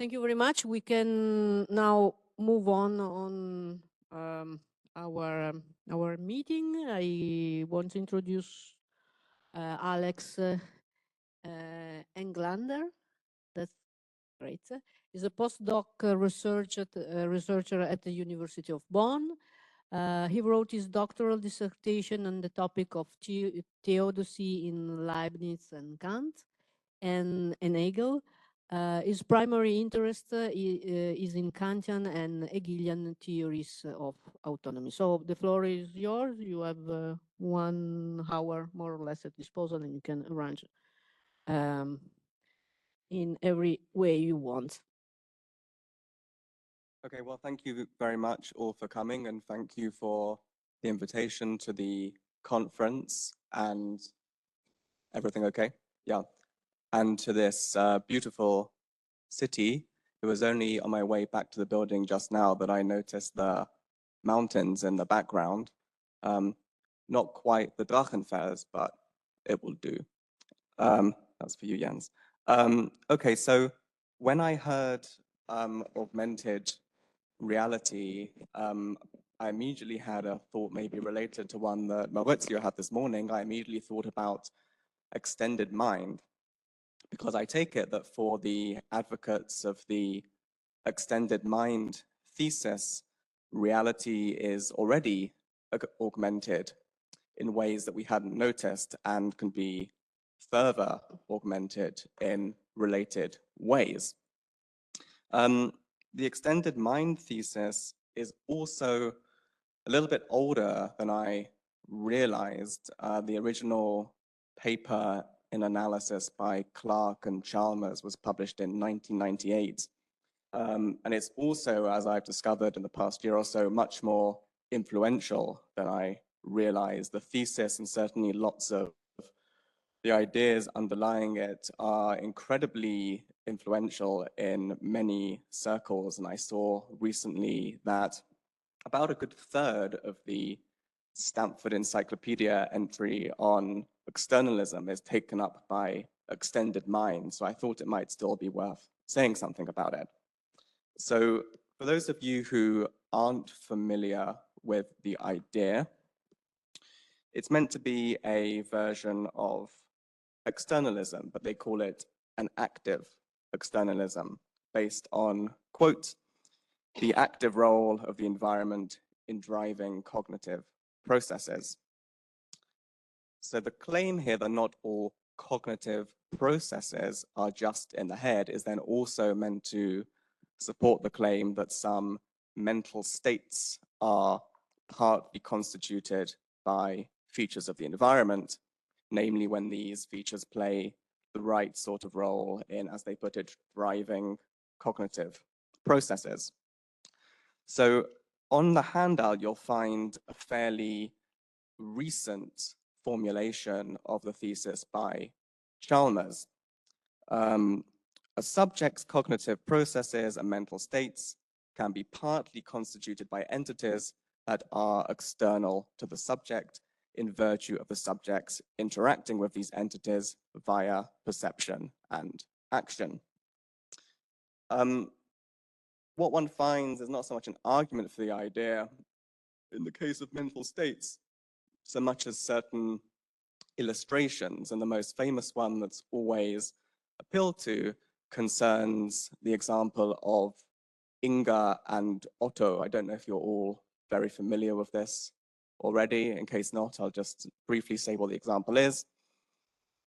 Thank you very much. We can now move on our meeting. I want to introduce Alex Englander. That's great. He's a postdoc researcher at the University of Bonn. He wrote his doctoral dissertation on the topic of theodicy in Leibniz and Kant and Hegel. His primary interest is in Kantian and Hegelian theories of autonomy. So the floor is yours. You have 1 hour more or less at disposal, and you can arrange in every way you want. Okay, well, thank you very much all for coming, and thank you for the invitation to the conference and everything okay? Yeah. And to this beautiful city. It was only on my way back to the building just now that I noticed the mountains in the background. Not quite the Drachenfels, but it will do. That's for you, Jens. Okay, so when I heard augmented reality, I immediately had a thought maybe related to one that Maurizio had this morning. I immediately thought about extended mind, because I take it that for the advocates of the extended mind thesis, reality is already augmented in ways that we hadn't noticed and can be further augmented in related ways. The extended mind thesis is also a little bit older than I realized. The original paper in analysis by Clark and Chalmers was published in 1998. And it's also, as I've discovered in the past year or so, much more influential than I realized. The thesis and certainly lots of the ideas underlying it are incredibly influential in many circles. And I saw recently that about a good third of the Stanford Encyclopedia entry on externalism is taken up by extended mind. So I thought it might still be worth saying something about it. So for those of you who aren't familiar with the idea, it's meant to be a version of externalism, but they call it an active externalism based on, quote, the active role of the environment in driving cognitive processes. So the claim here that not all cognitive processes are just in the head is then also meant to support the claim that some mental states are partly constituted by features of the environment, namely when these features play the right sort of role in, as they put it, driving cognitive processes. So on the handout, you'll find a fairly recent formulation of the thesis by Chalmers. A subject's cognitive processes and mental states can be partly constituted by entities that are external to the subject in virtue of the subjects interacting with these entities via perception and action. What one finds is not so much an argument for the idea in the case of mental states, so much as certain illustrations. And the most famous one that's always appealed to concerns the example of Inga and Otto. I don't know if you're all very familiar with this already. In case not, I'll just briefly say what the example is.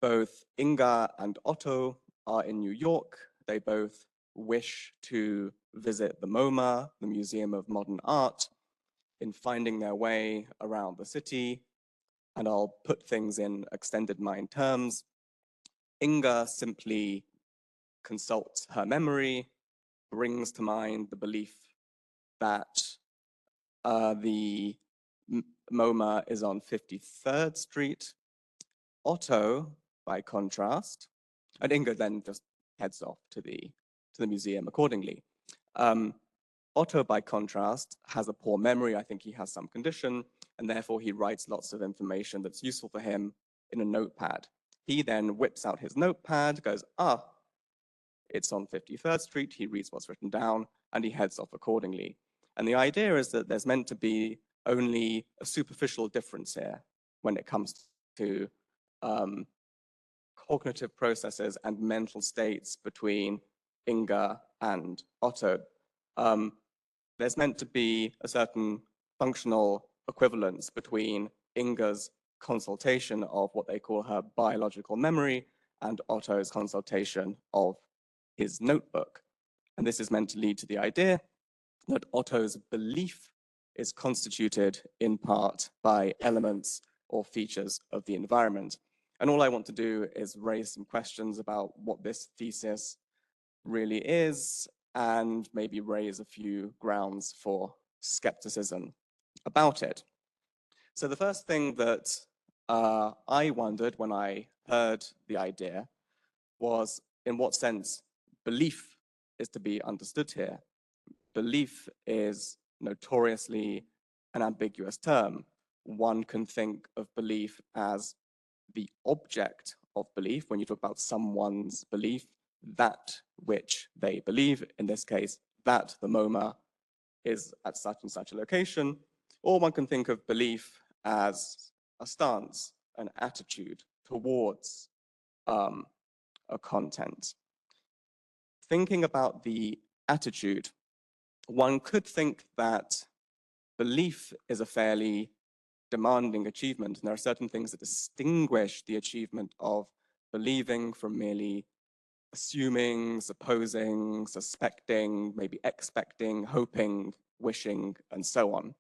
Both Inga and Otto are in New York. They both wish to visit the MoMA, the Museum of Modern Art. In finding their way around the city, and I'll put things in extended mind terms, Inga simply consults her memory, brings to mind the belief that the MoMA is on 53rd Street. Otto, by contrast, and Inga then just heads off to the museum accordingly. Otto, by contrast, has a poor memory. I think he has some condition, and therefore he writes lots of information that's useful for him in a notepad. He then whips out his notepad, goes, It's on 53rd Street, he reads what's written down, and he heads off accordingly. And the idea is that there's meant to be only a superficial difference here when it comes to cognitive processes and mental states between Inga and Otto. There's meant to be a certain functional equivalence between Inga's consultation of what they call her biological memory and Otto's consultation of his notebook. And this is meant to lead to the idea that Otto's belief is constituted in part by elements or features of the environment. And all I want to do is raise some questions about what this thesis really is and maybe raise a few grounds for skepticism about it. So the first thing that I wondered when I heard the idea was in what sense belief is to be understood here. Belief is notoriously an ambiguous term. One can think of belief as the object of belief. When you talk about someone's belief, that which they believe, in this case, that the MoMA is at such and such a location, or one can think of belief as a stance, an attitude towards a content. Thinking about the attitude, one could think that belief is a fairly demanding achievement, and there are certain things that distinguish the achievement of believing from merely assuming, supposing, suspecting, maybe expecting, hoping, wishing, and so on.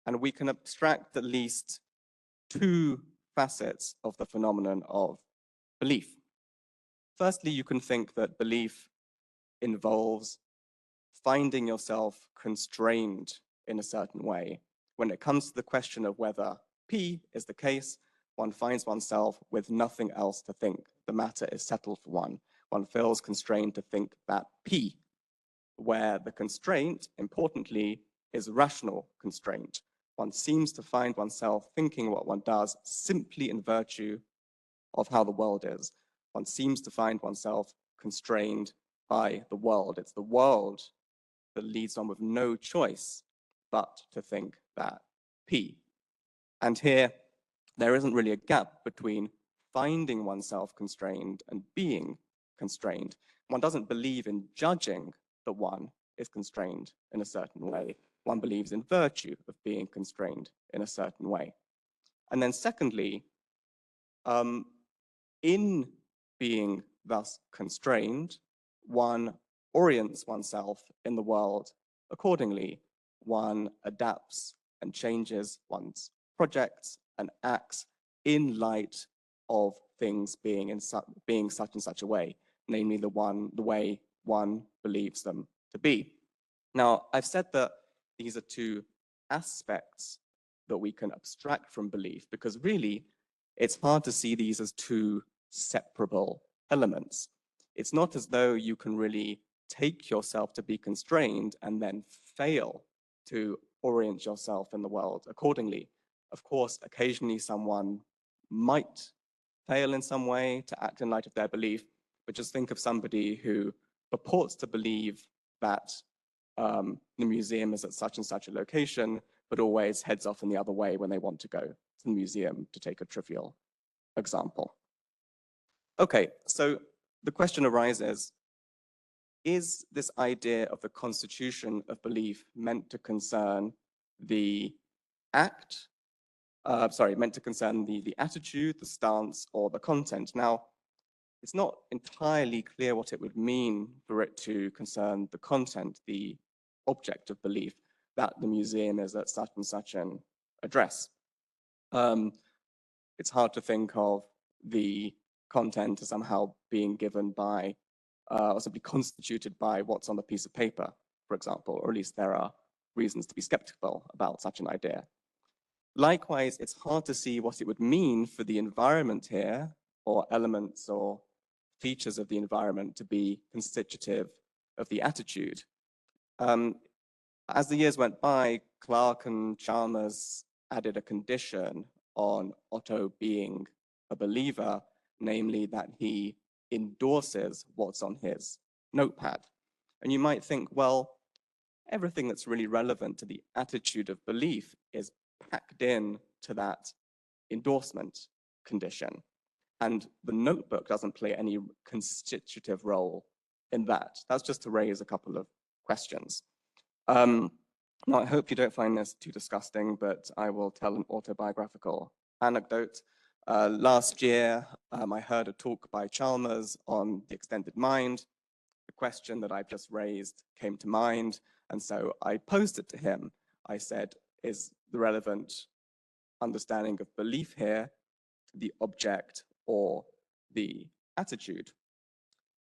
And we can abstract at least two facets of the phenomenon of belief. Firstly, you can think that belief involves finding yourself constrained in a certain way. When it comes to the question of whether P is the case, one finds oneself with nothing else to think. The matter is settled for one. One feels constrained to think that P, where the constraint, importantly, is rational constraint. One seems to find oneself thinking what one does simply in virtue of how the world is. One seems to find oneself constrained by the world. It's the world that leads on with no choice but to think that P. And here, there isn't really a gap between finding oneself constrained and being constrained. One doesn't believe in judging that one is constrained in a certain way. One believes in virtue of being constrained in a certain way. And then secondly, in being thus constrained, one orients oneself in the world accordingly. One adapts and changes one's projects and acts in light of things being such and such a way, namely the way one believes them to be. Now, I've said that these are two aspects that we can abstract from belief, because really it's hard to see these as two separable elements. It's not as though you can really take yourself to be constrained and then fail to orient yourself in the world accordingly. Of course, occasionally someone might fail in some way to act in light of their belief, but just think of somebody who purports to believe that the museum is at such and such a location, but always heads off in the other way when they want to go to the museum, to take a trivial example. Okay, so the question arises, is this idea of the constitution of belief meant to concern the act, meant to concern the attitude, the stance, or the content? Now, it's not entirely clear what it would mean for it to concern the content, the object of belief, that the museum is at such and such an address. It's hard to think of the content as somehow being given by, or simply constituted by what's on the piece of paper, for example, or at least there are reasons to be skeptical about such an idea. Likewise, it's hard to see what it would mean for the environment here, or elements or features of the environment to be constitutive of the attitude. As the years went by, Clark and Chalmers added a condition on Otto being a believer, namely that he endorses what's on his notepad. And you might think, well, everything that's really relevant to the attitude of belief is packed in to that endorsement condition. And the notebook doesn't play any constitutive role in that. That's just to raise a couple of questions. Now, I hope you don't find this too disgusting, but I will tell an autobiographical anecdote. Last year, I heard a talk by Chalmers on the extended mind. The question that I've just raised came to mind, and so I posed it to him. I said, is the relevant understanding of belief here the object or the attitude?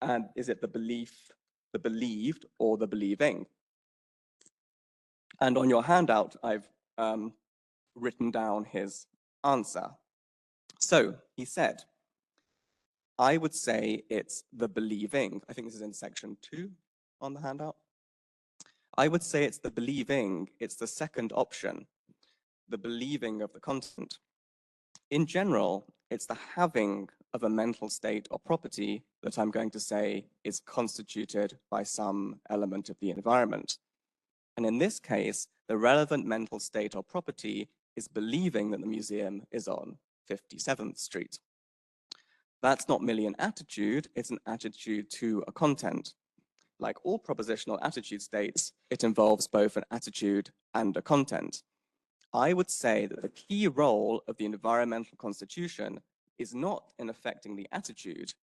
And is it the belief, the believed, or the believing? And on your handout, I've written down his answer. So he said, I would say it's the believing. I think this is in section 2 on the handout. I would say it's the believing. It's the second option, the believing of the content. In general, it's the having of a mental state or property that I'm going to say is constituted by some element of the environment. And in this case, the relevant mental state or property is believing that the museum is on 57th Street. That's not merely an attitude, it's an attitude to a content. Like all propositional attitude states, it involves both an attitude and a content. I would say that the key role of the environmental constitution is not in affecting the attitude.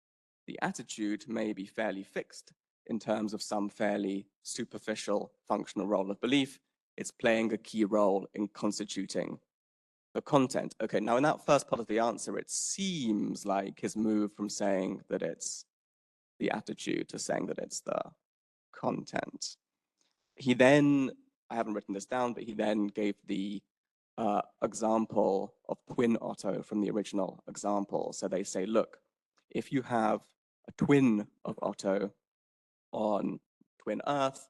The attitude may be fairly fixed in terms of some fairly superficial functional role of belief. It's playing a key role in constituting the content. Okay, now in that first part of the answer, it seems like his move from saying that it's the attitude to saying that it's the content. He then, I haven't written this down, but he then gave the example of twin Otto from the original example. So they say, look, if you have a twin of Otto on twin Earth,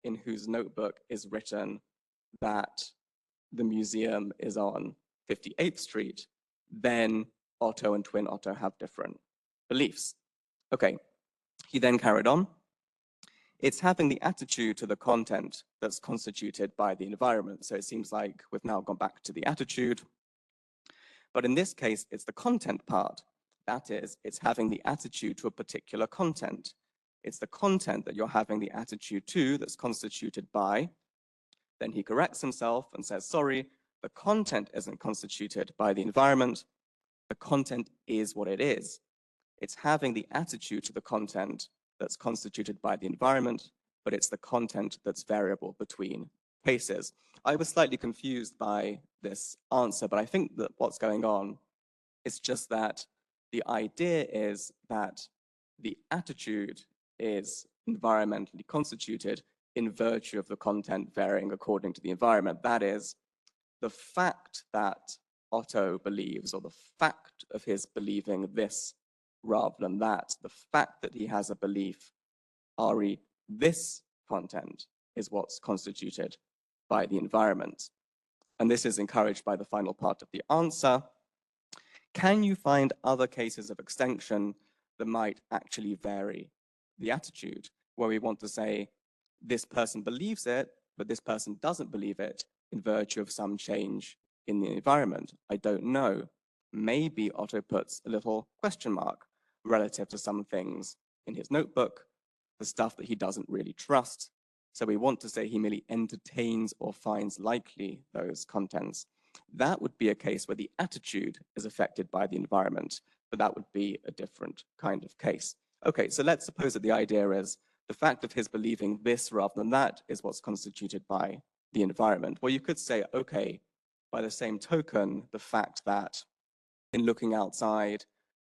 in whose notebook is written that the museum is on 58th Street, then Otto and twin Otto have different beliefs. Okay, he then carried on. It's having the attitude to the content that's constituted by the environment. So it seems like we've now gone back to the attitude. But in this case, it's the content part. That is, it's having the attitude to a particular content. It's the content that you're having the attitude to that's constituted by. Then he corrects himself and says, sorry, the content isn't constituted by the environment. The content is what it is. It's having the attitude to the content that's constituted by the environment, but it's the content that's variable between cases. I was slightly confused by this answer, but I think that what's going on is just that the idea is that the attitude is environmentally constituted in virtue of the content varying according to the environment. That is, the fact that Otto believes, or the fact of his believing this rather than that, the fact that he has a belief, re this content is what's constituted by the environment. And this is encouraged by the final part of the answer. Can you find other cases of extension that might actually vary the attitude, where we want to say this person believes it, but this person doesn't believe it in virtue of some change in the environment? I don't know. Maybe Otto puts a little question mark relative to some things in his notebook, the stuff that he doesn't really trust. So we want to say he merely entertains or finds likely those contents. That would be a case where the attitude is affected by the environment, but that would be a different kind of case. Okay, so let's suppose that the idea is the fact of his believing this rather than that is what's constituted by the environment. Well, you could say, okay, by the same token, the fact that in looking outside,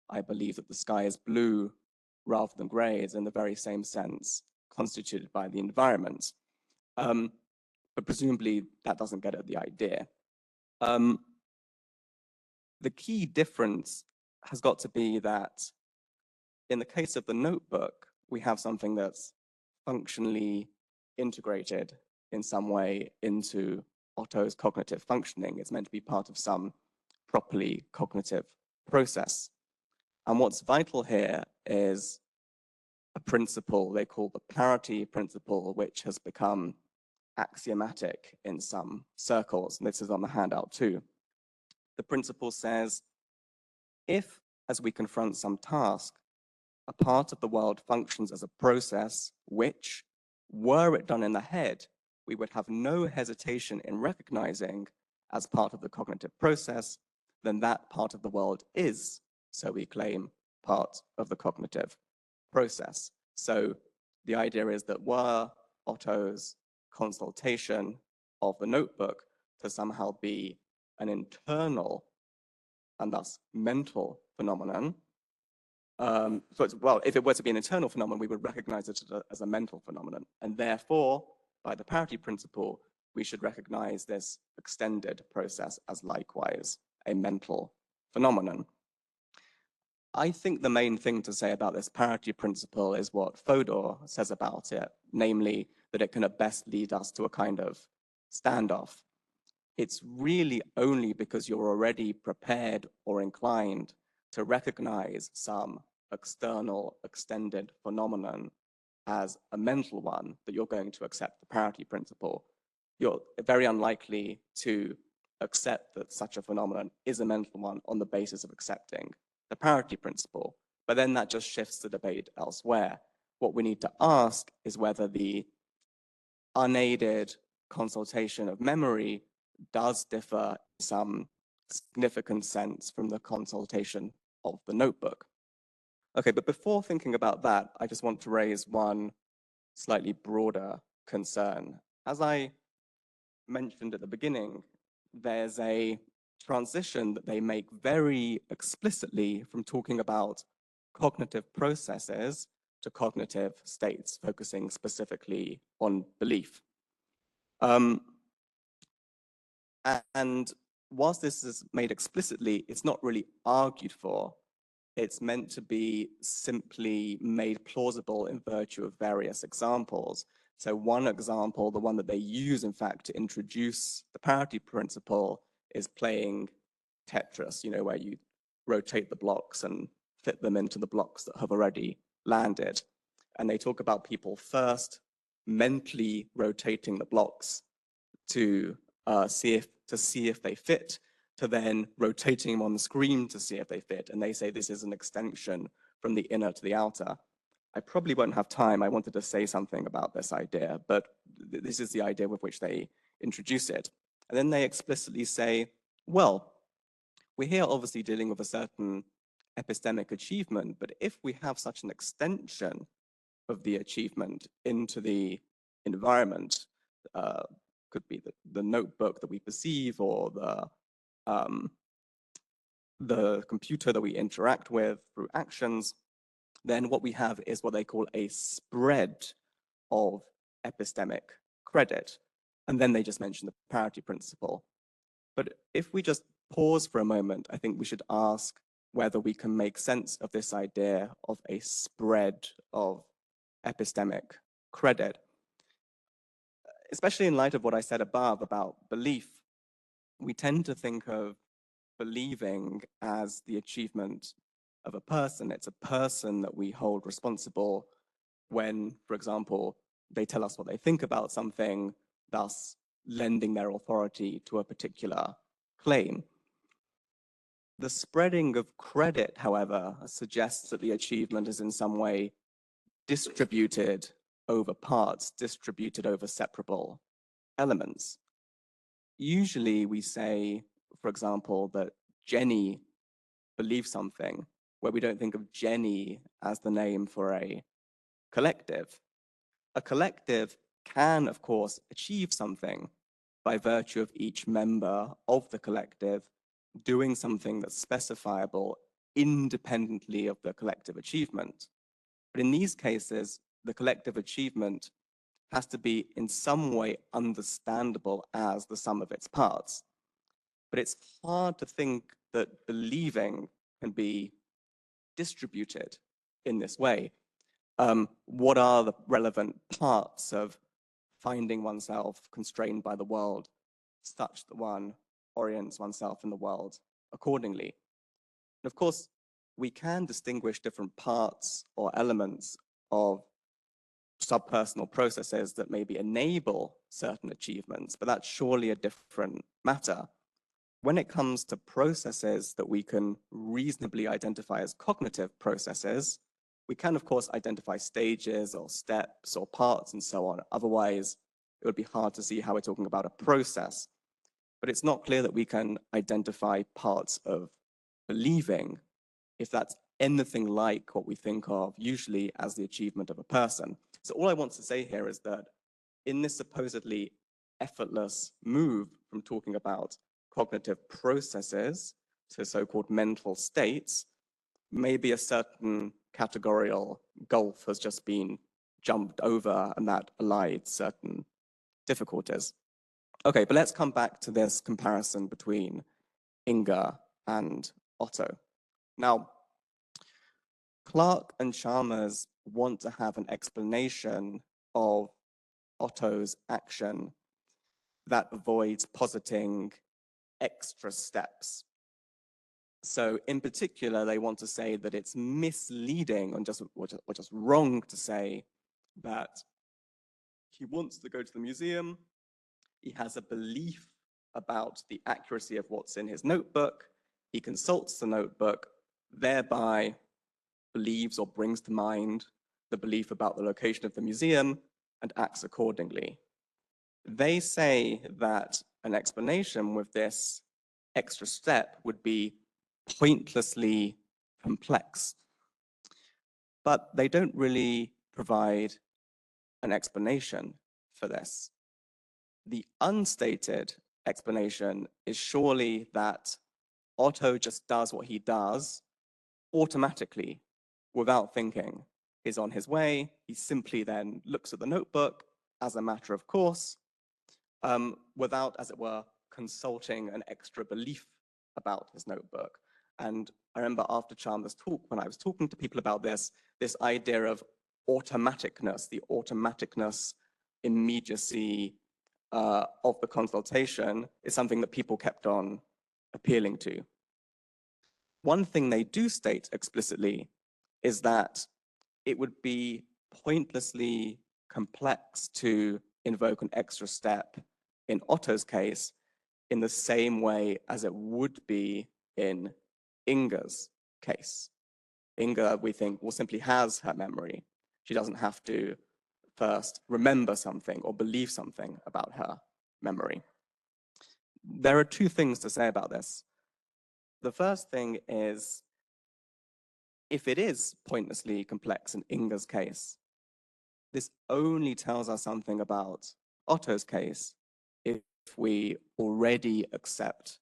I believe that the sky is blue rather than gray is in the very same sense constituted by the environment. But presumably that doesn't get at the idea. The key difference has got to be that in the case of the notebook, we have something that's functionally integrated in some way into Otto's cognitive functioning. It's meant to be part of some properly cognitive process. And what's vital here is a principle they call the parity principle, which has become axiomatic in some circles, and this is on the handout too. The principle says, if, as we confront some task, a part of the world functions as a process which, were it done in the head, we would have no hesitation in recognizing as part of the cognitive process, then that part of the world is, so we claim, part of the cognitive process. So the idea is that were Otto's consultation of the notebook to somehow be an internal and thus mental phenomenon, well, if it were to be an internal phenomenon, we would recognize it as a mental phenomenon. And therefore, by the parity principle, we should recognize this extended process as likewise a mental phenomenon. I think the main thing to say about this parity principle is what Fodor says about it, namely that it can at best lead us to a kind of standoff. It's really only because you're already prepared or inclined to recognize some external extended phenomenon as a mental one that you're going to accept the parity principle. You're very unlikely to accept that such a phenomenon is a mental one on the basis of accepting the parity principle. But then that just shifts the debate elsewhere. What we need to ask is whether the unaided consultation of memory does differ in some significant sense from the consultation of the notebook. Okay, but before thinking about that, I just want to raise one slightly broader concern. As I mentioned at the beginning, there's a transition that they make very explicitly from talking about cognitive processes to cognitive states, focusing specifically on belief. And whilst this is made explicitly, it's not really argued for. It's meant to be simply made plausible in virtue of various examples. So one example, the one that they use, in fact, to introduce the parity principle is playing Tetris, where you rotate the blocks and fit them into the blocks that have already landed. And they talk about people first mentally rotating the blocks to see if they fit, to then rotating them on the screen to see if they fit. And they say this is an extension from the inner to the outer. I probably won't have time. I wanted to say something about this idea, but this is the idea with which they introduce it. And then they explicitly say, well, we're here obviously dealing with a certain epistemic achievement, but if we have such an extension of the achievement into the environment, could be the notebook that we perceive or the computer that we interact with through actions, then what we have is what they call a spread of epistemic credit. And then they just mention the parity principle. But if we just pause for a moment, I think we should ask whether we can make sense of this idea of a spread of epistemic credit. Especially in light of what I said above about belief, we tend to think of believing as the achievement of a person. It's a person that we hold responsible when, for example, they tell us what they think about something, thus lending their authority to a particular claim. The spreading of credit, however, suggests that the achievement is in some way distributed over parts, distributed over separable elements. Usually we say, for example, that Jenny believes something, where we don't think of Jenny as the name for a collective. A collective can, of course, achieve something by virtue of each member of the collective doing something that's specifiable independently of the collective achievement. But in these cases, the collective achievement has to be in some way understandable as the sum of its parts. But it's hard to think that believing can be distributed in this way. What are the relevant parts of finding oneself constrained by the world such that one orients oneself in the world accordingly? And of course, we can distinguish different parts or elements of subpersonal processes that maybe enable certain achievements, but that's surely a different matter. When it comes to processes that we can reasonably identify as cognitive processes, we can, of course, identify stages or steps or parts and so on. Otherwise, it would be hard to see how we're talking about a process. But it's not clear that we can identify parts of believing if that's anything like what we think of usually as the achievement of a person. So all I want to say here is that in this supposedly effortless move from talking about cognitive processes to so-called mental states, maybe a certain categorical gulf has just been jumped over and that allied certain difficulties. Okay, but let's come back to this comparison between Inga and Otto. Now, Clarke and Chalmers want to have an explanation of Otto's action that avoids positing extra steps. So in particular, they want to say that it's misleading and just wrong to say that he wants to go to the museum, he has a belief about the accuracy of what's in his notebook, he consults the notebook, thereby believes or brings to mind the belief about the location of the museum and acts accordingly. They say that an explanation with this extra step would be pointlessly complex, but they don't really provide an explanation for this. The unstated explanation is surely that Otto just does what he does automatically without thinking. He's on his way, he simply then looks at the notebook as a matter of course, without, as it were, consulting an extra belief about his notebook. And I remember after Chalmers' talk, when I was talking to people about this idea of automaticness, the automaticness, immediacy of the consultation is something that people kept on appealing to. One thing they do state explicitly is that it would be pointlessly complex to invoke an extra step in Otto's case in the same way as it would be in Inga's case. Inga, we think, will simply has her memory. She doesn't have to first remember something or believe something about her memory. There are two things to say about this. The first thing is, if it is pointlessly complex in Inga's case, this only tells us something about Otto's case if we already accept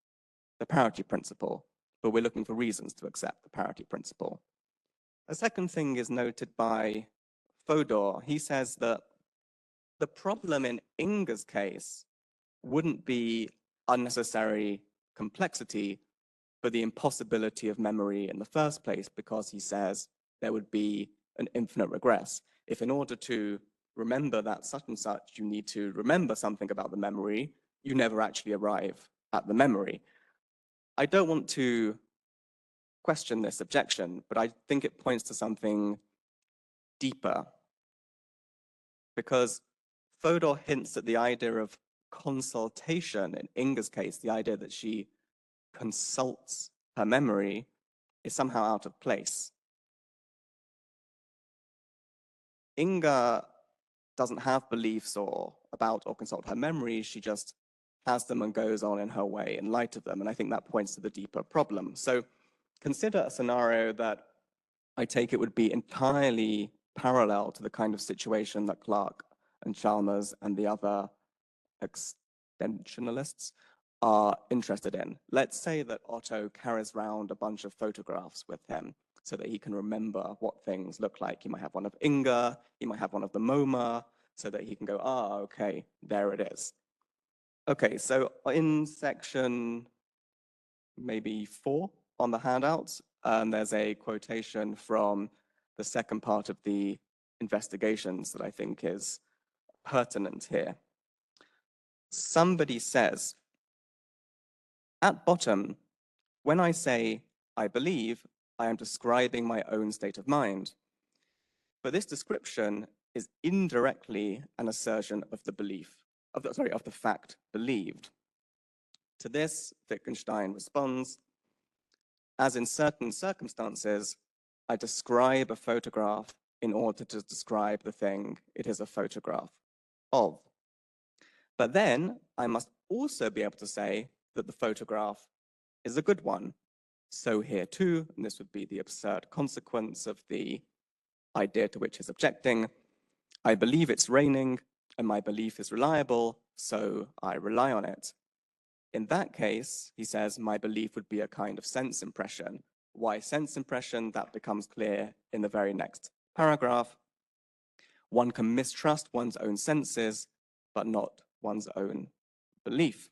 the parity principle, but we're looking for reasons to accept the parity principle. A second thing is noted by Fodor. He says that the problem in Inga's case wouldn't be unnecessary complexity, but the impossibility of memory in the first place, because he says there would be an infinite regress. If in order to remember that such and such, you need to remember something about the memory, you never actually arrive at the memory. I don't want to question this objection, but I think it points to something deeper, because Fodor hints at the idea of consultation in Inga's case, the idea that she consults her memory is somehow out of place. Inga doesn't have beliefs about or consult her memory, she just has them and goes on in her way in light of them, and I think that points to the deeper problem. So consider a scenario that I take it would be entirely parallel to the kind of situation that Clarke and Chalmers and the other extensionalists are interested in. Let's say that Otto carries around a bunch of photographs with him so that he can remember what things look like. He might have one of Inga, he might have one of the MoMA, so that he can go, okay, there it is. Okay, so in section maybe 4 on the handouts, there's a quotation from the second part of the investigations that I think is pertinent here. Somebody says, at bottom, when I say I believe, I am describing my own state of mind. But this description is indirectly an assertion of the belief, of the fact believed. To this, Wittgenstein responds, as in certain circumstances, I describe a photograph in order to describe the thing it is a photograph of. But then I must also be able to say that the photograph is a good one. So here too, and this would be the absurd consequence of the idea to which he's objecting, I believe it's raining and my belief is reliable, so I rely on it. In that case, he says, my belief would be a kind of sense impression. Why sense impression? That becomes clear in the very next paragraph. One can mistrust one's own senses, but not one's own belief.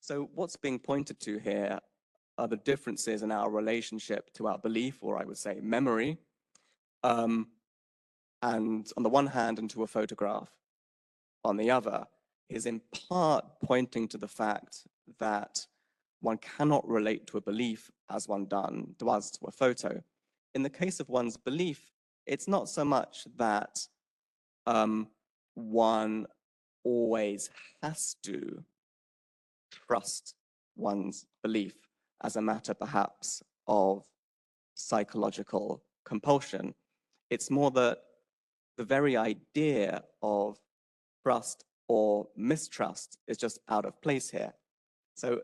So what's being pointed to here are the differences in our relationship to our belief, or I would say memory, and on the one hand, and to a photograph on the other, is in part pointing to the fact that one cannot relate to a belief as one does to a photo. In the case of one's belief, it's not so much that one always has to trust one's belief as a matter perhaps of psychological compulsion. It's more that the very idea of trust or mistrust is just out of place here. So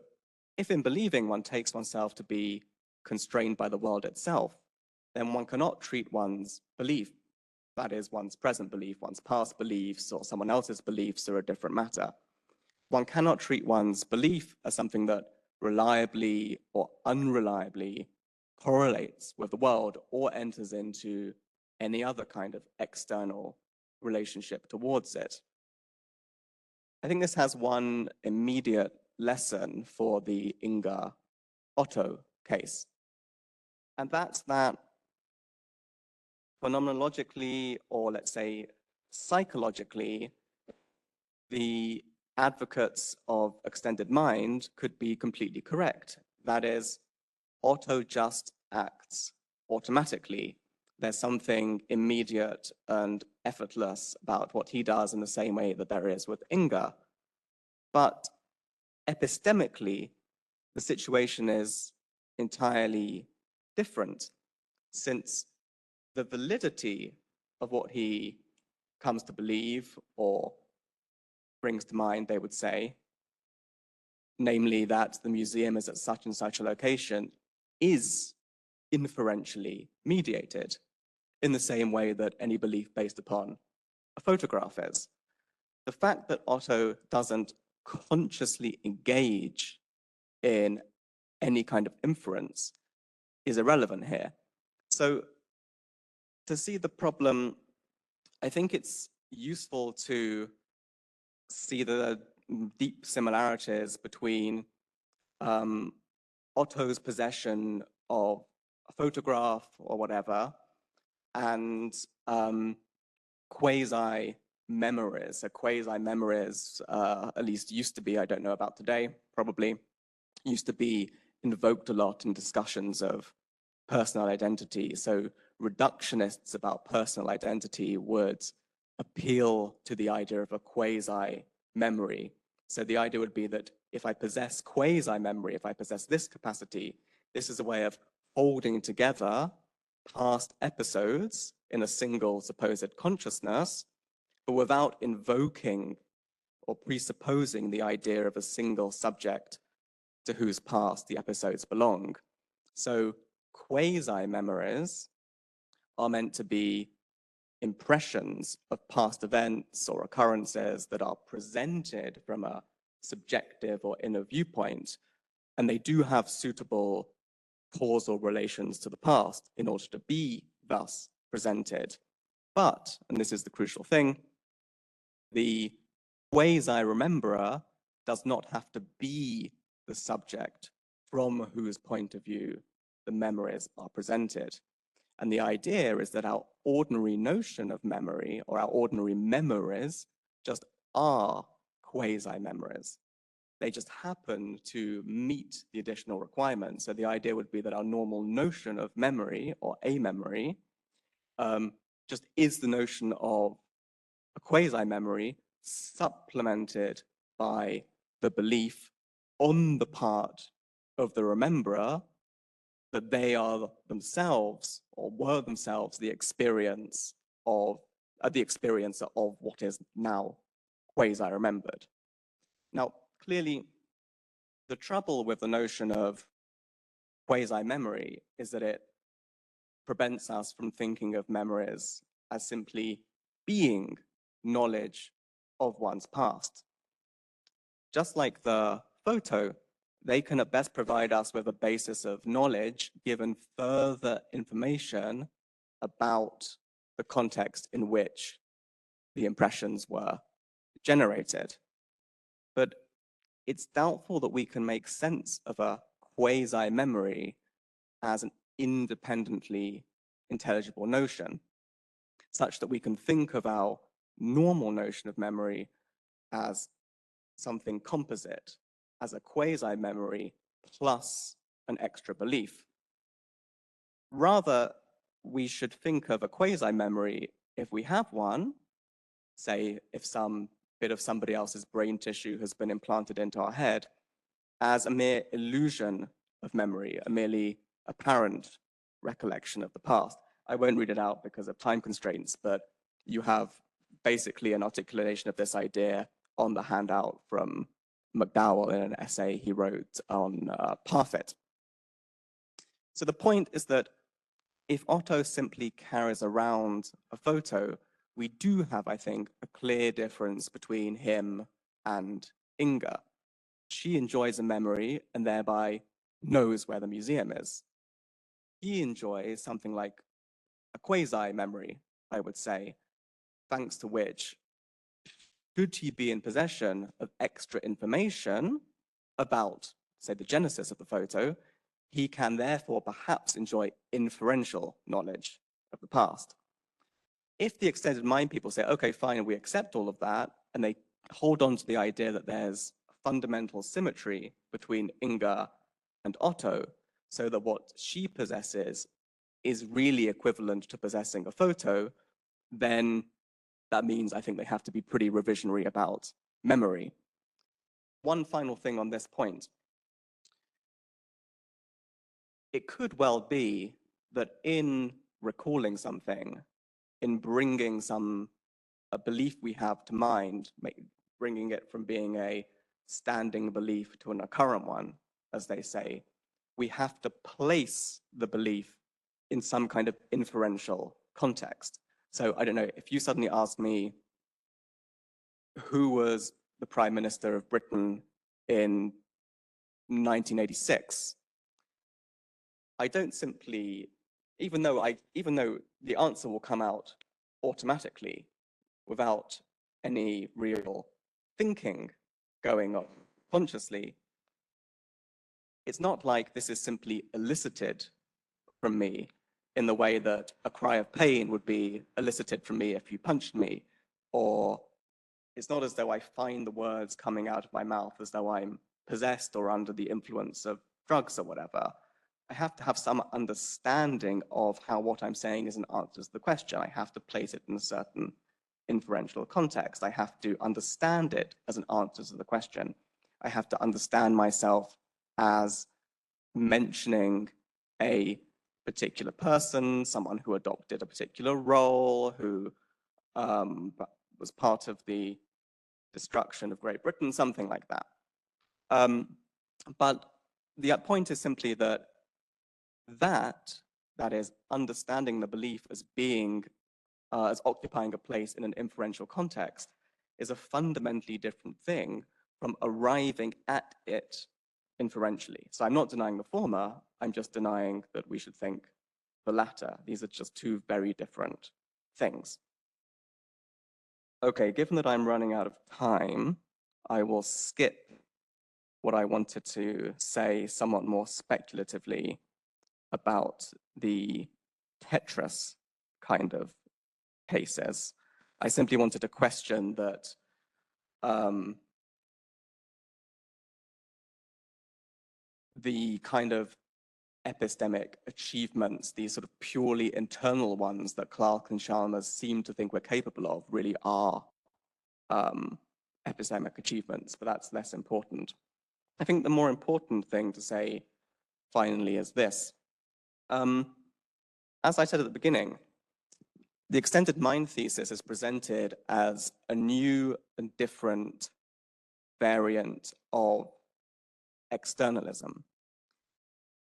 if in believing one takes oneself to be constrained by the world itself, then one cannot treat one's belief, that is one's present belief, one's past beliefs, or someone else's beliefs are a different matter. One cannot treat one's belief as something that reliably or unreliably correlates with the world or enters into any other kind of external relationship towards it. I think this has one immediate lesson for the Inga Otto case. And that's that phenomenologically, or let's say psychologically, the advocates of extended mind could be completely correct. That is, Otto just acts automatically. There's something immediate and effortless about what he does in the same way that there is with Inga. But epistemically, the situation is entirely different, since the validity of what he comes to believe or brings to mind, they would say, namely that the museum is at such and such a location, is inferentially mediated in the same way that any belief based upon a photograph is. The fact that Otto doesn't consciously engage in any kind of inference is irrelevant here. So to see the problem, I think it's useful to see the deep similarities between Otto's possession of a photograph or whatever and quasi-memories. So quasi-memories, at least used to be, I don't know about today, probably, used to be invoked a lot in discussions of personal identity. So reductionists about personal identity would appeal to the idea of a quasi-memory. So the idea would be that if I possess quasi-memory, if I possess this capacity, this is a way of holding together past episodes in a single supposed consciousness, but without invoking or presupposing the idea of a single subject to whose past the episodes belong. So quasi-memories are meant to be impressions of past events or occurrences that are presented from a subjective or inner viewpoint, and they do have suitable causal relations to the past in order to be thus presented. But, and this is the crucial thing, the quasi-rememberer does not have to be the subject from whose point of view the memories are presented. And the idea is that our ordinary notion of memory, or our ordinary memories, just are quasi-memories. They just happen to meet the additional requirements. So the idea would be that our normal notion of memory or a memory just is the notion of a quasi-memory supplemented by the belief on the part of the rememberer that they are themselves or were themselves the experience of the experiencer of what is now quasi-remembered. Now, clearly, the trouble with the notion of quasi-memory is that it prevents us from thinking of memories as simply being knowledge of one's past. Just like the photo, they can at best provide us with a basis of knowledge given further information about the context in which the impressions were generated. But it's doubtful that we can make sense of a quasi-memory as an independently intelligible notion, such that we can think of our normal notion of memory as something composite, as a quasi-memory plus an extra belief. Rather, we should think of a quasi-memory, if we have one, say if some bit of somebody else's brain tissue has been implanted into our head, as a mere illusion of memory, a merely apparent recollection of the past. I won't read it out because of time constraints, but you have basically an articulation of this idea on the handout from McDowell in an essay he wrote on Parfit. So the point is that if Otto simply carries around a photo, we do have, I think, a clear difference between him and Inga. She enjoys a memory and thereby knows where the museum is. He enjoys something like a quasi-memory, I would say, thanks to which, should he be in possession of extra information about, say, the genesis of the photo, he can therefore perhaps enjoy inferential knowledge of the past. If the extended mind people say, okay, fine, we accept all of that, and they hold on to the idea that there's fundamental symmetry between Inga and Otto, so that what she possesses is really equivalent to possessing a photo, then that means I think they have to be pretty revisionary about memory. One final thing on this point. It could well be that in recalling something, in bringing a belief we have to mind, bringing it from being a standing belief to an occurrent one, as they say, we have to place the belief in some kind of inferential context. So I don't know, if you suddenly ask me who was the Prime Minister of Britain in 1986, I don't simply, even though the answer will come out automatically without any real thinking going on consciously, it's not like this is simply elicited from me in the way that a cry of pain would be elicited from me if you punched me, or it's not as though I find the words coming out of my mouth as though I'm possessed or under the influence of drugs or whatever. I have to have some understanding of how what I'm saying is an answer to the question. I have to place it in a certain inferential context. I have to understand it as an answer to the question. I have to understand myself as mentioning a particular person, someone who adopted a particular role, who was part of the destruction of Great Britain, something like that. But the point is simply that is understanding the belief as being, as occupying a place in an inferential context, is a fundamentally different thing from arriving at it inferentially. So I'm not denying the former, I'm just denying that we should think the latter. These are just two very different things. Okay, given that I'm running out of time, I will skip what I wanted to say somewhat more speculatively about the Tetris kind of cases. I simply wanted to question that the kind of epistemic achievements, these sort of purely internal ones that Clarke and Chalmers seem to think we're capable of, really are epistemic achievements, but that's less important. I think the more important thing to say finally is this. As I said at the beginning, the extended mind thesis is presented as a new and different variant of externalism.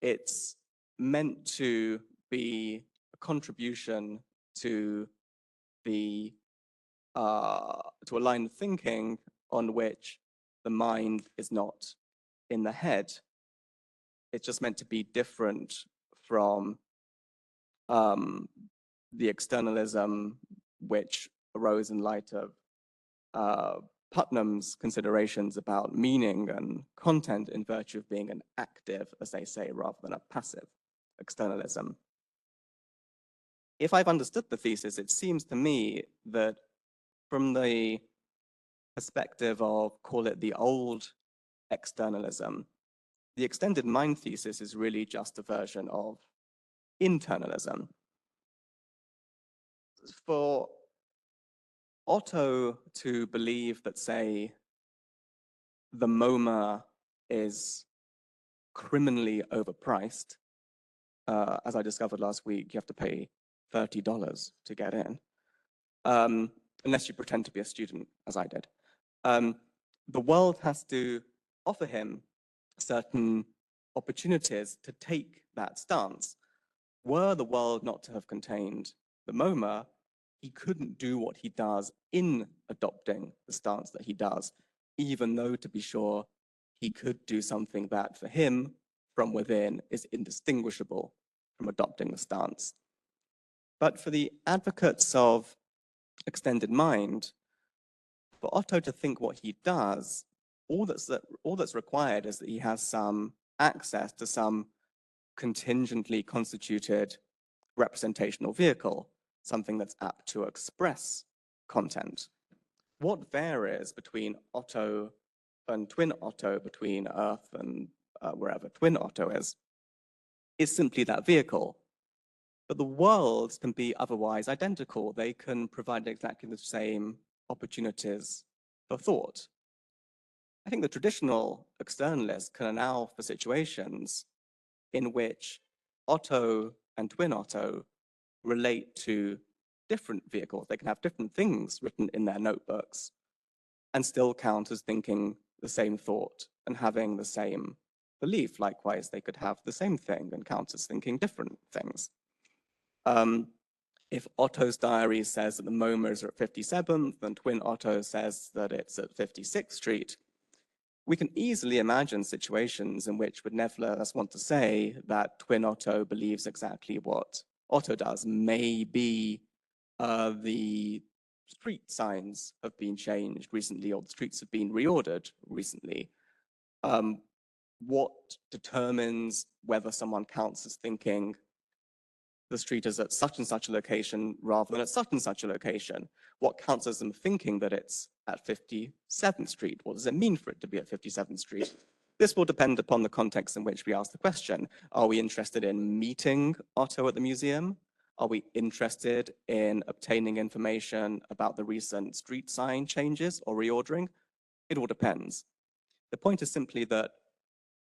It's meant to be a contribution to the to a line of thinking on which the mind is not in the head. It's just meant to be different from the externalism which arose in light of Putnam's considerations about meaning and content in virtue of being an active, as they say, rather than a passive externalism. If I've understood the thesis, it seems to me that from the perspective of, call it the old externalism, the extended mind thesis is really just a version of internalism. For Otto to believe that, say, the MoMA is criminally overpriced, as I discovered last week, you have to pay $30 to get in, unless you pretend to be a student, as I did. The world has to offer him certain opportunities to take that stance. Were the world not to have contained the MoMA, he couldn't do what he does in adopting the stance that he does, even though, to be sure, he could do something that for him, from within, is indistinguishable from adopting the stance. But for the advocates of extended mind, for Otto to think what he does, all that's required is that he has some access to some contingently constituted representational vehicle, something that's apt to express content. What varies between Otto and twin Otto, between Earth and wherever twin Otto is simply that vehicle. But the worlds can be otherwise identical. They can provide exactly the same opportunities for thought. I think the traditional externalists can allow for situations in which Otto and twin Otto relate to different vehicles. They can have different things written in their notebooks and still count as thinking the same thought and having the same belief. Likewise, they could have the same thing and count as thinking different things. If Otto's diary says that the MoMAs are at 57th and twin Otto says that it's at 56th Street, we can easily imagine situations in which we'd nevertheless want to say that twin Otto believes exactly what Otto does. Maybe the street signs have been changed recently, or the streets have been reordered recently. What determines whether someone counts as thinking the street is at such and such a location rather than at such and such a location? What counts as them thinking that it's at 57th Street? What does it mean for it to be at 57th Street? This will depend upon the context in which we ask the question. Are we interested in meeting Otto at the museum? Are we interested in obtaining information about the recent street sign changes or reordering? It all depends. The point is simply that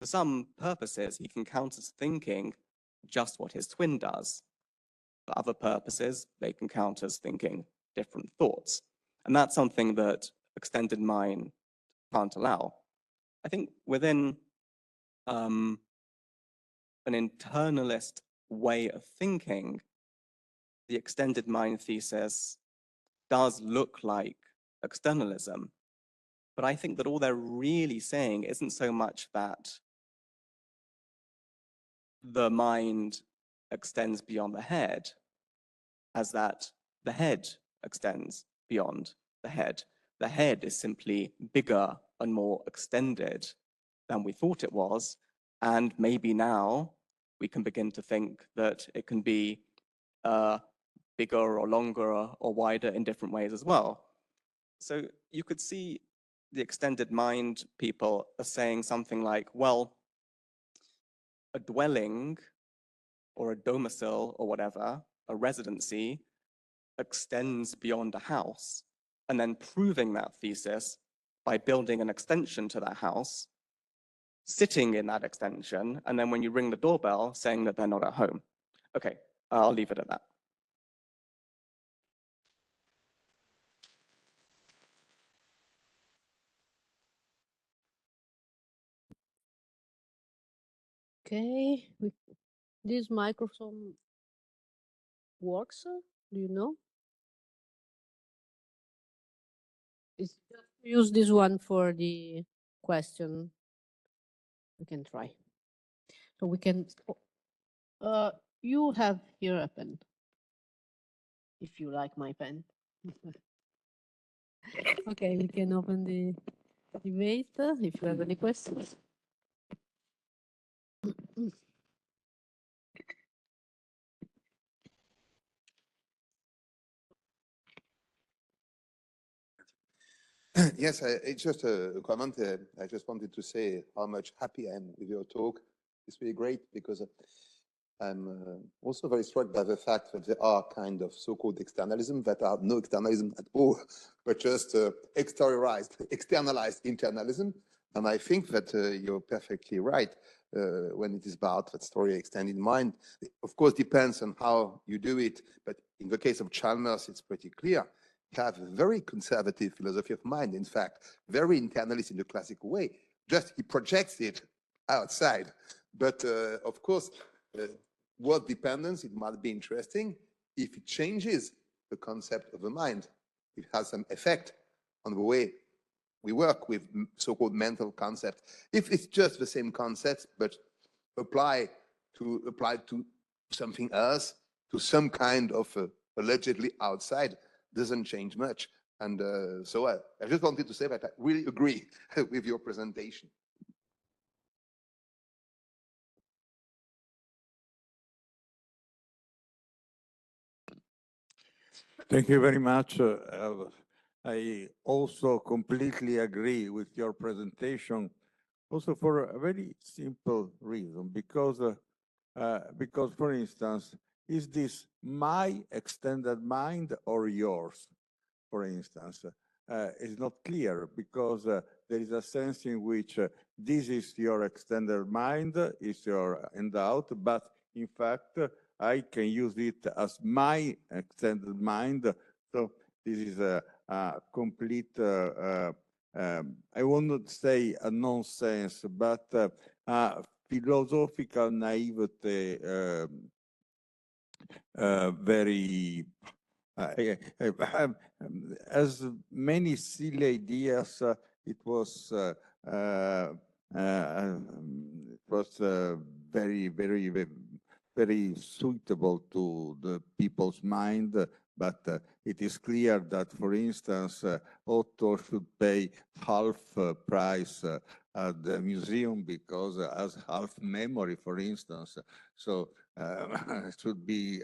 for some purposes, he can count as thinking just what his twin does. For other purposes, they can count as thinking different thoughts. And that's something that extended mind can't allow. I think within an internalist way of thinking, the extended mind thesis does look like externalism. But I think that all they're really saying isn't so much that the mind extends beyond the head, as that the head extends beyond the head. The head is simply bigger and more extended than we thought it was. And maybe now we can begin to think that it can be bigger or longer or wider in different ways as well. So you could see the extended mind people are saying something like, well, a dwelling or a domicile or whatever, a residency, extends beyond a house, and then proving that thesis by building an extension to that house, sitting in that extension, and then when you ring the doorbell, saying that they're not at home. Okay, I'll leave it at that. Okay, this microphone works, do you know? It's just use this one for the question. We can try. So we can, you have here a pen, if you like my pen. Okay, we can open the debate if you have any questions. Yes, it's just a comment. I just wanted to say how much happy I am with your talk. It's really great because I'm also very struck by the fact that there are kind of so-called externalism that are no externalism at all, but just externalized internalism. And I think that you're perfectly right when it is about that story extended mind. It, of course, depends on how you do it, but in the case of Chalmers, it's pretty clear. Have a very conservative philosophy of mind, in fact, very internalist in the classical way. Just he projects it outside. But of course, word dependence, it might be interesting if it changes the concept of the mind. It has some effect on the way we work with so-called mental concepts. If it's just the same concepts, but applied to something else, to some kind of allegedly outside, doesn't change much. And so I just wanted to say that I really agree with your presentation. Thank you very much. I also completely agree with your presentation, also for a very simple reason, because, for instance, is this my extended mind or yours? For instance, it's not clear because there is a sense in which this is your extended mind, is your endowed, but in fact, I can use it as my extended mind. So this is a complete, I will not say a nonsense, but philosophical naivety, very as many silly ideas, it was very, very, very suitable to the people's mind. But it is clear that, for instance, author should pay half price at the museum because has half memory, for instance. So it should be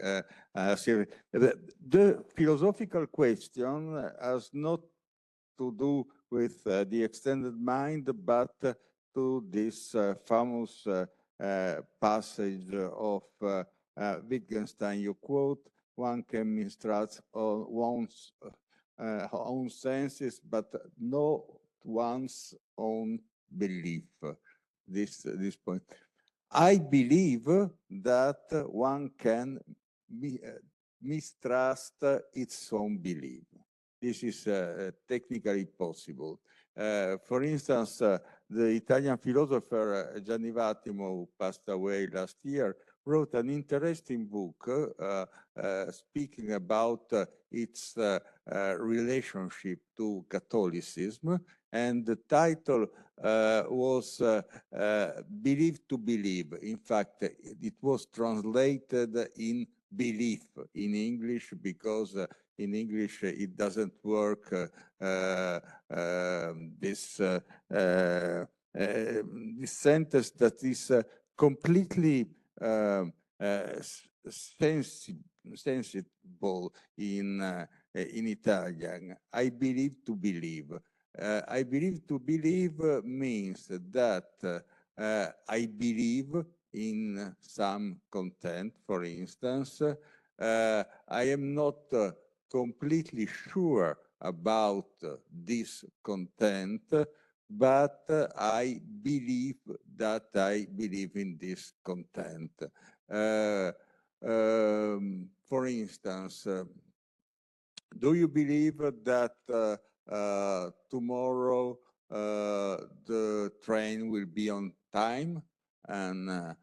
serious. The philosophical question has not to do with the extended mind, but to this famous passage of Wittgenstein. You quote, one can mistrust one's own senses, but not one's own belief. This point. I believe that one can mistrust its own belief. This is technically possible. For instance, the Italian philosopher Gianni Vattimo, who passed away last year, wrote an interesting book speaking about its relationship to Catholicism, and the title was Believe to Believe. In fact, it was translated in belief in English because in English it doesn't work. This sentence that is completely sensible in Italian. I believe to believe. I believe to believe means that I believe in some content, for instance. I am not completely sure about this content, but I believe that I believe in this content. For instance, do you believe that tomorrow the train will be on time? And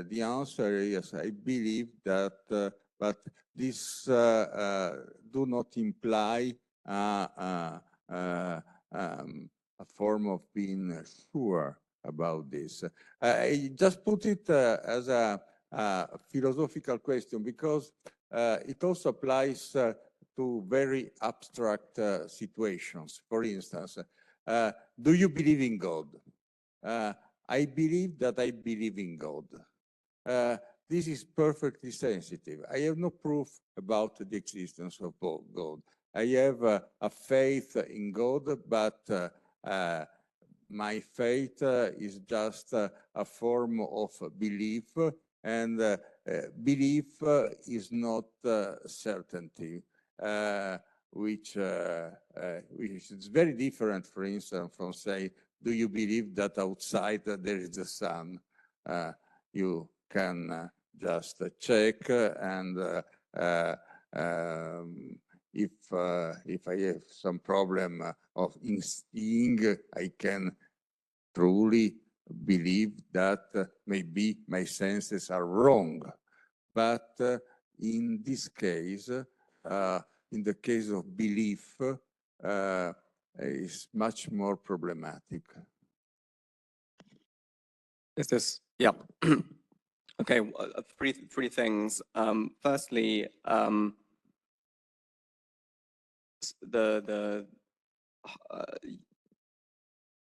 the answer is, I believe that, but this do not imply a form of being sure about this. I just put it as a philosophical question because it also applies to very abstract situations. For instance, do you believe in God? I believe that I believe in God. This is perfectly sensitive. I have no proof about the existence of God. I have a faith in God, but my faith is just a form of belief, and belief is not certainty, which is very different, for instance, from say, do you believe that outside there is the sun? You can just check, and if I have some problem of seeing, I can truly believe that maybe my senses are wrong. But in this case, in the case of belief, is much more problematic. Is this, yeah. Okay, three things. Firstly, the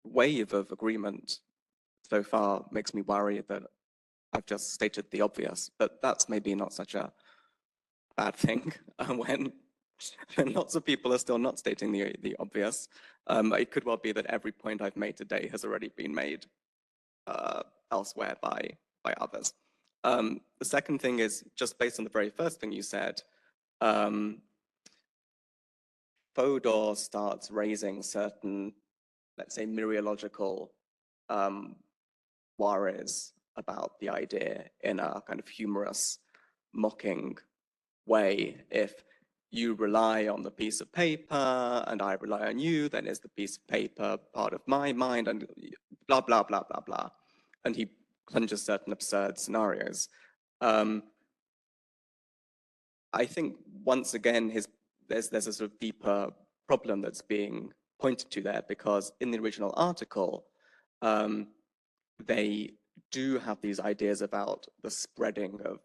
wave of agreement so far makes me worry that I've just stated the obvious, but that's maybe not such a bad thing when lots of people are still not stating the obvious. It could well be that every point I've made today has already been made elsewhere by others. The second thing is, just based on the very first thing you said, Fodor starts raising certain, let's say, mereological worries about the idea in a kind of humorous, mocking way. If you rely on the piece of paper and I rely on you, then is the piece of paper part of my mind, and blah, blah, blah, blah, blah. And he plunges certain absurd scenarios. I think once again, there's a sort of deeper problem that's being pointed to there, because in the original article, they do have these ideas about the spreading of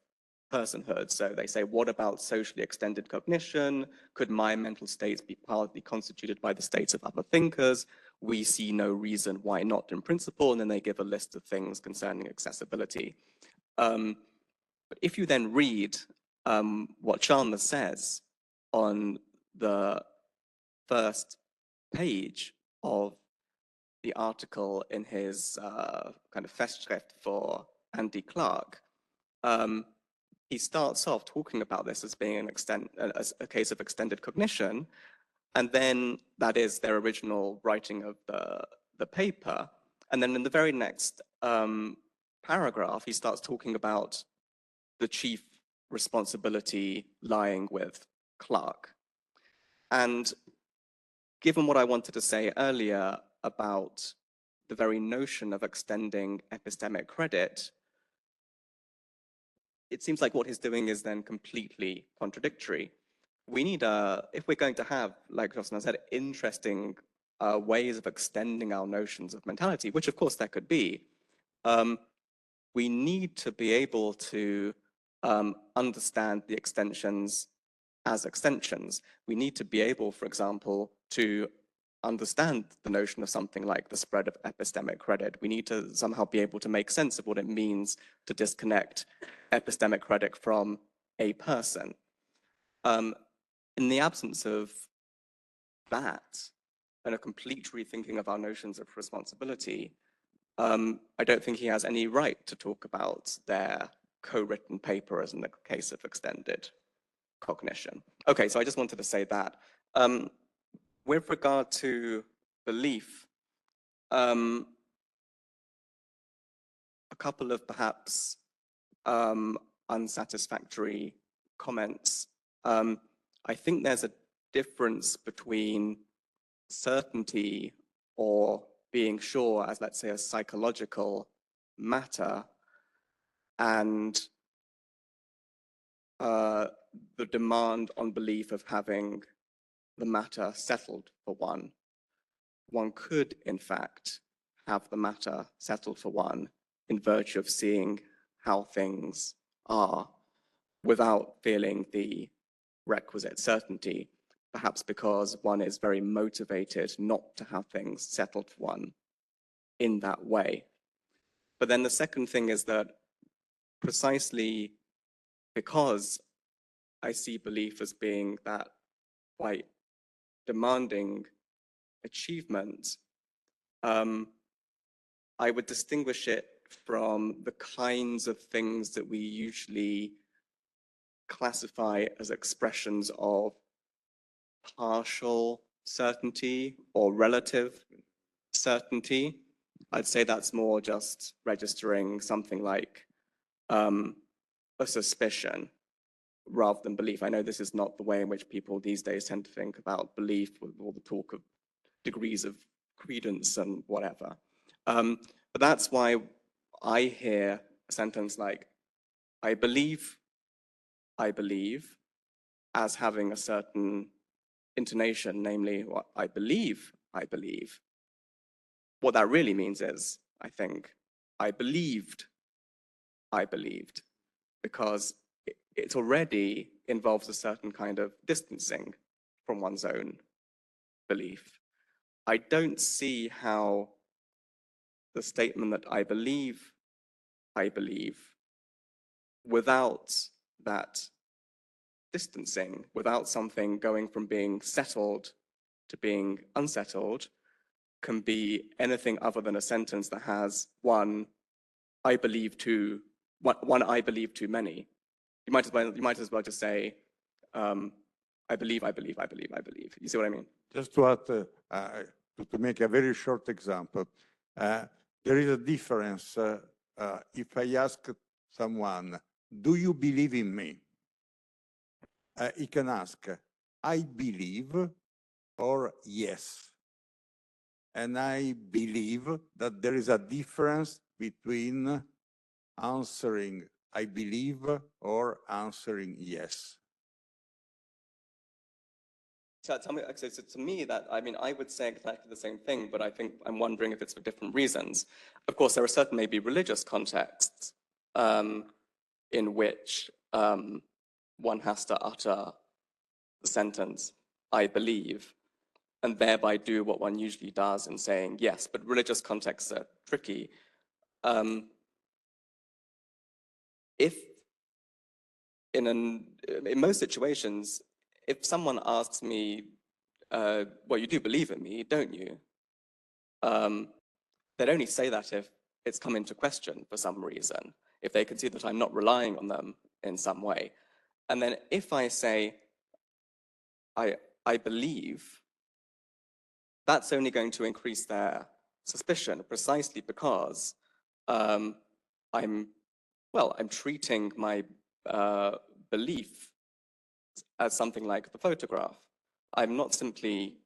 personhood. So they say, what about socially extended cognition? Could my mental states be partly constituted by the states of other thinkers? We see no reason why not in principle. And then they give a list of things concerning accessibility. But if you then read what Chandler says on the first page of the article in his kind of Festschrift for Andy Clark, he starts off talking about this as being as a case of extended cognition, and then that is their original writing of the paper. And then in the very next paragraph, he starts talking about the chief responsibility lying with Clark. And given what I wanted to say earlier about the very notion of extending epistemic credit, it seems like what he's doing is then completely contradictory. We need, if we're going to have, like Jocelyn said, interesting ways of extending our notions of mentality, which of course there could be, we need to be able to understand the extensions as extensions. We need to be able, for example, to understand the notion of something like the spread of epistemic credit. We need to somehow be able to make sense of what it means to disconnect epistemic credit from a person. In the absence of that and a complete rethinking of our notions of responsibility, I don't think he has any right to talk about their co-written paper as in the case of extended cognition. Okay, so I just wanted to say that. With regard to belief, a couple of perhaps unsatisfactory comments. I think there's a difference between certainty or being sure as, let's say, a psychological matter and the demand on belief of having the matter settled for one. One could, in fact, have the matter settled for one in virtue of seeing how things are without feeling the requisite certainty, perhaps because one is very motivated not to have things settled for one in that way. But then the second thing is that precisely because I see belief as being that quite demanding achievement, I would distinguish it from the kinds of things that we usually classify as expressions of partial certainty or relative certainty. I'd say that's more just registering something like a suspicion rather than belief. I know this is not the way in which people these days tend to think about belief with all the talk of degrees of credence and whatever. But that's why I hear a sentence like, I believe, as having a certain intonation, namely, what I believe. What that really means is, I think, I believed, because it already involves a certain kind of distancing from one's own belief. I don't see how the statement that I believe, without that distancing, without something going from being settled to being unsettled, can be anything other than a sentence that has one I believe too many. You might as well just say, I believe. You see what I mean? Just to add, to make a very short example, there is a difference if I ask someone, do you believe in me? He can ask, I believe, or yes. And I believe that there is a difference between answering I believe or answering yes. So tell me, so to me that, I mean, I would say exactly the same thing, but I think I'm wondering if it's for different reasons. Of course, there are certain maybe religious contexts in which one has to utter the sentence, I believe, and thereby do what one usually does in saying yes, but religious contexts are tricky. If in most situations, if someone asks me, well, you do believe in me, don't you? They'd only say that if it's come into question for some reason, if they can see that I'm not relying on them in some way. And then if I say, I believe, that's only going to increase their suspicion precisely because I'm treating my belief as something like the photograph. I'm not simply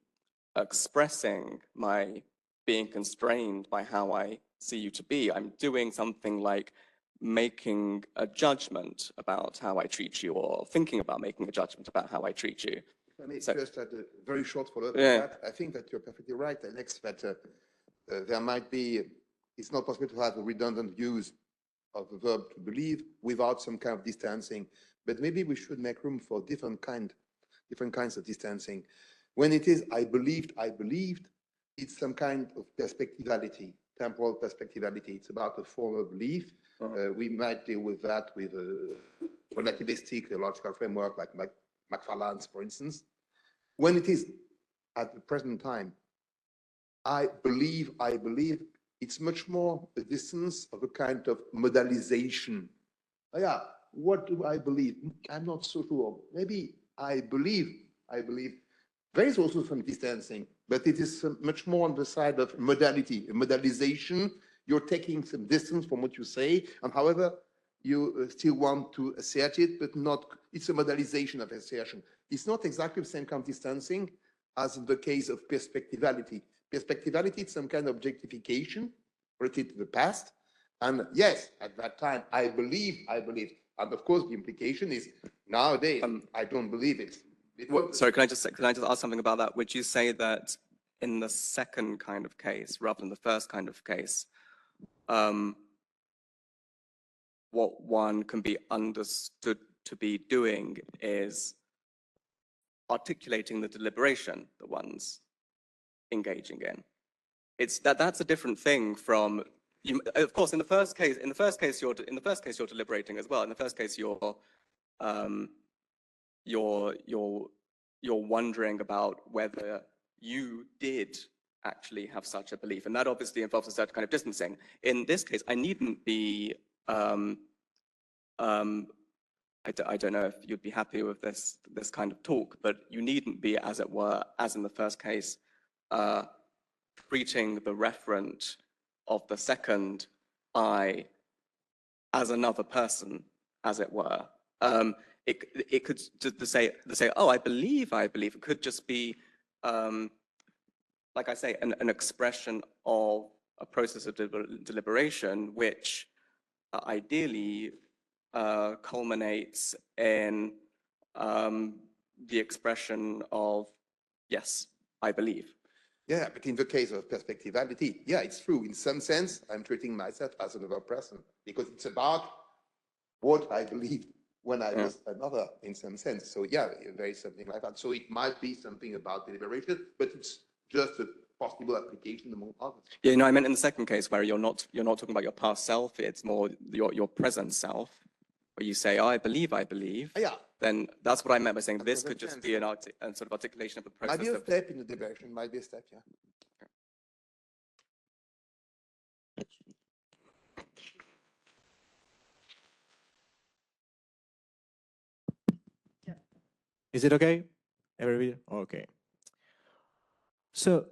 expressing my being constrained by how I see you to be. I'm doing something like making a judgment about how I treat you, or thinking about making a judgment about how I treat you. If I may just add a very short follow-up to that. I think that you're perfectly right, Alex, that there might be, it's not possible to have a redundant use of the verb to believe without some kind of distancing. But maybe we should make room for different kinds of distancing. When it is I believed, it's some kind of perspectivality, temporal perspectivality. It's about a form of belief. We might deal with that with a relativistic theological framework like McFarland's, for instance. When it is at the present time, I believe, It's much more a distance of a kind of modalization. Oh, yeah, what do I believe? I'm not so sure. Maybe I believe. There is also some distancing, but it is much more on the side of modality, modalization. You're taking some distance from what you say, and however, you still want to assert it, but not, it's a modalization of assertion. It's not exactly the same kind of distancing as in the case of perspectivality. Perspectivality is some kind of objectification related to the past. And yes, at that time, I believe. And of course, the implication is nowadays, I don't believe it. Well, sorry, can I just ask something about that? Would you say that in the second kind of case, rather than the first kind of case, what one can be understood to be doing is articulating the deliberation that one's engaging in? It's that's a different thing from you. Of course, in the first case, you're deliberating as well. In the first case, you're wondering about whether you did actually have such a belief, and that obviously involves a certain kind of distancing. In this case, I needn't be. I don't know if you'd be happy with this kind of talk, but you needn't be, as it were, as in the first case, treating the referent of the second I as another person, as it were. It could to say, oh, I believe. It could just be, like I say, an expression of a process of deliberation, which ideally culminates in the expression of, yes, I believe. Yeah, but in the case of perspectivality, yeah, it's true. In some sense, I'm treating myself as another person because it's about what I believed when I was another, in some sense. So yeah, there is something like that. So it might be something about deliberation, but it's just a possible application among others. Yeah, no, I meant in the second case where you're not talking about your past self. It's more your present self, where you say, oh, I believe. Yeah. Then that's what I meant by saying this could just be a sort of articulation of the process. Might be a step in the direction, might be a step, yeah. Is it okay? Everybody? Okay. So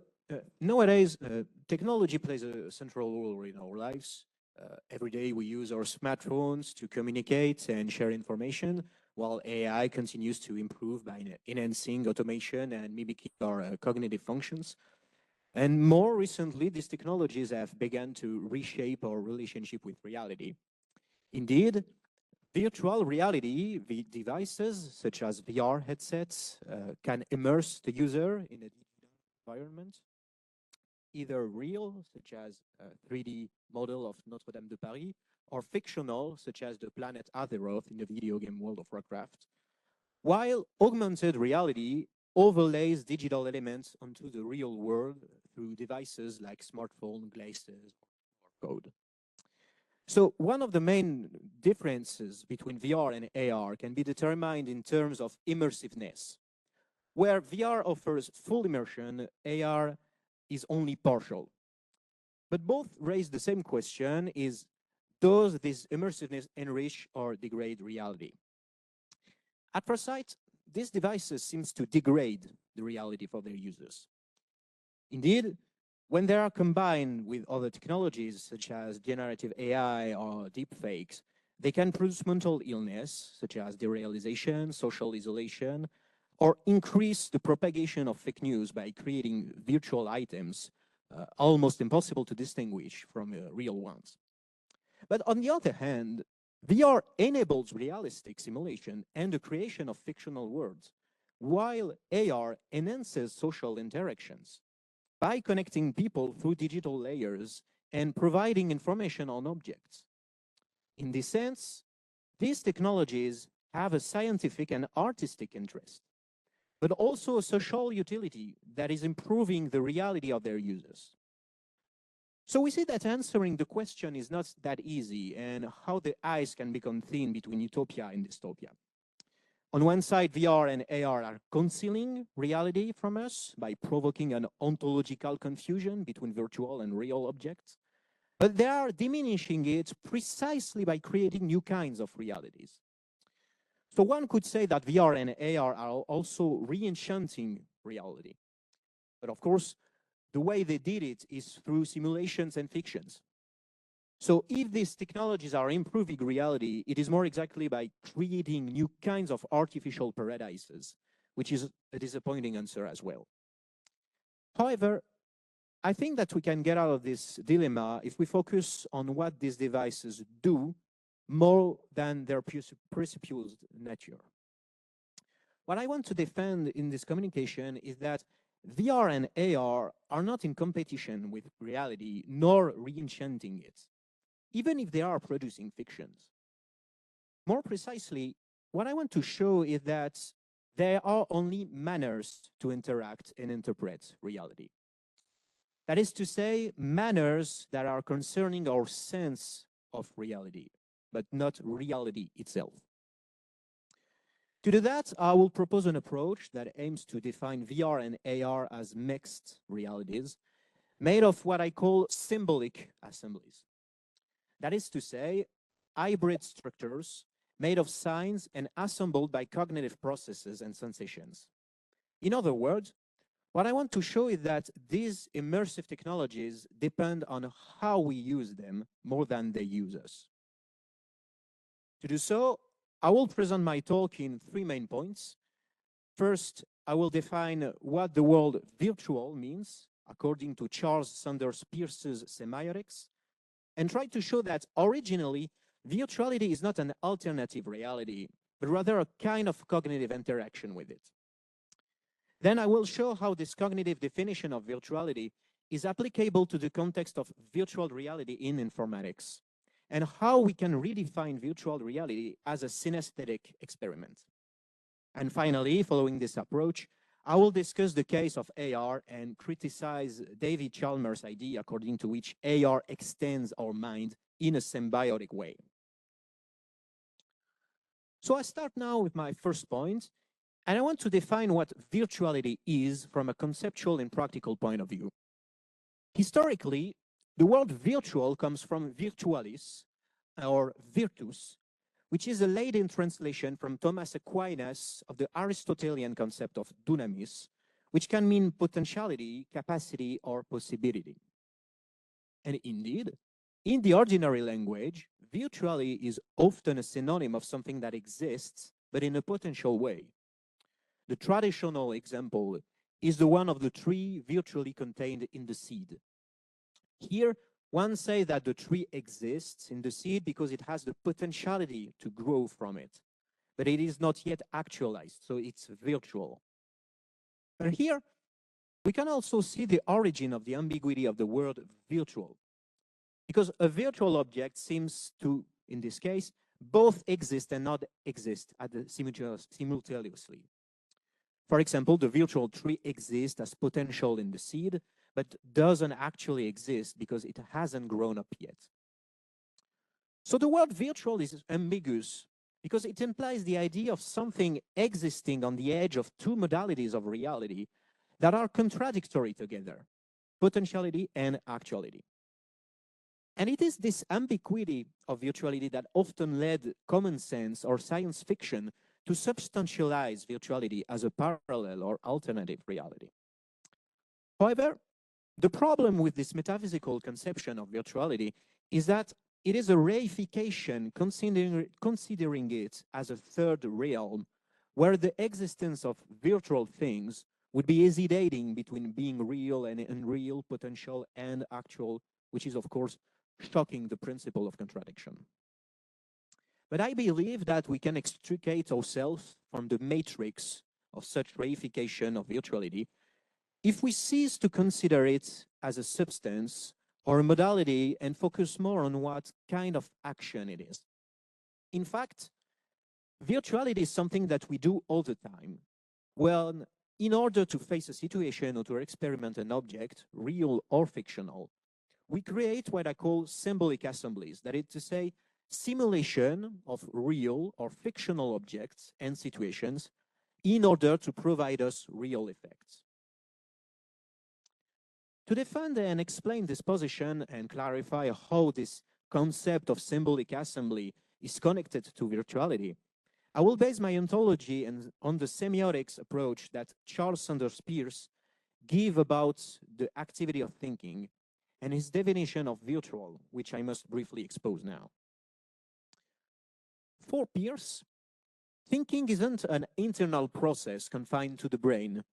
nowadays, technology plays a central role in our lives. Every day we use our smartphones to communicate and share information, while AI continues to improve by enhancing automation and mimicking our cognitive functions. And more recently, these technologies have begun to reshape our relationship with reality. Indeed, virtual reality devices such as VR headsets can immerse the user in a digital environment, either real, such as a 3D model of Notre Dame de Paris, or fictional, such as the planet Azeroth in the video game World of Warcraft, while augmented reality overlays digital elements onto the real world through devices like smartphone, glasses, or code. So one of the main differences between VR and AR can be determined in terms of immersiveness. Where VR offers full immersion, AR is only partial. But both raise the same question: does this immersiveness enrich or degrade reality? At first sight, these devices seem to degrade the reality for their users. Indeed, when they are combined with other technologies such as generative AI or deepfakes, they can produce mental illness such as derealization, social isolation, or increase the propagation of fake news by creating virtual items almost impossible to distinguish from real ones. But on the other hand, VR enables realistic simulation and the creation of fictional worlds, while AR enhances social interactions by connecting people through digital layers and providing information on objects. In this sense, these technologies have a scientific and artistic interest, but also a social utility that is improving the reality of their users. So we see that answering the question is not that easy, and how the ice can become thin between utopia and dystopia. On one side, VR and AR are concealing reality from us by provoking an ontological confusion between virtual and real objects. but they are diminishing it precisely by creating new kinds of realities. So one could say that VR and AR are also re-enchanting reality. But of course, the way they did it is through simulations and fictions. So if these technologies are improving reality, it is more exactly by creating new kinds of artificial paradises, which is a disappointing answer as well. However, I think that we can get out of this dilemma if we focus on what these devices do more than their presupposed nature. What I want to defend in this communication is that VR and AR are not in competition with reality, nor re-enchanting it, even if they are producing fictions. More precisely, what I want to show is that there are only manners to interact and interpret reality. That is to say, manners that are concerning our sense of reality, but not reality itself. To do that, I will propose an approach that aims to define VR and AR as mixed realities, made of what I call symbolic assemblies. That is to say, hybrid structures made of signs and assembled by cognitive processes and sensations. In other words, what I want to show is that these immersive technologies depend on how we use them more than they use us. To do so, I will present my talk in 3 main points. First, I will define what the word virtual means, according to Charles Sanders Peirce's semiotics, and try to show that originally, virtuality is not an alternative reality, but rather a kind of cognitive interaction with it. Then I will show how this cognitive definition of virtuality is applicable to the context of virtual reality in informatics, and how we can redefine virtual reality as a synesthetic experiment. And finally, following this approach, I will discuss the case of AR and criticize David Chalmers' idea according to which AR extends our mind in a symbiotic way. So I start now with my first point, and I want to define what virtuality is from a conceptual and practical point of view. Historically, the word virtual comes from virtualis, or virtus, which is a Latin translation from Thomas Aquinas of the Aristotelian concept of dunamis, which can mean potentiality, capacity, or possibility. And indeed, in the ordinary language, virtuality is often a synonym of something that exists, but in a potential way. The traditional example is the one of the tree virtually contained in the seed. Here, one says that the tree exists in the seed because it has the potentiality to grow from it, but it is not yet actualized, so it's virtual. But here, we can also see the origin of the ambiguity of the word virtual, because a virtual object seems to, in this case, both exist and not exist simultaneously. For example, the virtual tree exists as potential in the seed, but doesn't actually exist because it hasn't grown up yet. So the word virtual is ambiguous because it implies the idea of something existing on the edge of two modalities of reality that are contradictory together, potentiality and actuality. And it is this ambiguity of virtuality that often led common sense or science fiction to substantialize virtuality as a parallel or alternative reality. However, the problem with this metaphysical conception of virtuality is that it is a reification considering it as a third realm where the existence of virtual things would be hesitating between being real and unreal, potential and actual, which is of course shocking the principle of contradiction. But I believe that we can extricate ourselves from the matrix of such reification of virtuality if we cease to consider it as a substance or a modality and focus more on what kind of action it is. In fact, virtuality is something that we do all the time. Well, in order to face a situation or to experiment an object, real or fictional, we create what I call symbolic assemblies, that is to say, simulation of real or fictional objects and situations in order to provide us real effects. To defend and explain this position and clarify how this concept of symbolic assembly is connected to virtuality, I will base my ontology on the semiotics approach that Charles Sanders Peirce gave about the activity of thinking and his definition of virtual, which I must briefly expose now. For Peirce, thinking isn't an internal process confined to the brain,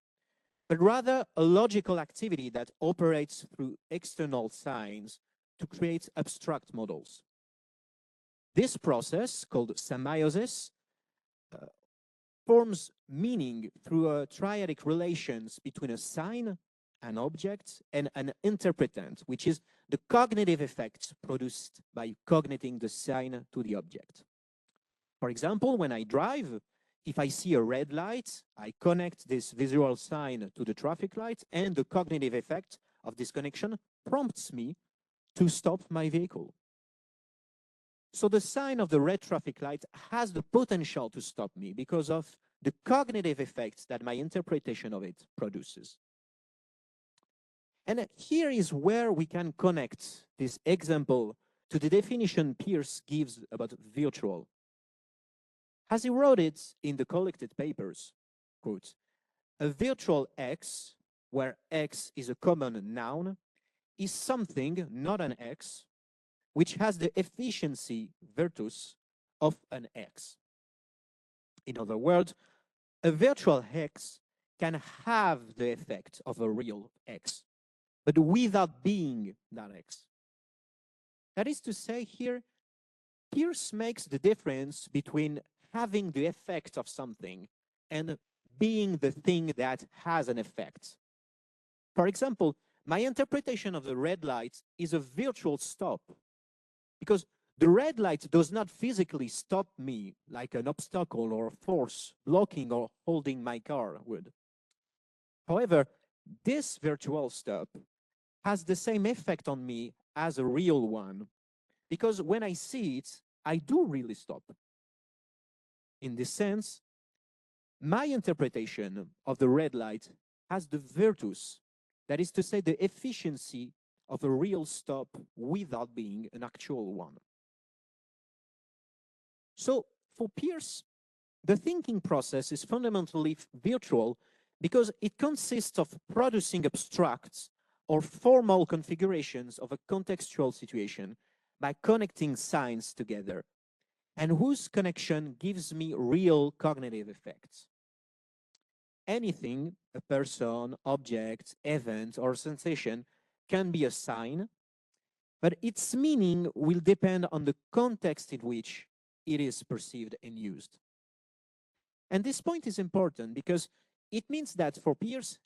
but rather a logical activity that operates through external signs to create abstract models. This process, called semiosis, forms meaning through a triadic relations between a sign, an object, and an interpretant, which is the cognitive effects produced by cogniting the sign to the object. For example, when I drive, if I see a red light, I connect this visual sign to the traffic light, and the cognitive effect of this connection prompts me to stop my vehicle. So the sign of the red traffic light has the potential to stop me because of the cognitive effects that my interpretation of it produces. And here is where we can connect this example to the definition Peirce gives about virtual. As he wrote it in the collected papers, quote, a virtual X, where X is a common noun, is something, not an X, which has the efficiency, virtus, of an X. In other words, a virtual X can have the effect of a real X, but without being that X. That is to say here, Peirce makes the difference between having the effect of something and being the thing that has an effect. For example, my interpretation of the red light is a virtual stop, because the red light does not physically stop me like an obstacle or a force blocking or holding my car would. However, this virtual stop has the same effect on me as a real one, because when I see it, I do really stop. In this sense, my interpretation of the red light has the virtus, that is to say, the efficiency of a real stop without being an actual one. So for Peirce, the thinking process is fundamentally virtual because it consists of producing abstract or formal configurations of a contextual situation by connecting signs together, and whose connection gives me real cognitive effects. Anything, a person, object, event, or sensation, can be a sign, but its meaning will depend on the context in which it is perceived and used. And this point is important because it means that for Peirce,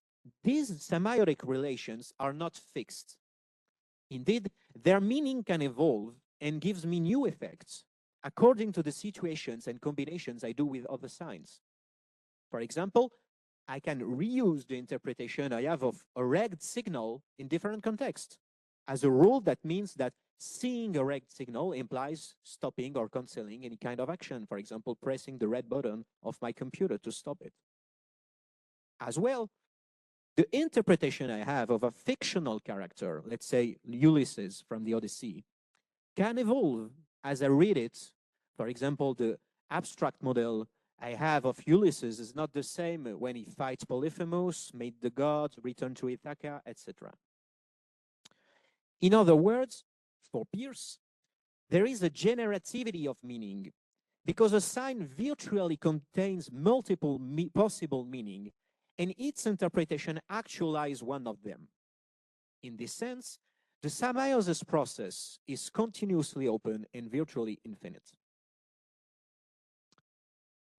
these semiotic relations are not fixed. Indeed, their meaning can evolve and gives me new effects according to the situations and combinations I do with other signs. For example, I can reuse the interpretation I have of a red signal in different contexts. As a rule, that means that seeing a red signal implies stopping or canceling any kind of action, for example, pressing the red button of my computer to stop it. As well, the interpretation I have of a fictional character, let's say Ulysses from the Odyssey, can evolve as I read it. For example, the abstract model I have of Ulysses is not the same when he fights Polyphemus, made the gods, returned to Ithaca, etc. In other words, for Peirce, there is a generativity of meaning because a sign virtually contains multiple possible meaning, and its interpretation actualizes one of them. In this sense, the semiosis process is continuously open and virtually infinite.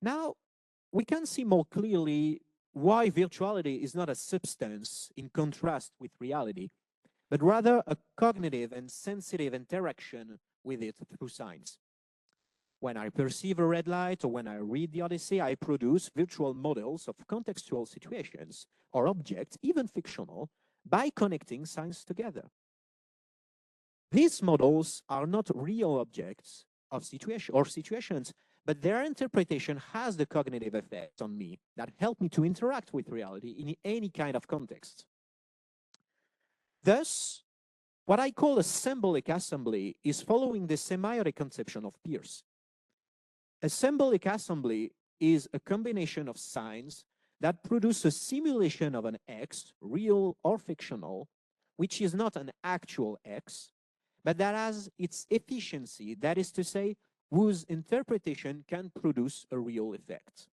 Now, we can see more clearly why virtuality is not a substance in contrast with reality, but rather a cognitive and sensitive interaction with it through signs. When I perceive a red light or when I read the Odyssey, I produce virtual models of contextual situations or objects, even fictional, by connecting signs together. These models are not real objects of situations, but their interpretation has the cognitive effect on me that help me to interact with reality in any kind of context. Thus, what I call a symbolic assembly is following the semiotic conception of Peirce. A symbolic assembly is a combination of signs that produce a simulation of an X, real or fictional, which is not an actual X, but that has its efficiency, that is to say, whose interpretation can produce a real effect.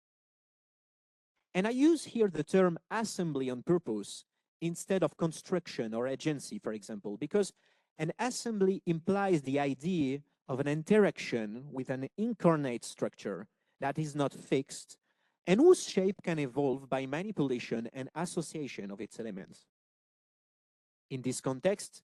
And I use here the term assembly on purpose instead of construction or agency, for example, because an assembly implies the idea of an interaction with an incarnate structure that is not fixed and whose shape can evolve by manipulation and association of its elements. In this context,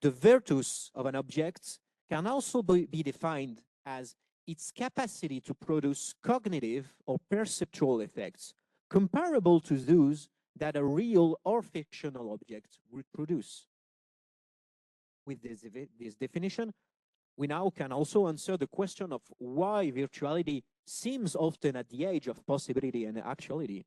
the virtus of an object can also be defined as its capacity to produce cognitive or perceptual effects comparable to those that a real or fictional object would produce. With this definition, we now can also answer the question of why virtuality seems often at the edge of possibility and actuality.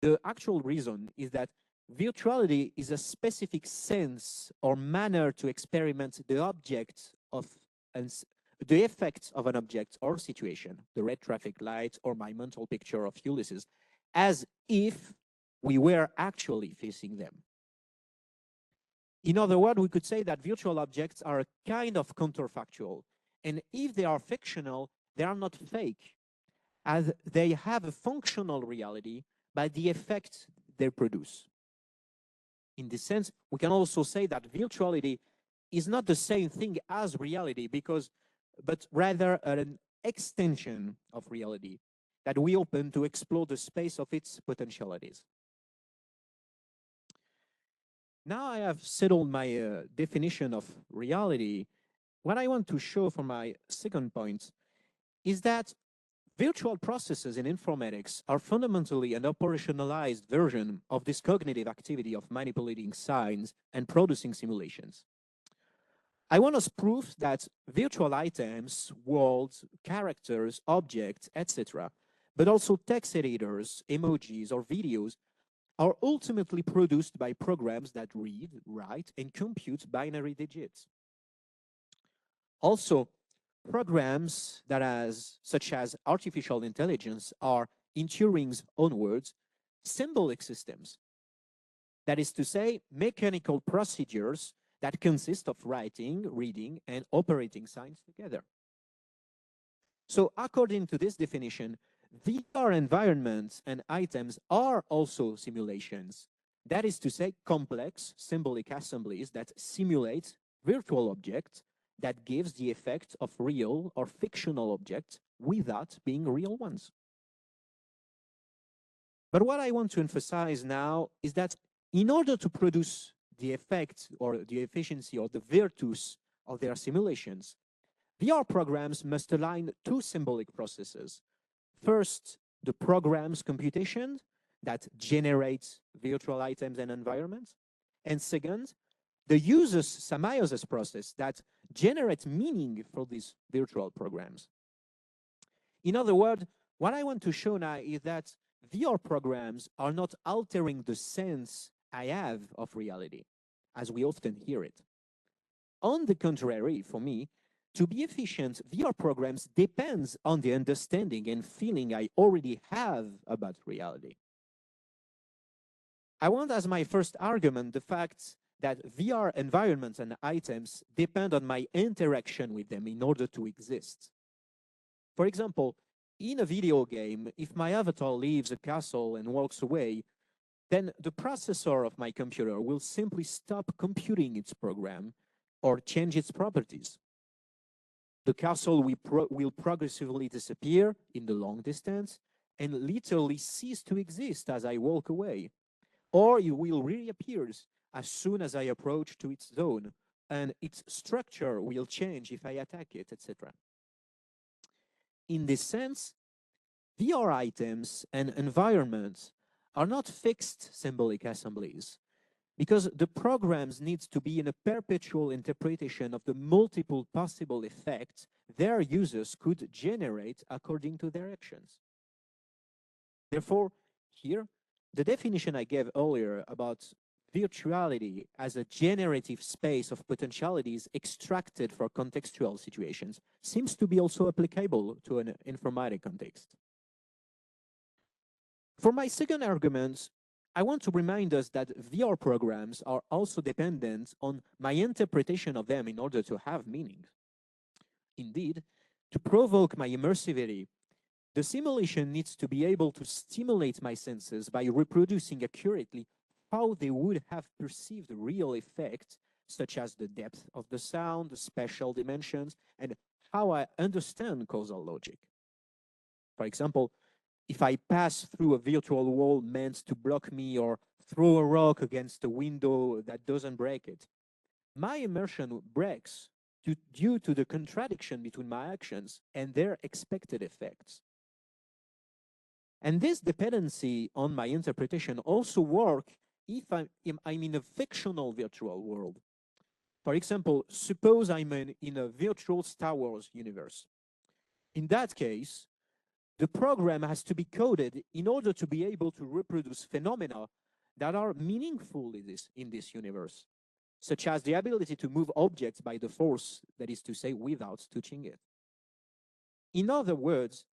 The actual reason is that virtuality is a specific sense or manner to experiment the object of the effects of an object or situation, the red traffic light or my mental picture of Ulysses, as if we were actually facing them. In other words, we could say that virtual objects are a kind of counterfactual, and if they are fictional, they are not fake, as they have a functional reality by the effect they produce. In this sense, we can also say that virtuality is not the same thing as reality, but rather an extension of reality that we open to explore the space of its potentialities. Now I have settled my definition of reality. What I want to show for my second point is that virtual processes in informatics are fundamentally an operationalized version of this cognitive activity of manipulating signs and producing simulations. I want as proof that virtual items, worlds, characters, objects, etc., but also text editors, emojis, or videos are ultimately produced by programs that read, write, and compute binary digits. Also, programs such as artificial intelligence are, in Turing's own words, symbolic systems. That is to say, mechanical procedures that consist of writing, reading, and operating signs together. So according to this definition, VR environments and items are also simulations. That is to say, complex symbolic assemblies that simulate virtual objects that gives the effect of real or fictional objects without being real ones. But what I want to emphasize now is that in order to produce the effect or the efficiency or the virtus of their simulations, VR programs must align two symbolic processes. First, the program's computation that generates virtual items and environments. And second, the user's semiosis process that generates meaning for these virtual programs. In other words, what I want to show now is that VR programs are not altering the sense I have of reality, as we often hear it. On the contrary, for me, to be efficient, VR programs depends on the understanding and feeling I already have about reality. I want as my first argument the fact that VR environments and items depend on my interaction with them in order to exist. For example, in a video game, if my avatar leaves a castle and walks away, then the processor of my computer will simply stop computing its program or change its properties. The castle will progressively disappear in the long distance and literally cease to exist as I walk away. Or it will reappear as soon as I approach to its zone, and its structure will change if I attack it, etc. In this sense, VR items and environments are not fixed symbolic assemblies, because the programs need to be in a perpetual interpretation of the multiple possible effects their users could generate according to their actions. Therefore, here, the definition I gave earlier about virtuality as a generative space of potentialities extracted for contextual situations seems to be also applicable to an informatic context. For my second argument, I want to remind us that VR programs are also dependent on my interpretation of them in order to have meaning. Indeed, to provoke my immersivity, the simulation needs to be able to stimulate my senses by reproducing accurately how they would have perceived real effects, such as the depth of the sound, the spatial dimensions, and how I understand causal logic. For example, if I pass through a virtual wall meant to block me or throw a rock against a window that doesn't break it, my immersion breaks due to the contradiction between my actions and their expected effects. And this dependency on my interpretation also works if I'm in a fictional virtual world. For example, suppose I'm in a virtual Star Wars universe. In that case, the program has to be coded in order to be able to reproduce phenomena that are meaningful in this universe, such as the ability to move objects by the force, that is to say, without touching it. In other words,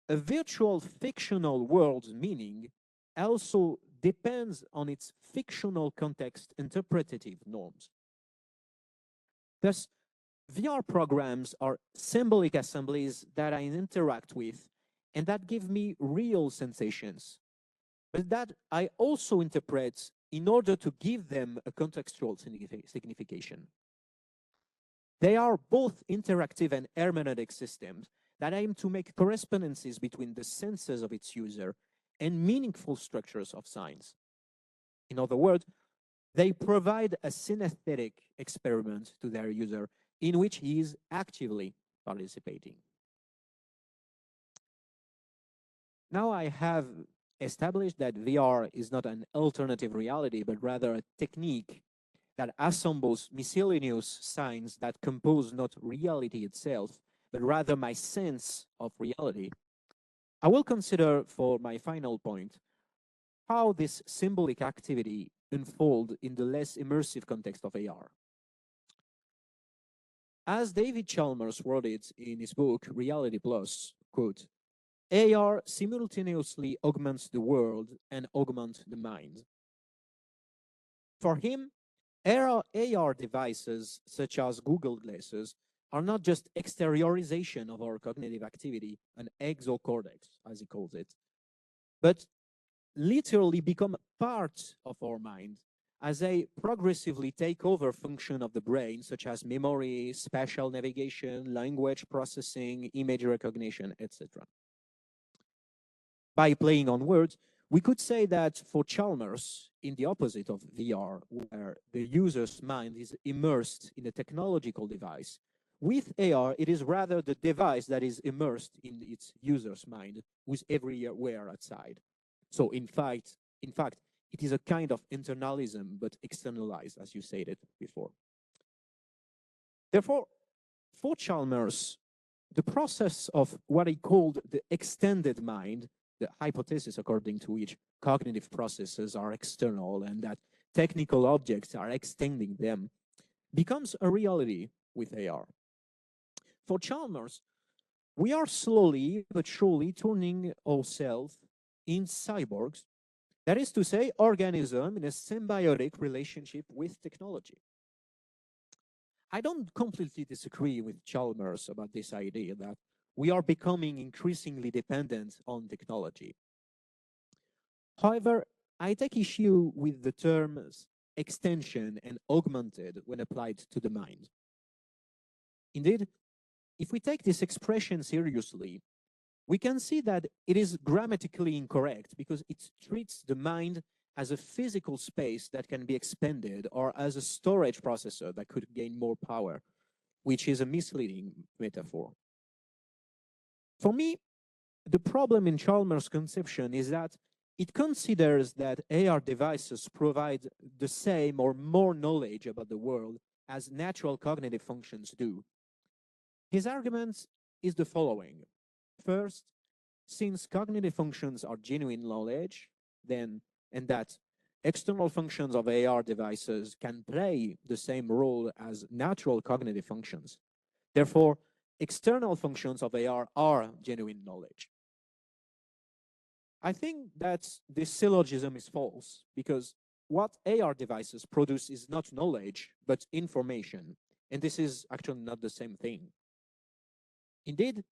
a virtual fictional world's meaning also depends on its fictional context interpretative norms. Thus, VR programs are symbolic assemblies that I interact with and that give me real sensations, but that I also interpret in order to give them a contextual signification. They are both interactive and hermeneutic systems that aim to make correspondences between the senses of its user and meaningful structures of signs. In other words, they provide a synesthetic experiment to their user in which he is actively participating. Now I have established that VR is not an alternative reality, but rather a technique that assembles miscellaneous signs that compose not reality itself, but rather my sense of reality. I will consider for my final point how this symbolic activity unfolds in the less immersive context of AR. As David Chalmers wrote it in his book, Reality Plus, quote, AR simultaneously augments the world and augments the mind. For him, AR devices such as Google Glasses are not just exteriorization of our cognitive activity, an exocortex, as he calls it, but literally become part of our mind as they progressively take over function of the brain, such as memory, spatial navigation, language processing, image recognition, etc. By playing on words, we could say that for Chalmers, in the opposite of VR, where the user's mind is immersed in a technological device, with AR, it is rather the device that is immersed in its user's mind, who is everywhere outside. So in fact, it is a kind of internalism, but externalized, as you stated before. Therefore, for Chalmers, the process of what he called the extended mind, the hypothesis according to which cognitive processes are external and that technical objects are extending them, becomes a reality with AR. For Chalmers, we are slowly but surely turning ourselves in cyborgs, that is to say, organisms in a symbiotic relationship with technology. I don't completely disagree with Chalmers about this idea that we are becoming increasingly dependent on technology. However, I take issue with the terms extension and augmented when applied to the mind. Indeed, if we take this expression seriously, we can see that it is grammatically incorrect because it treats the mind as a physical space that can be expanded or as a storage processor that could gain more power, which is a misleading metaphor. For me, the problem in Chalmers' conception is that it considers that AR devices provide the same or more knowledge about the world as natural cognitive functions do. His argument is the following. First, since cognitive functions are genuine knowledge, and that external functions of AR devices can play the same role as natural cognitive functions. Therefore, external functions of AR are genuine knowledge. I think that this syllogism is false because what AR devices produce is not knowledge, but information. And this is actually not the same thing. Indeed,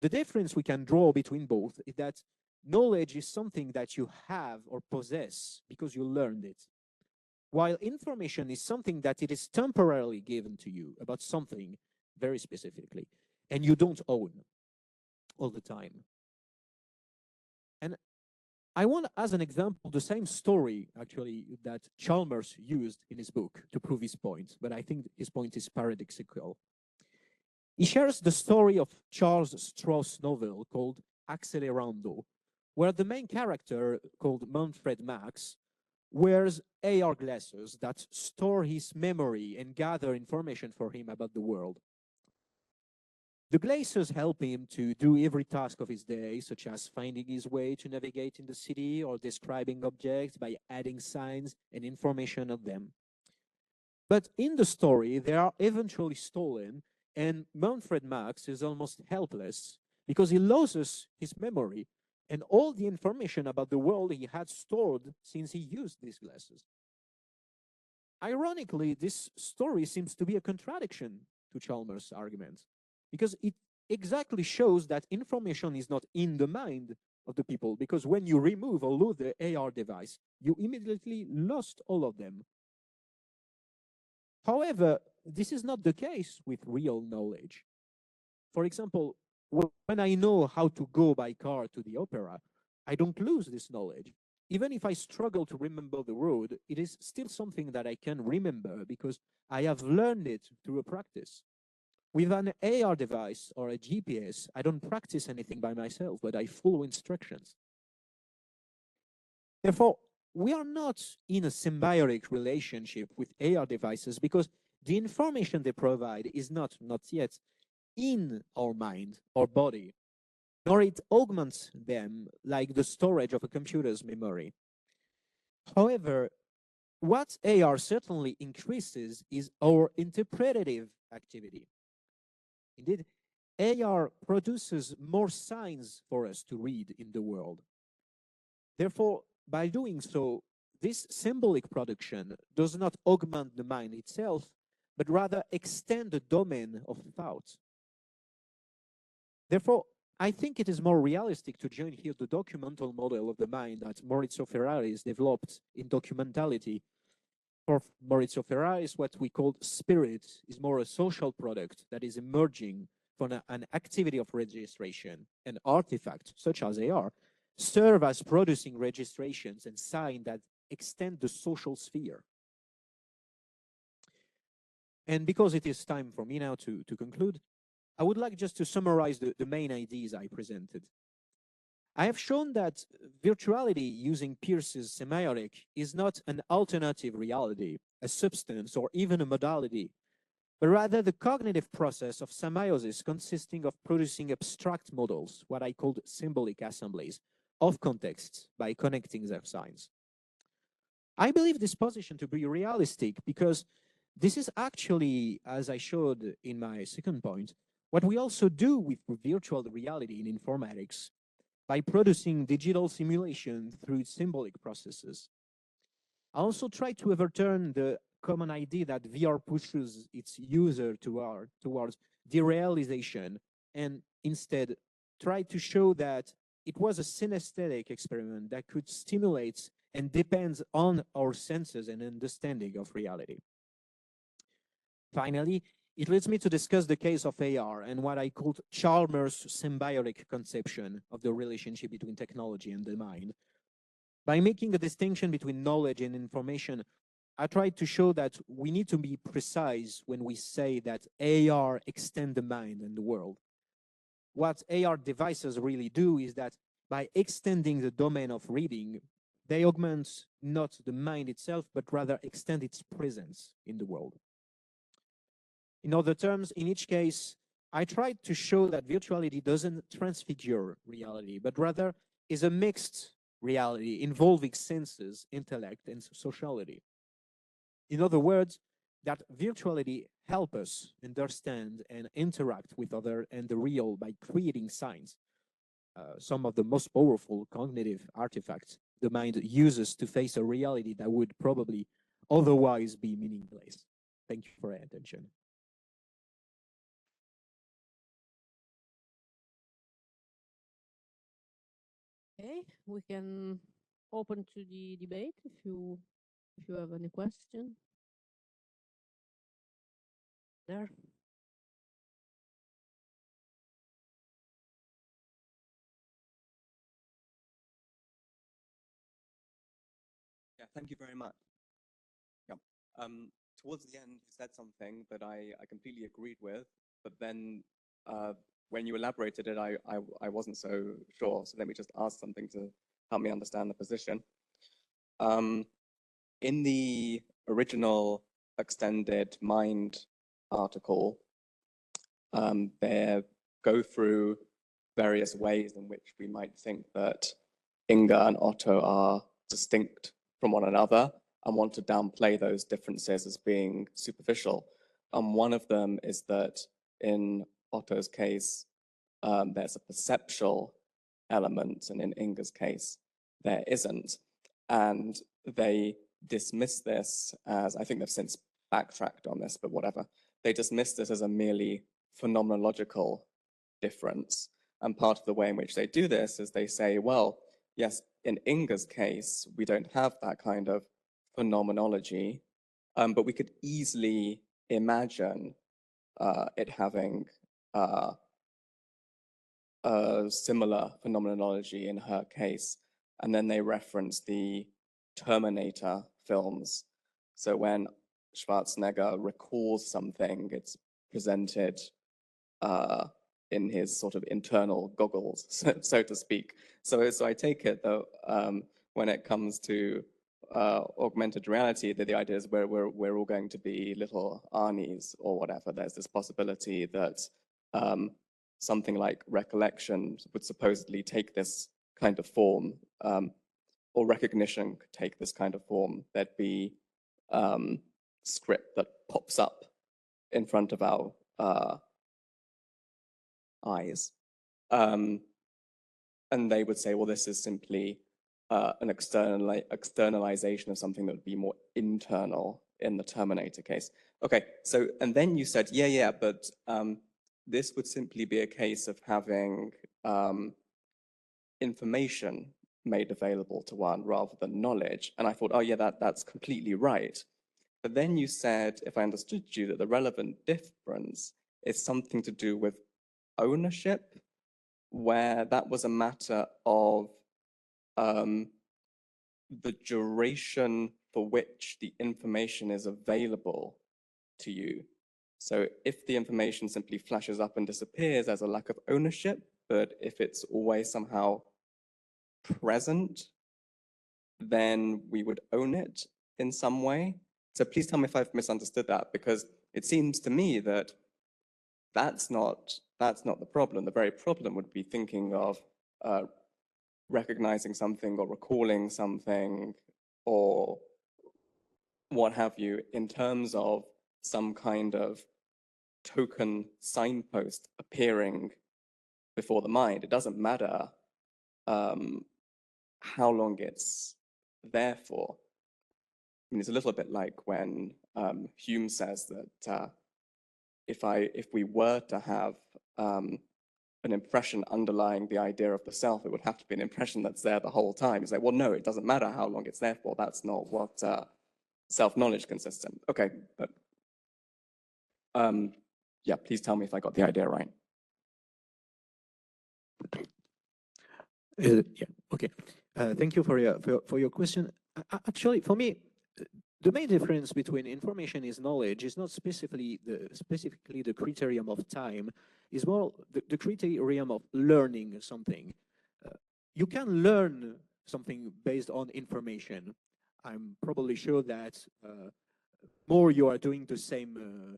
the difference we can draw between both is that knowledge is something that you have or possess because you learned it, while information is something that it is temporarily given to you about something very specifically, and you don't own all the time. And I want, as an example, the same story, actually, that Chalmers used in his book to prove his point, but I think his point is paradoxical. He shares the story of Charles Strauss' novel called Accelerando, where the main character, called Manfred Max, wears AR glasses that store his memory and gather information for him about the world. The glasses help him to do every task of his day, such as finding his way to navigate in the city or describing objects by adding signs and information on them. But in the story, they are eventually stolen, and Manfred Max is almost helpless because he loses his memory and all the information about the world he had stored since he used these glasses. Ironically, this story seems to be a contradiction to Chalmers' argument, because it exactly shows that information is not in the mind of the people, because when you remove or lose the AR device, you immediately lost all of them. However, this is not the case with real knowledge. For example, when I know how to go by car to the opera, I don't lose this knowledge. Even if I struggle to remember the road, it is still something that I can remember because I have learned it through a practice. With an AR device or a GPS, I don't practice anything by myself, but I follow instructions. Therefore, we are not in a symbiotic relationship with AR devices because the information they provide is not yet in our mind or body, nor it augments them like the storage of a computer's memory. However, what AR certainly increases is our interpretative activity. Indeed, AR produces more signs for us to read in the world. Therefore, by doing so, this symbolic production does not augment the mind itself, but rather extend the domain of thought. Therefore, I think it is more realistic to join here the documental model of the mind that Maurizio Ferrari has developed in documentality. For Maurizio Ferrari, what we call spirit is more a social product that is emerging from an activity of registration, and artifacts such as AR serve as producing registrations and signs that extend the social sphere. And because it is time for me now to conclude, I would like just to summarize the main ideas I presented. I have shown that virtuality using Peirce's semiotic is not an alternative reality, a substance, or even a modality, but rather the cognitive process of semiosis consisting of producing abstract models, what I called symbolic assemblies, of contexts by connecting their signs. I believe this position to be realistic because this is actually, as I showed in my second point, what we also do with virtual reality in informatics by producing digital simulation through symbolic processes. I also try to overturn the common idea that VR pushes its user towards derealization, and instead try to show that it was a synesthetic experiment that could stimulate and depends on our senses and understanding of reality. Finally, it leads me to discuss the case of AR and what I called Chalmers' symbiotic conception of the relationship between technology and the mind. By making a distinction between knowledge and information, I tried to show that we need to be precise when we say that AR extend the mind and the world. What AR devices really do is that by extending the domain of reading, they augment not the mind itself, but rather extend its presence in the world. In other terms, in each case, I tried to show that virtuality doesn't transfigure reality, but rather is a mixed reality involving senses, intellect, and sociality. In other words, that virtuality helps us understand and interact with other and the real by creating signs. Some of the most powerful cognitive artifacts the mind uses to face a reality that would probably otherwise be meaningless. Thank you for your attention. Okay, we can open to the debate if you have any question. There. Yeah, thank you very much. Yeah. Towards the end, you said something that I completely agreed with, but then when you elaborated it, I wasn't so sure. So let me just ask something to help me understand the position. In the original extended mind article, they go through various ways in which we might think that Inga and Otto are distinct from one another and want to downplay those differences as being superficial. One of them is that in Otto's case, there's a perceptual element, and in Inga's case, there isn't. And they dismiss this as, I think they've since backtracked on this, but whatever. They dismiss this as a merely phenomenological difference. And part of the way in which they do this is they say, well, yes, in Inga's case, we don't have that kind of phenomenology, but we could easily imagine it having a similar phenomenology in her case. And then they reference the Terminator films. So when Schwarzenegger recalls something, it's presented in his sort of internal goggles, so to speak. So I take it though, when it comes to augmented reality, that the idea is we're all going to be little Arnies or whatever. There's this possibility that something like recollection would supposedly take this kind of form, or recognition could take this kind of form. There'd be script that pops up in front of our eyes. And they would say, well, this is simply an externalization of something that would be more internal in the Terminator case. Okay, so, and then you said, yeah, but this would simply be a case of having information made available to one rather than knowledge. And I thought, oh yeah, that's completely right. But then you said, if I understood you, that the relevant difference is something to do with ownership, where that was a matter of the duration for which the information is available to you. So if the information simply flashes up and disappears, there's a lack of ownership, but if it's always somehow present, then we would own it in some way. So please tell me if I've misunderstood that, because it seems to me that that's not the problem. The very problem would be thinking of recognizing something or recalling something or what have you in terms of some kind of token signpost appearing before the mind. It doesn't matter how long it's there for. I mean, it's a little bit like when Hume says that if we were to have an impression underlying the idea of the self, it would have to be an impression that's there the whole time. It's like, well, no, it doesn't matter how long it's there for. That's not what self-knowledge consists in. Okay, but yeah, please tell me if I got the idea right. Yeah, okay. Thank you for your question. Actually, for me, the main difference between information is knowledge is not specifically the criterion of time, is more the criterion of learning something. You can learn something based on information. I'm probably sure that more you are doing the same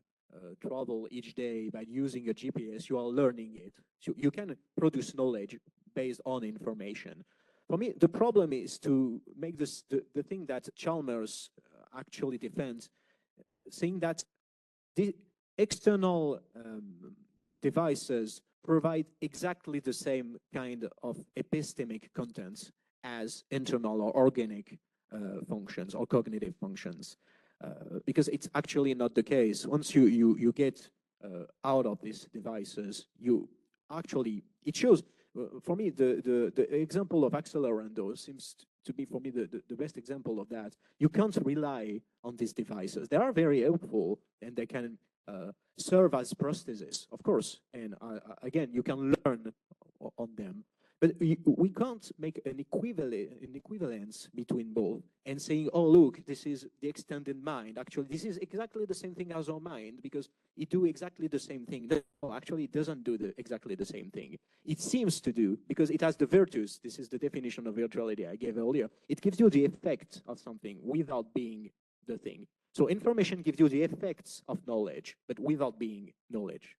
travel each day by using a GPS, you are learning it. So you can produce knowledge based on information. For me, the problem is to make this the thing that Chalmers actually defends, saying that the external devices provide exactly the same kind of epistemic contents as internal or organic functions or cognitive functions, because it's actually not the case. Once you get out of these devices, you actually, it shows, for me, the example of accelerando seems to be, for me, the best example of that. You can't rely on these devices. They are very helpful, and they can serve as prosthesis, of course. And again, you can learn on them. But we can't make an equivalence between both and saying, oh, look, this is the extended mind. Actually, this is exactly the same thing as our mind, because it do exactly the same thing. No, actually, it doesn't do exactly the same thing. It seems to do, because it has the virtues. This is the definition of virtuality I gave earlier. It gives you the effect of something without being the thing. So information gives you the effects of knowledge, but without being knowledge.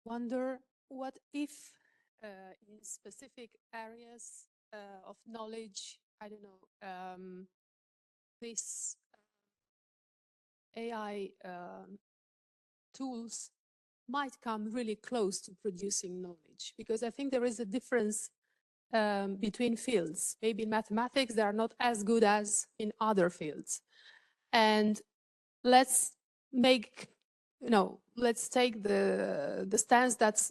Wonder what if in specific areas of knowledge, I don't know, this AI tools might come really close to producing knowledge, because I think there is a difference between fields. Maybe in mathematics, they are not as good as in other fields. And let's make, let's take the stance that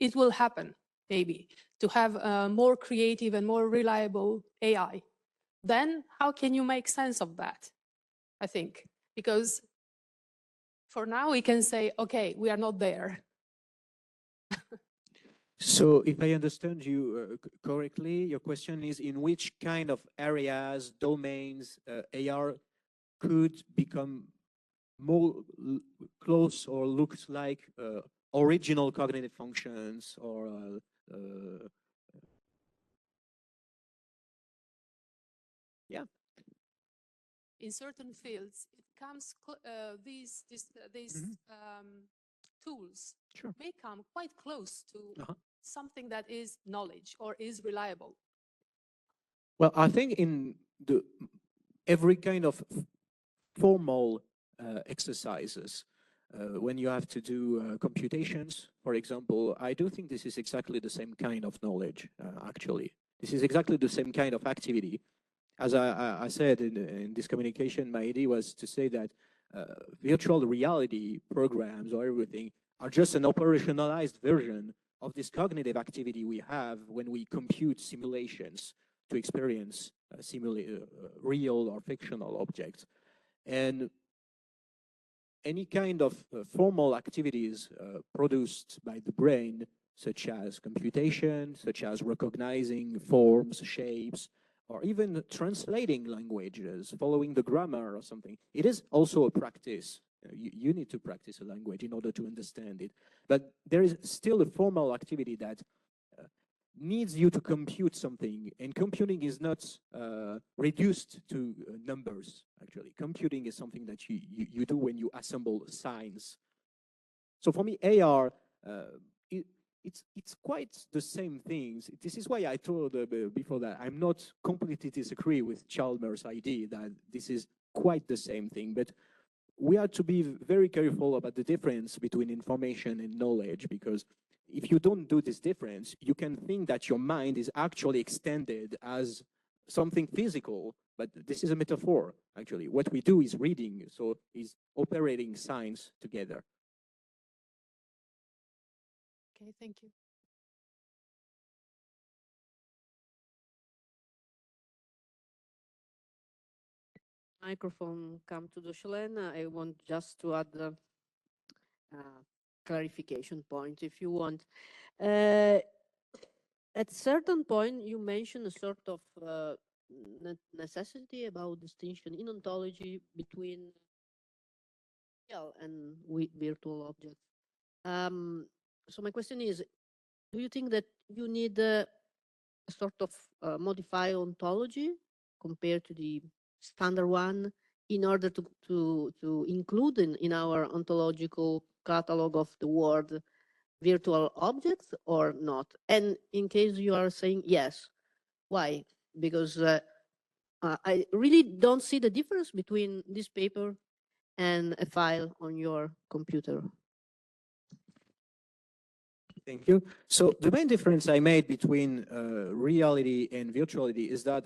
it will happen, maybe, to have a more creative and more reliable AI. Then how can you make sense of that, I think? Because for now, we can say, okay, we are not there. So if I understand you correctly, your question is in which kind of areas, domains, AR could become more close or looks like original cognitive functions, or yeah. In certain fields, it comes these tools Sure. may come quite close to something that is knowledge or is reliable. Well, I think in every kind of formal exercises, when you have to do computations, for example, I do think this is exactly the same kind of knowledge, actually. This is exactly the same kind of activity. As I said in this communication, my idea was to say that virtual reality programs or everything are just an operationalized version of this cognitive activity we have when we compute simulations to experience real or fictional objects. And any kind of formal activities produced by the brain, such as computation, such as recognizing forms, shapes, or even translating languages, following the grammar or something, it is also a practice. You need to practice a language in order to understand it. But there is still a formal activity that needs you to compute something, and computing is not reduced to numbers, actually. Computing is something that you do when you assemble signs. So for me, AR, it's quite the same things. This is why I told before that I'm not completely disagree with Chalmers' idea that this is quite the same thing, but we have to be very careful about the difference between information and knowledge, because if you don't do this difference, you can think that your mind is actually extended as something physical, but this is a metaphor, actually. What we do is reading, so is operating signs together. Okay, thank you. Microphone come to Dochelin. I want just to add a clarification point, if you want. At certain point, you mentioned a sort of necessity about distinction in ontology between real and virtual objects. So my question is, do you think that you need a sort of modified ontology compared to the standard one in order to include in our ontological catalog of the word virtual objects or not? And in case you are saying yes, why? Because I really don't see the difference between this paper and a file on your computer. Thank you. So the main difference I made between reality and virtuality is that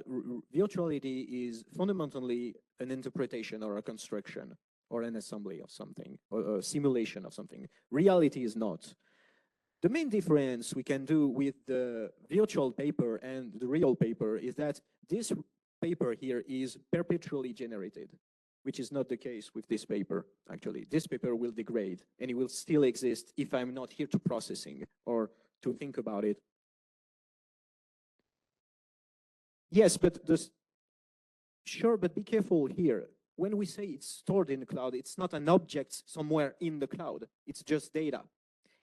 virtuality is fundamentally an interpretation or a construction or an assembly of something or a simulation of something. Reality is not. The main difference we can do with the virtual paper and the real paper is that this paper here is perpetually generated, which is not the case with this paper, actually. This paper will degrade, and it will still exist if I'm not here to processing or to think about it. Yes, but sure, but be careful here. When we say it's stored in the cloud, it's not an object somewhere in the cloud. It's just data.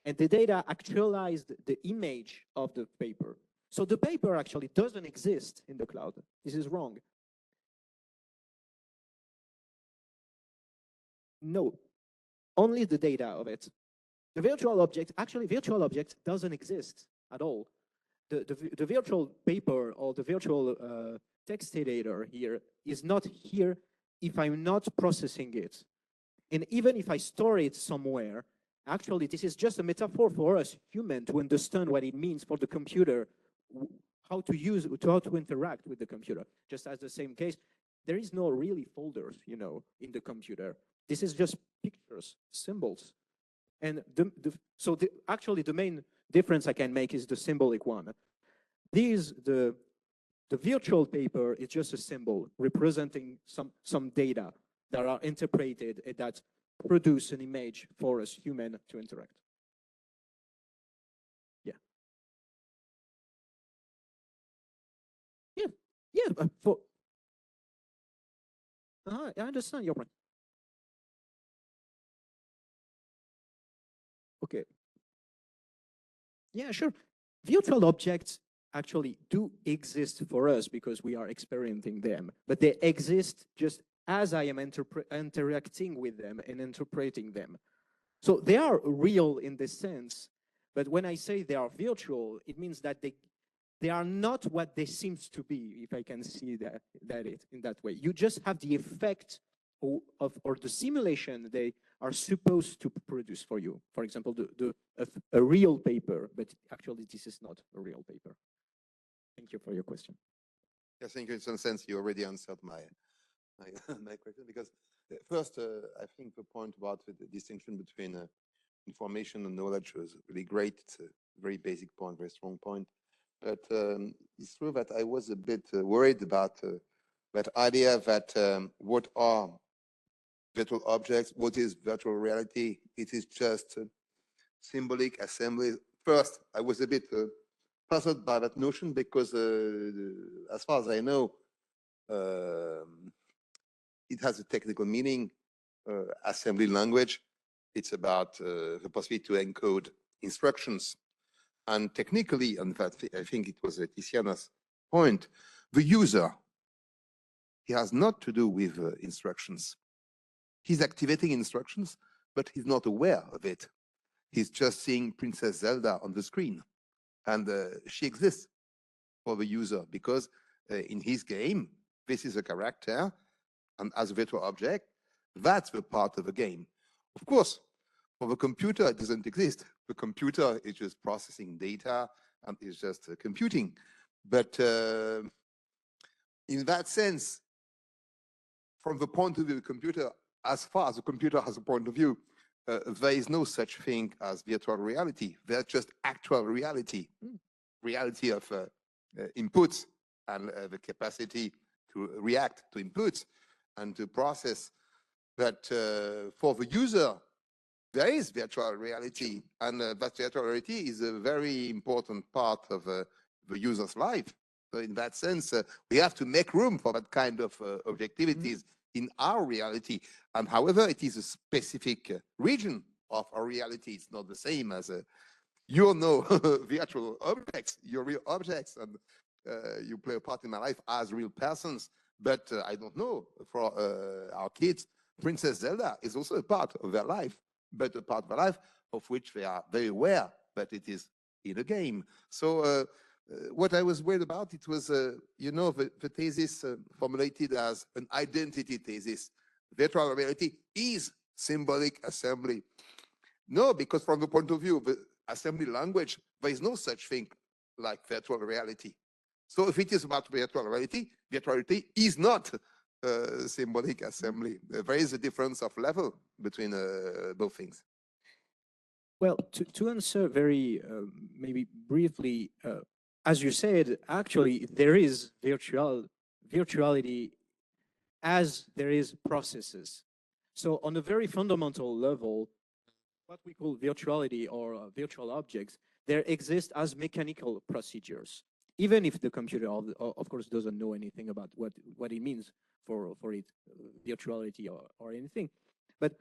And the data actualized the image of the paper. So the paper actually doesn't exist in the cloud. This is wrong. No, only the data of it. The virtual object, actually virtual object doesn't exist at all. The virtual paper or the virtual text editor here is not here if I'm not processing it. And even if I store it somewhere, actually this is just a metaphor for us human to understand what it means for the computer, how to use, how to interact with the computer. Just as the same case, there is no really folders, you know, in the computer. This is just pictures, symbols. And actually the main difference I can make is the symbolic one. The virtual paper is just a symbol representing some data that are interpreted and that produce an image for us human to interact. Yeah. Yeah, I understand your point. Okay. Yeah, sure. Virtual objects actually do exist for us because we are experiencing them, but they exist just as I am interacting with them and interpreting them. So they are real in this sense, but when I say they are virtual, it means that they are not what they seem to be, if I can see that in that way. You just have the effect or the simulation they are supposed to produce for you. For example, a real paper, but actually this is not a real paper. Thank you for your question. Yes, thank you. In some sense, you already answered my question, because first, I think the point about the distinction between information and knowledge was really great. It's a very basic point, very strong point. But it's true that I was a bit worried about that idea that what are virtual objects, what is virtual reality? It is just symbolic assembly. First, I was a bit puzzled by that notion because, as far as I know, it has a technical meaning, assembly language. It's about the possibility to encode instructions. And technically, in fact, I think it was Tiziana's point, the user, he has not to do with instructions. He's activating instructions, but he's not aware of it. He's just seeing Princess Zelda on the screen. And she exists for the user because in his game, this is a character, and as a virtual object, that's the part of the game. Of course, for the computer, it doesn't exist. The computer is just processing data and is just computing. But in that sense, from the point of view of the computer, as far as the computer has a point of view, there is no such thing as virtual reality. There's just actual reality, reality of inputs and the capacity to react to inputs and to process. But for the user, there is virtual reality, and that virtual reality is a very important part of the user's life. So in that sense, we have to make room for that kind of objectivities in our reality. And however, it is a specific region of our reality. It's not the same as you know virtual objects, your real objects, and you play a part in my life as real persons. But I don't know, for our kids, Princess Zelda is also a part of their life, but a part of their life of which they are very aware, but it is in a game. So what I was worried about, it was, you know, the thesis formulated as an identity thesis. Virtual reality is symbolic assembly. No, because from the point of view of the assembly language, there is no such thing like virtual reality. So if it is about virtual reality is not symbolic assembly. There is a difference of level between both things. Well, to answer very maybe briefly, as you said, actually there is virtuality as there is processes. So on a very fundamental level, what we call virtuality or virtual objects, there exist as mechanical procedures, even if the computer, of course, doesn't know anything about what it means for it, virtuality or anything. But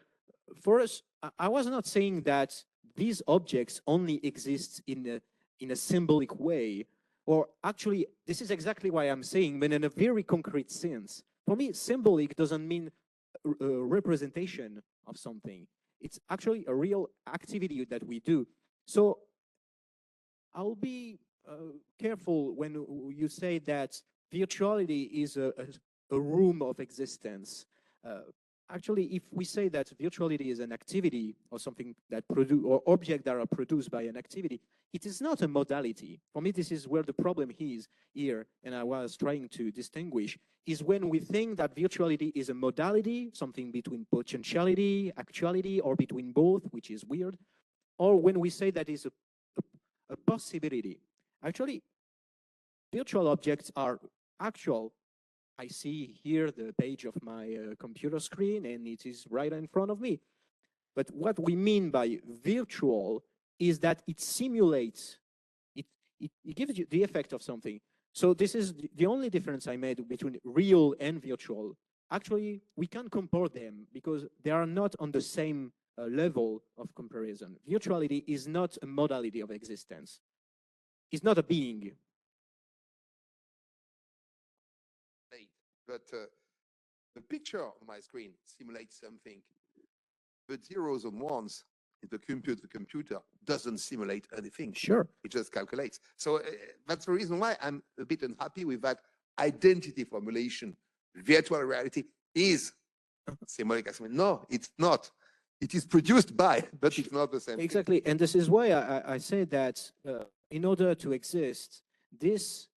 for us, I was not saying that these objects only exist in a symbolic way, or actually, this is exactly why I'm saying, but in a very concrete sense. For me, symbolic doesn't mean representation of something. It's actually a real activity that we do. So I'll be careful when you say that virtuality is a room of existence. Actually, if we say that virtuality is an activity or something that or objects that are produced by an activity, it is not a modality. For me, this is where the problem is here, and I was trying to distinguish, is when we think that virtuality is a modality, something between potentiality, actuality, or between both, which is weird, or when we say that is a possibility. Actually, virtual objects are actual. I see here the page of my computer screen, and it is right in front of me. But what we mean by virtual is that it simulates, it gives you the effect of something. So this is the only difference I made between real and virtual. Actually, we can't compare them because they are not on the same level of comparison. Virtuality is not a modality of existence. It's not a being. But the picture on my screen simulates something. The zeros and ones in the computer doesn't simulate anything. Sure. It just calculates. So that's the reason why I'm a bit unhappy with that identity formulation. Virtual reality is symbolic assembly. No, it's not. It is produced by, but it's not the same. Exactly. And this is why I say that in order to exist, these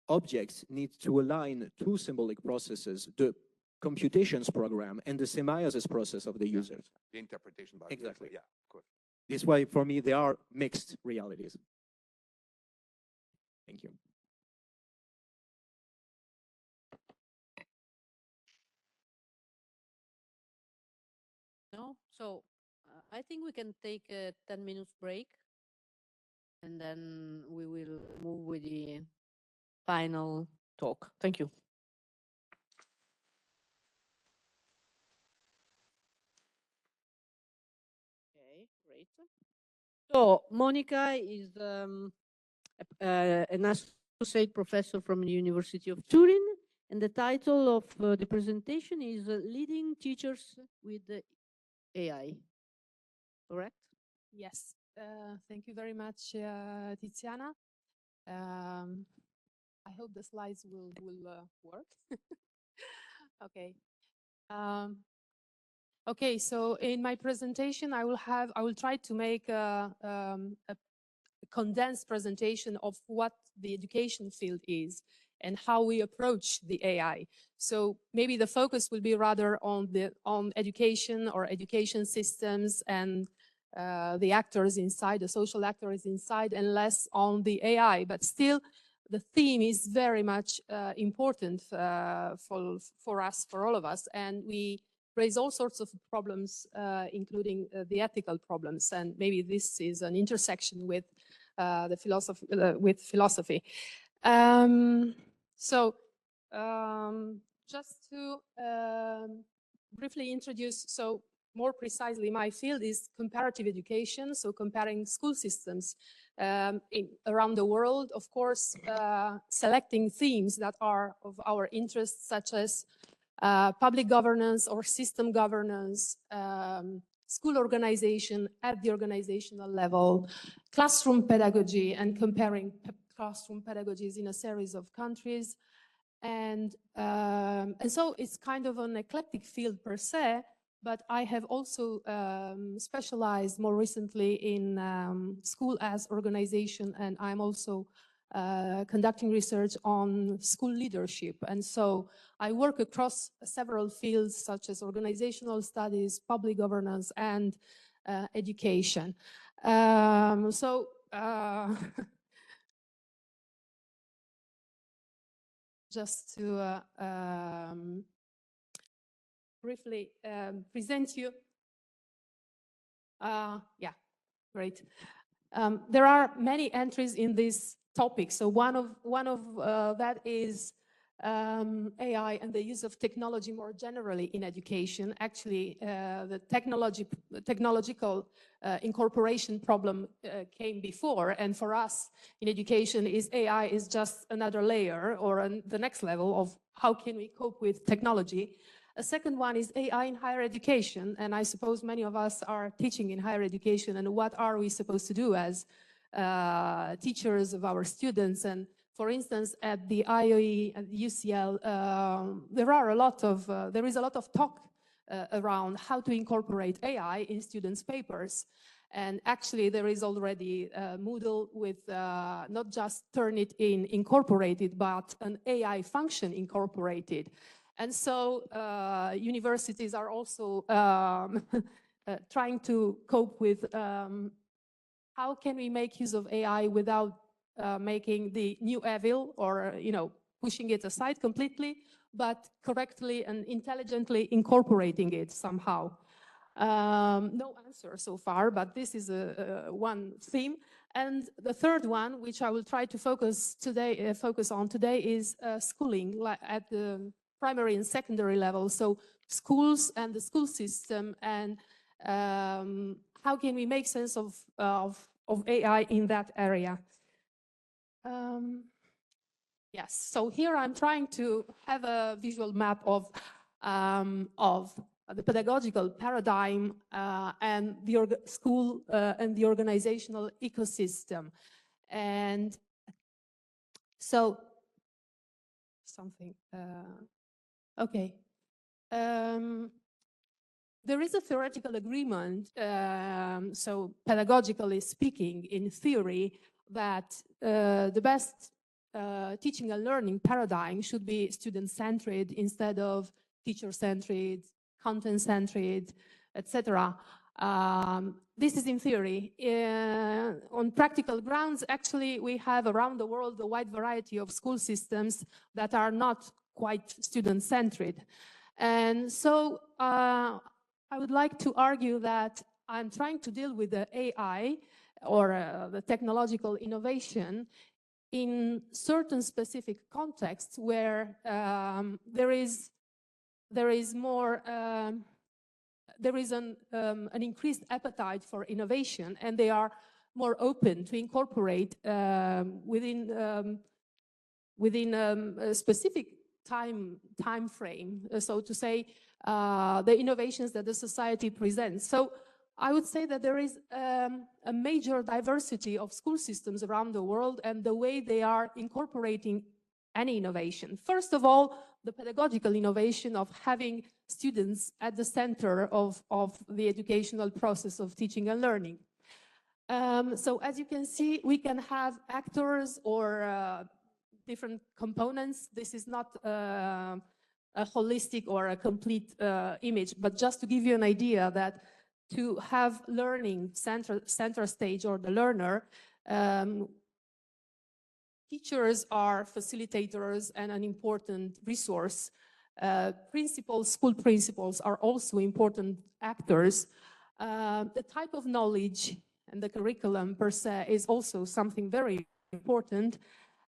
objects need to align two symbolic processes, the computations program and the semiosis process of the user. The interpretation by Exactly. The user. Yeah, of course. This is why, for me, they are mixed realities. Thank you. No? So I think we can take a 10 minutes break, and then we will move with the final talk. Thank you. Okay, great. So Monica is an associate professor from the University of Turin, and the title of the presentation is Leading Teachers with the AI. Correct? Yes. Thank you very much, Tiziana. I hope the slides will work. Okay. Okay, so in my presentation, I will try to make a condensed presentation of what the education field is and how we approach the AI. So maybe the focus will be rather on education or education systems and the actors inside, the social actors inside, and less on the AI. But still, the theme is very much important for us, for all of us, and we raise all sorts of problems, including the ethical problems, and maybe this is an intersection with the philosophy, philosophy. Just to briefly introduce, so more precisely, my field is comparative education, so comparing school systems around the world, of course, selecting themes that are of our interest, such as public governance or system governance, school organization at the organizational level, classroom pedagogy, and comparing classroom pedagogies in a series of countries. And so it's kind of an eclectic field per se, but I have also specialized more recently in school as organization, and I'm also conducting research on school leadership. And so I work across several fields such as organizational studies, public governance, and education. Just to briefly present you. Yeah, great. There are many entries in this topic. So one of that is AI and the use of technology more generally in education. Actually, the technological incorporation problem came before, and for us in education, AI is just another layer or the next level of how can we cope with technology. A second one is AI in higher education, and I suppose many of us are teaching in higher education, and what are we supposed to do as teachers of our students? And for instance, at the IOE and the UCL, there is a lot of talk around how to incorporate AI in students' papers. And actually, there is already Moodle with not just Turnitin incorporated, but an AI function incorporated. And so universities are also trying to cope with how can we make use of AI without making the new evil or pushing it aside completely, but correctly and intelligently incorporating it somehow. No answer so far, but this is one theme. And the third one, which I will try to focus on today, is schooling at the primary and secondary level. So schools and the school system, and how can we make sense of AI in that area? Yes, so here I'm trying to have a visual map of the pedagogical paradigm and the school and the organizational ecosystem. And so something, okay. There is a theoretical agreement, so pedagogically speaking, in theory, that the best teaching and learning paradigm should be student-centered instead of teacher-centered, content-centered, etc. This is in theory. On practical grounds, actually, we have around the world a wide variety of school systems that are not quite student-centered. And so I would like to argue that I'm trying to deal with the AI or the technological innovation in certain specific contexts where there is an increased appetite for innovation, and they are more open to incorporate within a specific time frame, so to say, the innovations that the society presents. So I would say that there is a major diversity of school systems around the world and the way they are incorporating any innovation. First of all, the pedagogical innovation of having students at the center of the educational process of teaching and learning. So as you can see, we can have actors or different components. This is not a holistic or a complete image, but just to give you an idea that to have learning center stage or the learner, teachers are facilitators and an important resource. School principals are also important actors. The type of knowledge and the curriculum per se is also something very important.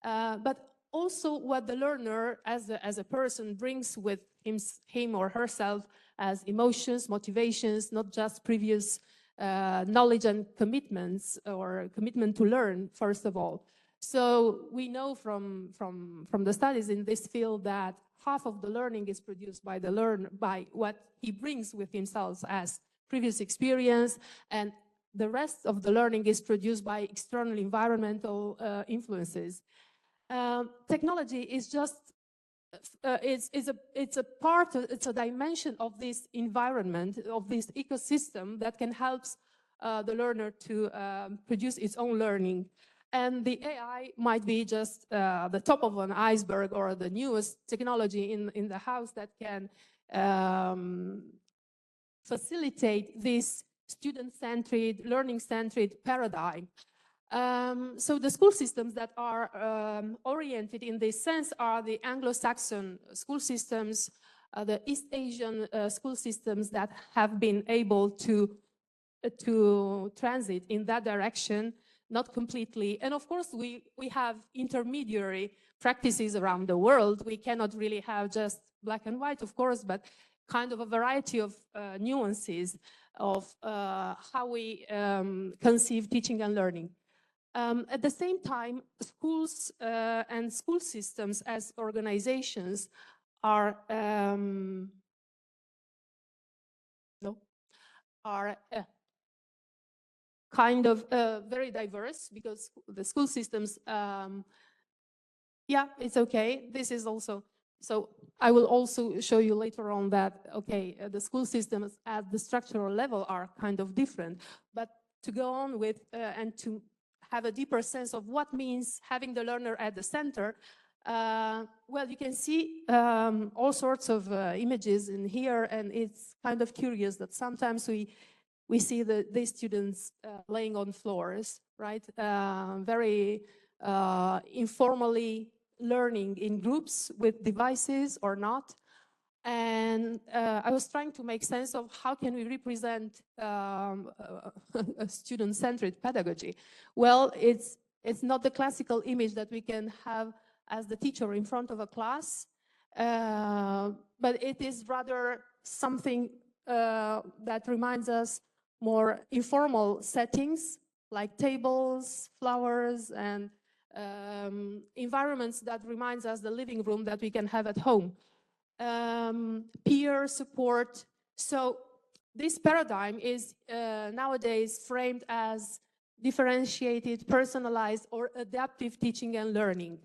But also what the learner as a person brings with him or herself as emotions, motivations, not just previous knowledge and commitments or commitment to learn, first of all. So we know from the studies in this field that half of the learning is produced by the learner, by what he brings with himself as previous experience, and the rest of the learning is produced by external environmental influences. Technology is just it's a part, it's a dimension of this environment, of this ecosystem that can help the learner to produce its own learning. And the AI might be just the top of an iceberg or the newest technology in the house that can facilitate this student-centered, learning-centered paradigm. So the school systems that are oriented in this sense are the Anglo-Saxon school systems, the East Asian school systems that have been able to transit in that direction, not completely. And of course, we have intermediary practices around the world. We cannot really have just black and white, of course, but kind of a variety of nuances of how we conceive teaching and learning. At the same time, schools and school systems as organizations are kind of very diverse, because the school systems, yeah, it's okay. This is also, so I will also show you later on that, okay, the school systems at the structural level are kind of different. But to go on with and to have a deeper sense of what means having the learner at the center, well, you can see all sorts of images in here, and it's kind of curious that sometimes we see these students laying on floors, right? Very informally learning in groups with devices or not. And I was trying to make sense of how can we represent a student-centered pedagogy. Well, it's not the classical image that we can have as the teacher in front of a class, but it is rather something that reminds us more informal settings like tables, flowers, and environments that reminds us the living room that we can have at home. Peer support. So this paradigm is nowadays framed as differentiated, personalized, or adaptive teaching and learning.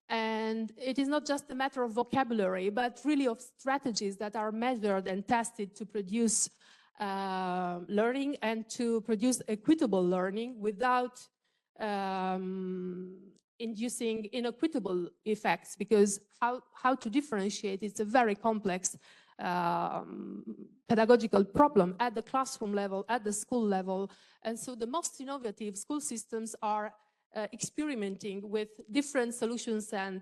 And it is not just a matter of vocabulary, but really of strategies that are measured and tested to produce learning and to produce equitable learning without inducing inequitable effects, because how to differentiate, it's a very complex pedagogical problem at the classroom level, at the school level. And so the most innovative school systems are experimenting with different solutions and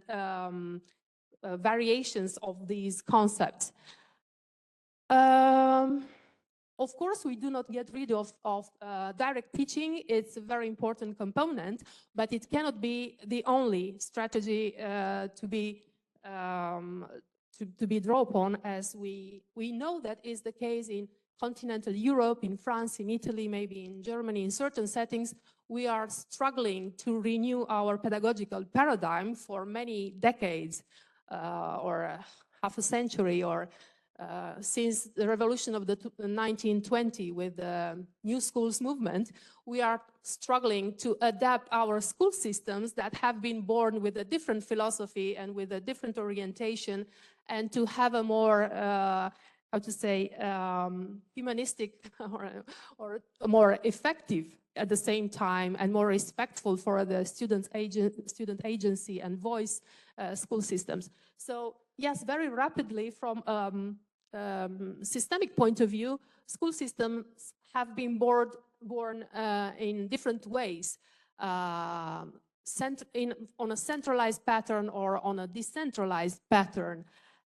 variations of these concepts. Of course, we do not get rid of direct teaching. It's a very important component, but it cannot be the only strategy to be drawn upon, as we know that is the case in continental Europe, in France, in Italy, maybe in Germany. In certain settings, we are struggling to renew our pedagogical paradigm for many decades, or half a century, or since the revolution of the 1920 with the New Schools movement. We are struggling to adapt our school systems that have been born with a different philosophy and with a different orientation, and to have a more, how to say, humanistic or more effective at the same time, and more respectful for the student agency and voice school systems. So yes, very rapidly from systemic point of view, school systems have been born in different ways, on a centralized pattern or on a decentralized pattern.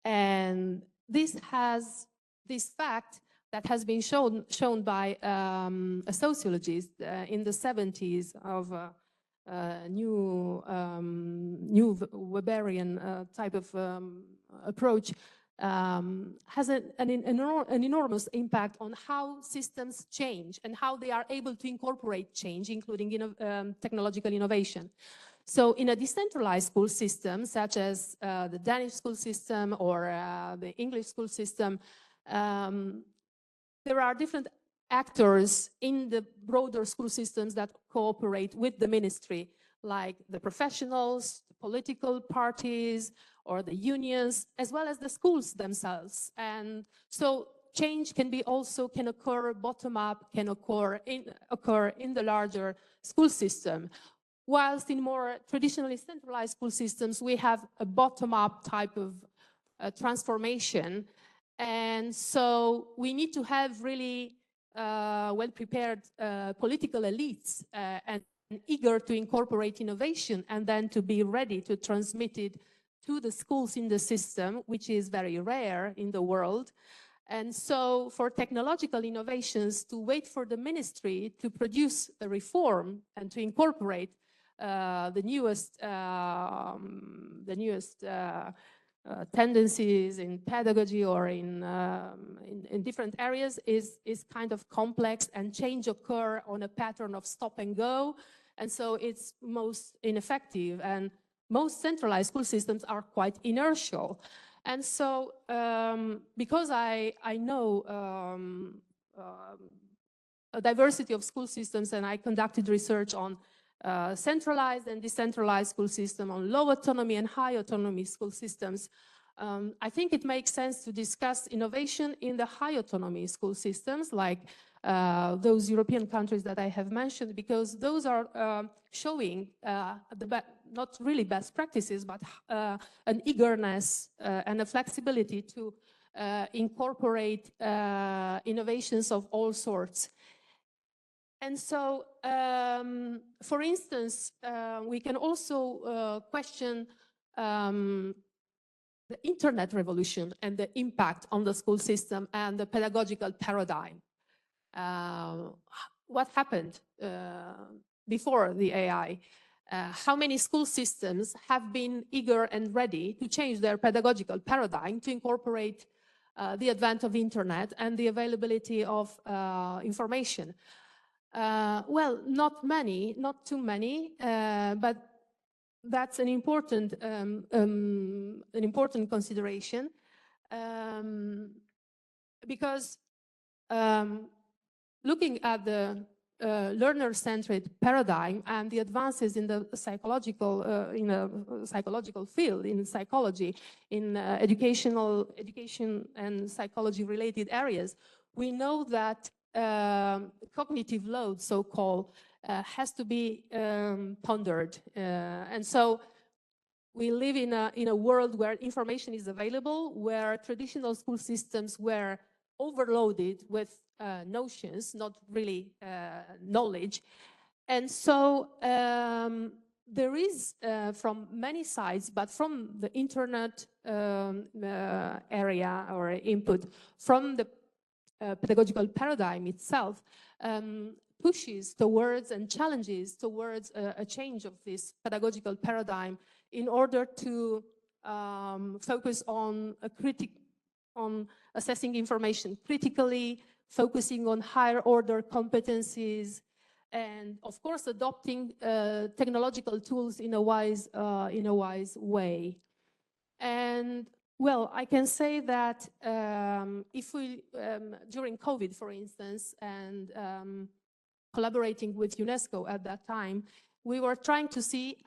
And this fact that has been shown by a sociologist in the 70s of new Weberian type of approach has an enormous impact on how systems change and how they are able to incorporate change, including technological innovation. So in a decentralized school system, such as the Danish school system or the English school system, there are different actors in the broader school systems that cooperate with the ministry, like the professionals, the political parties, or the unions, as well as the schools themselves. And so change can occur bottom up, can occur in the larger school system. Whilst in more traditionally centralized school systems, we have a bottom up type of transformation. And so we need to have really well-prepared political elites and eager to incorporate innovation and then to be ready to transmit it to the schools in the system, which is very rare in the world. And so for technological innovations, to wait for the ministry to produce a reform and to incorporate the newest tendencies in pedagogy or in different areas is kind of complex, and change occur on a pattern of stop and go. And so it's most ineffective, and most centralized school systems are quite inertial. And so because I know a diversity of school systems, and I conducted research on centralized and decentralized school system, on low autonomy and high autonomy school systems, I think it makes sense to discuss innovation in the high autonomy school systems, like those European countries that I have mentioned, because those are showing not really best practices, but an eagerness and a flexibility to incorporate innovations of all sorts. And so, for instance, we can also question the internet revolution and the impact on the school system and the pedagogical paradigm. What happened before the AI? How many school systems have been eager and ready to change their pedagogical paradigm to incorporate the advent of internet and the availability of information? Well, not many, not too many, but that's an important consideration, because looking at the learner-centered paradigm and the advances in the psychological field, in psychology, in education and psychology-related areas, we know that cognitive load, so-called, has to be pondered. And so we live in a world where information is available, where traditional school systems were overloaded with notions, not really knowledge. And so there is, from many sides, but from the internet area or input, from the pedagogical paradigm itself, pushes towards and challenges towards a change of this pedagogical paradigm in order to focus on on assessing information critically, focusing on higher order competencies, and of course adopting technological tools in a wise way. And well, I can say that if we, during COVID, for instance, and collaborating with UNESCO at that time, we were trying to see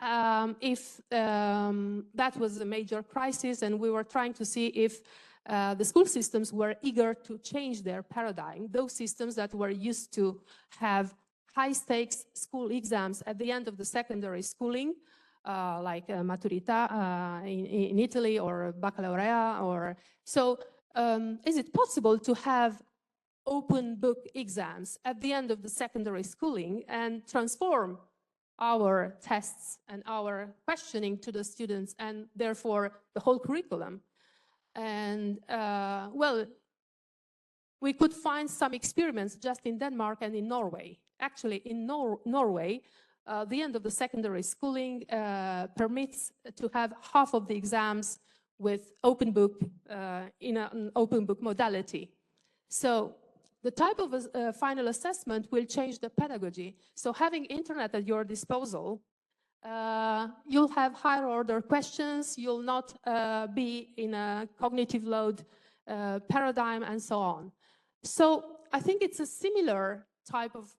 if that was a major crisis, and we were trying to see if the school systems were eager to change their paradigm, those systems that were used to have high-stakes school exams at the end of the secondary schooling, like Maturità in Italy, or Baccalaureate, or so. Is it possible to have open book exams at the end of the secondary schooling and transform our tests and our questioning to the students, and therefore the whole curriculum? And well, we could find some experiments just in Denmark and in Norway. Actually, in Norway, the end of the secondary schooling permits to have half of the exams with open book in an open book modality. So the type of final assessment will change the pedagogy. So having internet at your disposal, you'll have higher order questions, you'll not be in a cognitive load paradigm and so on. So I think it's a similar type of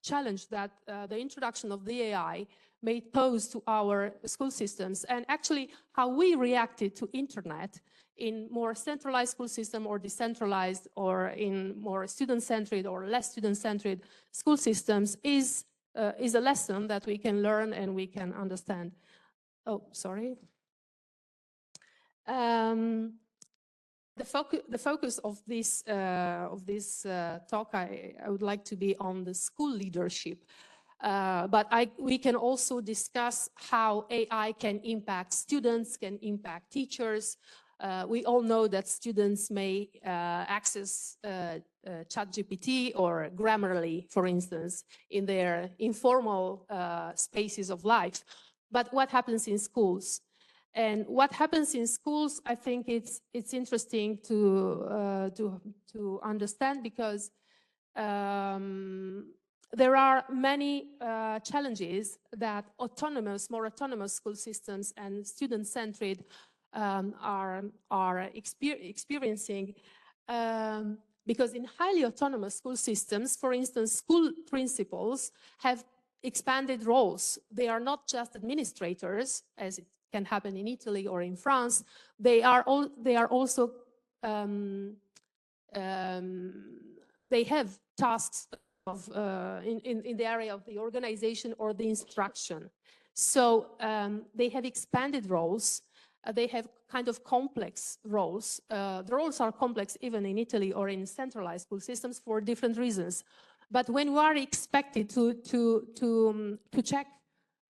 challenge that the introduction of the AI may pose to our school systems, and actually how we reacted to internet in more centralized school system or decentralized, or in more student-centered or less student-centered school systems is a lesson that we can learn and we can understand. Oh, sorry. The focus of this talk, I would like to be on the school leadership. But we can also discuss how AI can impact students, can impact teachers. We all know that students may access ChatGPT or Grammarly, for instance, in their informal spaces of life. But what happens in schools? And what happens in schools, I think it's interesting to understand, because there are many challenges that more autonomous school systems and student-centered are experiencing, because in highly autonomous school systems, for instance, school principals have expanded roles. They are not just administrators, as it can happen in Italy or in France. They also they have tasks of in the area of the organization or the instruction. So they have expanded roles. They have kind of complex roles. The roles are complex even in Italy or in centralized school systems for different reasons. But when we are expected to check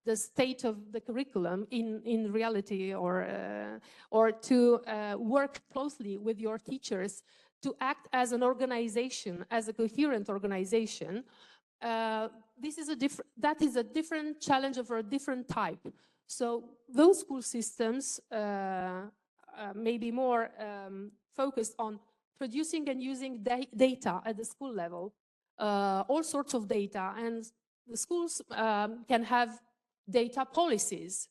the state of the curriculum in reality, or to work closely with your teachers to act as an organization, as a coherent organization, that is a different challenge of a different type. So those school systems may be more focused on producing and using data at the school level, all sorts of data, and the schools can have data policies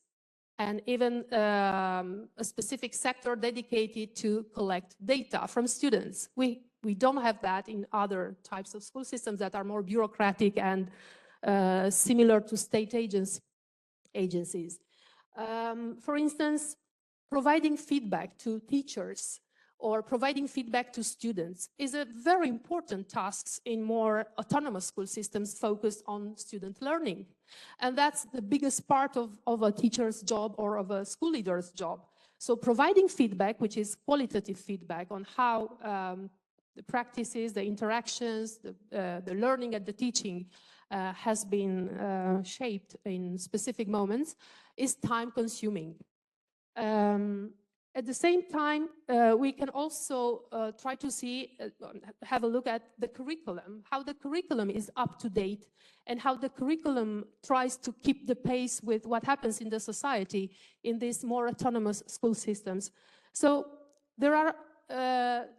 and even a specific sector dedicated to collect data from students. We don't have that in other types of school systems that are more bureaucratic and similar to state agencies. For instance, providing feedback to teachers or providing feedback to students is a very important task in more autonomous school systems focused on student learning. And that's the biggest part of a teacher's job or of a school leader's job. So providing feedback, which is qualitative feedback on how the practices, the interactions, the learning and the teaching has been shaped in specific moments, is time consuming. At the same time, we can also try to have a look at the curriculum, how the curriculum is up to date, and how the curriculum tries to keep the pace with what happens in the society in these more autonomous school systems. So there are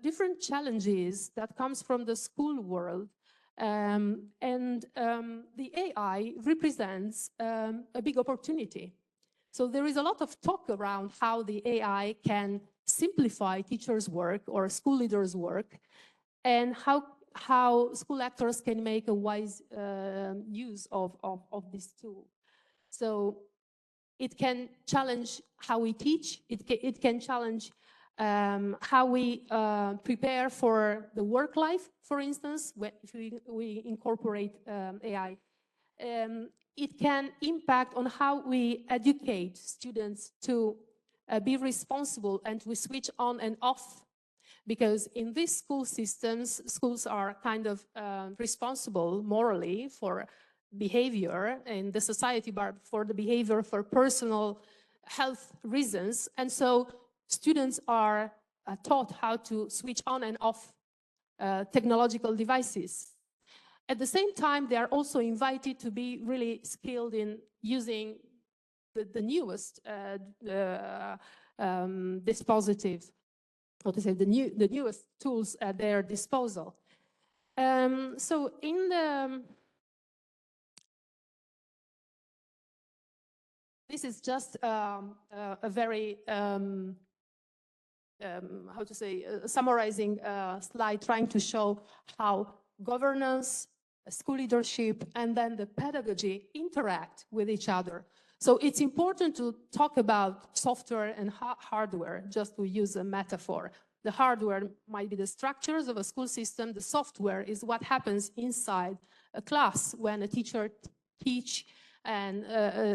different challenges that comes from the school world, and the AI represents a big opportunity. So there is a lot of talk around how the AI can simplify teachers' work or school leaders' work, and how school actors can make a wise use of this tool. So it can challenge how we teach, it can challenge how we prepare for the work life, for instance, if we incorporate AI. It can impact on how we educate students to be responsible and to switch on and off. Because in these school systems, schools are kind of responsible morally for behavior in the society, but for the behavior for personal health reasons. And so students are taught how to switch on and off technological devices. At the same time, they are also invited to be really skilled in using the newest dispositive, or to say the newest tools at their disposal. So in the this is just a very how to say summarizing slide trying to show how governance, school leadership, and then the pedagogy interact with each other. So it's important to talk about software and hardware, just to use a metaphor. The hardware might be the structures of a school system. The software is what happens inside a class when a teacher teaches and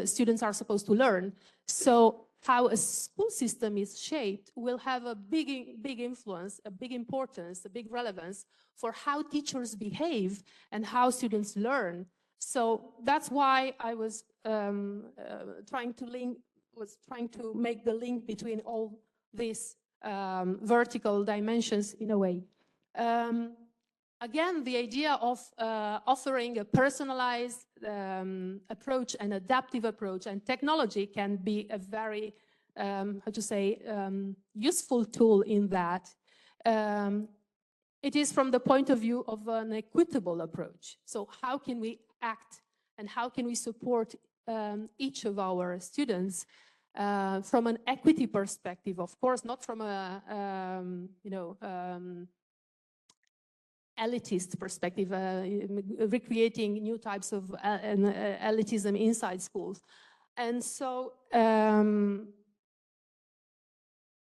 students are supposed to learn. So how a school system is shaped will have a big influence, a big importance, a big relevance for how teachers behave and how students learn. So that's why I was trying to make the link between all these vertical dimensions in a way. Again, the idea of offering a personalized approach, an adaptive approach, and technology can be a very, useful tool in that. It is from the point of view of an equitable approach. So how can we act and how can we support each of our students from an equity perspective? Of course, not from a, elitist perspective, recreating new types of elitism inside schools. And so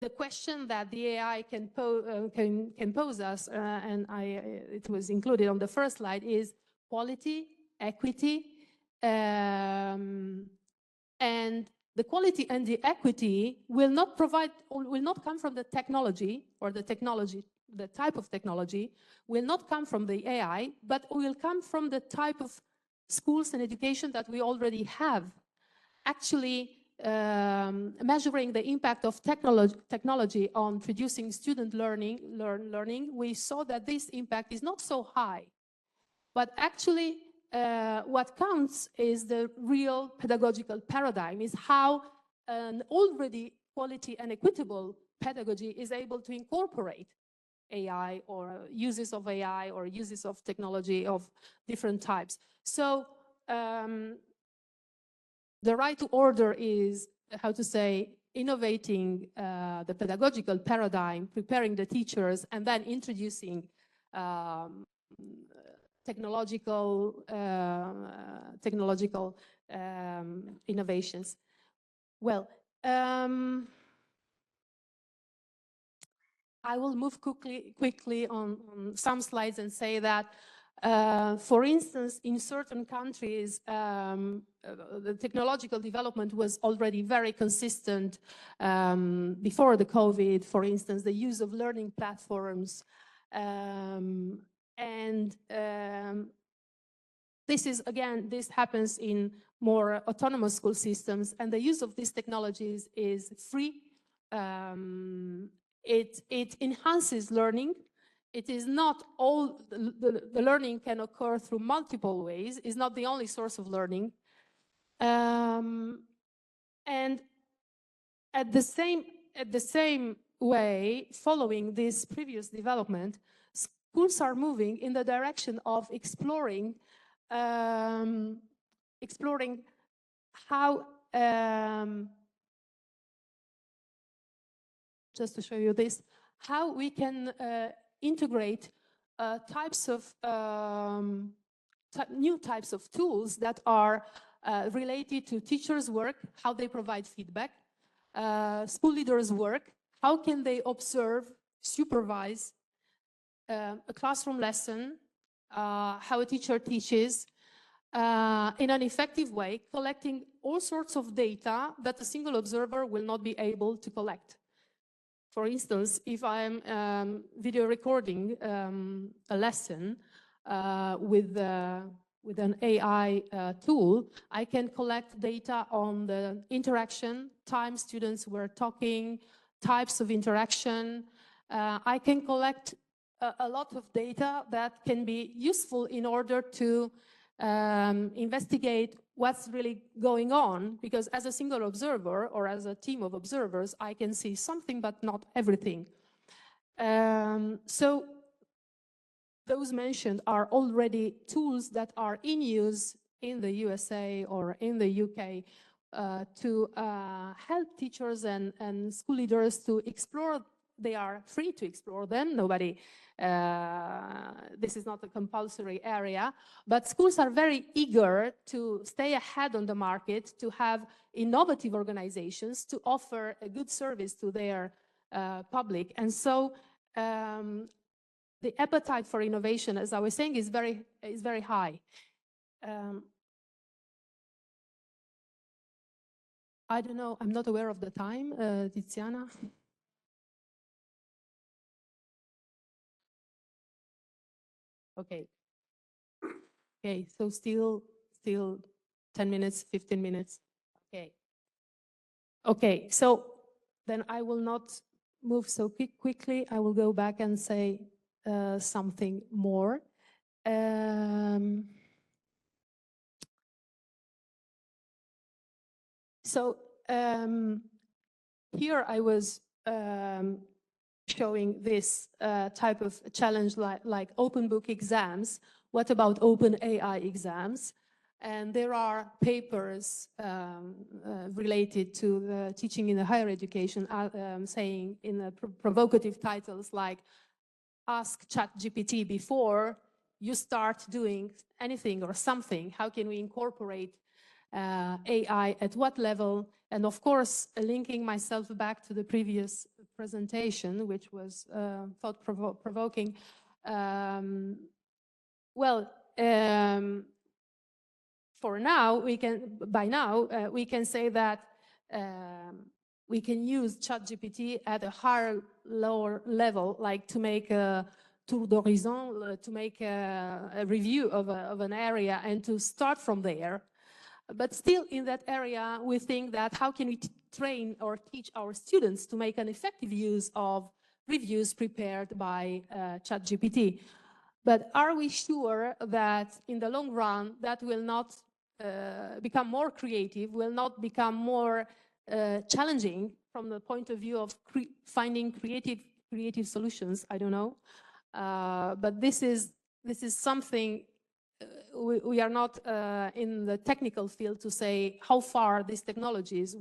the question that the AI can pose us, and it was included on the first slide, is quality, equity, and the quality and the equity will not come from the technology, or the type of technology will not come from the AI, but will come from the type of schools and education that we already have. Actually, measuring the impact of technology on producing student learning, we saw that this impact is not so high. But actually, what counts is the real pedagogical paradigm, is how an already quality and equitable pedagogy is able to incorporate AI or uses of AI or uses of technology of different types. So the right to order is, innovating the pedagogical paradigm, preparing the teachers, and then introducing technological innovations. Well, I will move quickly on some slides and say that, for instance, in certain countries, the technological development was already very consistent before the COVID. For instance, the use of learning platforms, this happens in more autonomous school systems, and the use of these technologies is free. It enhances learning. It is not all, the learning can occur through multiple ways. It's not the only source of learning. And at the same way, following this previous development, schools are moving in the direction of exploring how, just to show you this, how we can integrate new types of tools that are related to teachers' work, how they provide feedback, school leaders' work, how can they observe, supervise a classroom lesson, how a teacher teaches, in an effective way, collecting all sorts of data that a single observer will not be able to collect. For instance, if I'm video recording a lesson with an AI tool, I can collect data on the interaction, time students were talking, types of interaction. I can collect a lot of data that can be useful in order to investigate what's really going on, because as a single observer or as a team of observers, I can see something but not everything. So those mentioned are already tools that are in use in the USA or in the UK to help teachers and school leaders to explore. They are free to explore them. Nobody, this is not a compulsory area, but schools are very eager to stay ahead on the market, to have innovative organizations, to offer a good service to their public. And so the appetite for innovation, as I was saying, is very high. I don't know, I'm not aware of the time, Tiziana. Okay. Okay, so still 10 minutes, 15 minutes. Okay. Okay, so then I will not move so quickly. I will go back and say something more. So here I was showing this type of challenge like open book exams. What about open AI exams? And there are papers related to the teaching in the higher education saying in provocative titles like, ask ChatGPT before you start doing anything or something. How can we incorporate AI at what level? And of course, linking myself back to the previous presentation, which was thought-provoking. For now, by now, we can say that we can use ChatGPT at a higher, lower level, like to make a tour d'horizon, to make a review of an area and to start from there. But still in that area, we think that how can we train or teach our students to make an effective use of reviews prepared by ChatGPT? But are we sure that in the long run, that will not become more creative, will not become more challenging from the point of view of finding creative solutions? I don't know. But this is something we are not in the technical field to say how far these technologies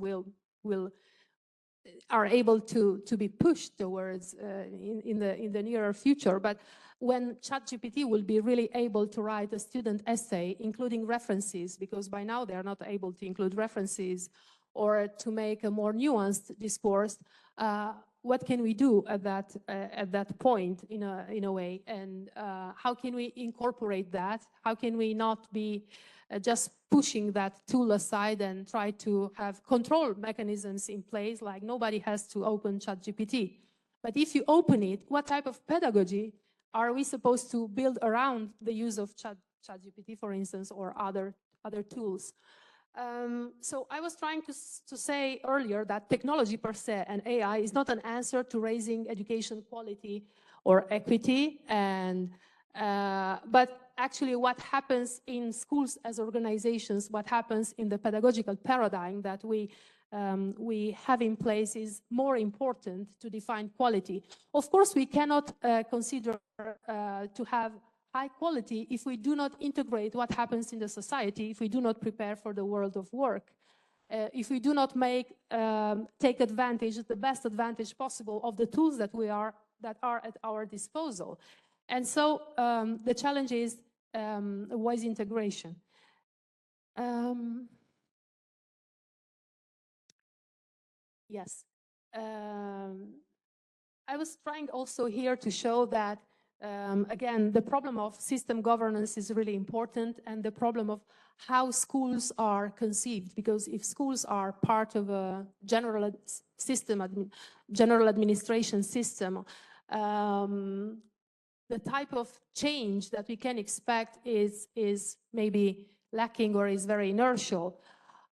are able to be pushed towards in the nearer future. But when ChatGPT will be really able to write a student essay, including references, because by now they are not able to include references, or to make a more nuanced discourse, what can we do at that point in a way, and how can we incorporate that? How can we not be just pushing that tool aside and try to have control mechanisms in place, like nobody has to open ChatGPT. But if you open it, what type of pedagogy are we supposed to build around the use of ChatGPT, for instance, or other tools? So I was trying to say earlier that technology per se and AI is not an answer to raising education quality or equity, and but actually what happens in schools as organizations, what happens in the pedagogical paradigm that we have in place is more important to define quality. Of course, we cannot consider to have high quality if we do not integrate what happens in the society, if we do not prepare for the world of work, if we do not take advantage, the best advantage possible of the tools that are at our disposal. And so the challenge is wise integration. Yes. I was trying also here to show that again, the problem of system governance is really important, and the problem of how schools are conceived, because if schools are part of a general administration system, the type of change that we can expect is maybe lacking or is very inertial.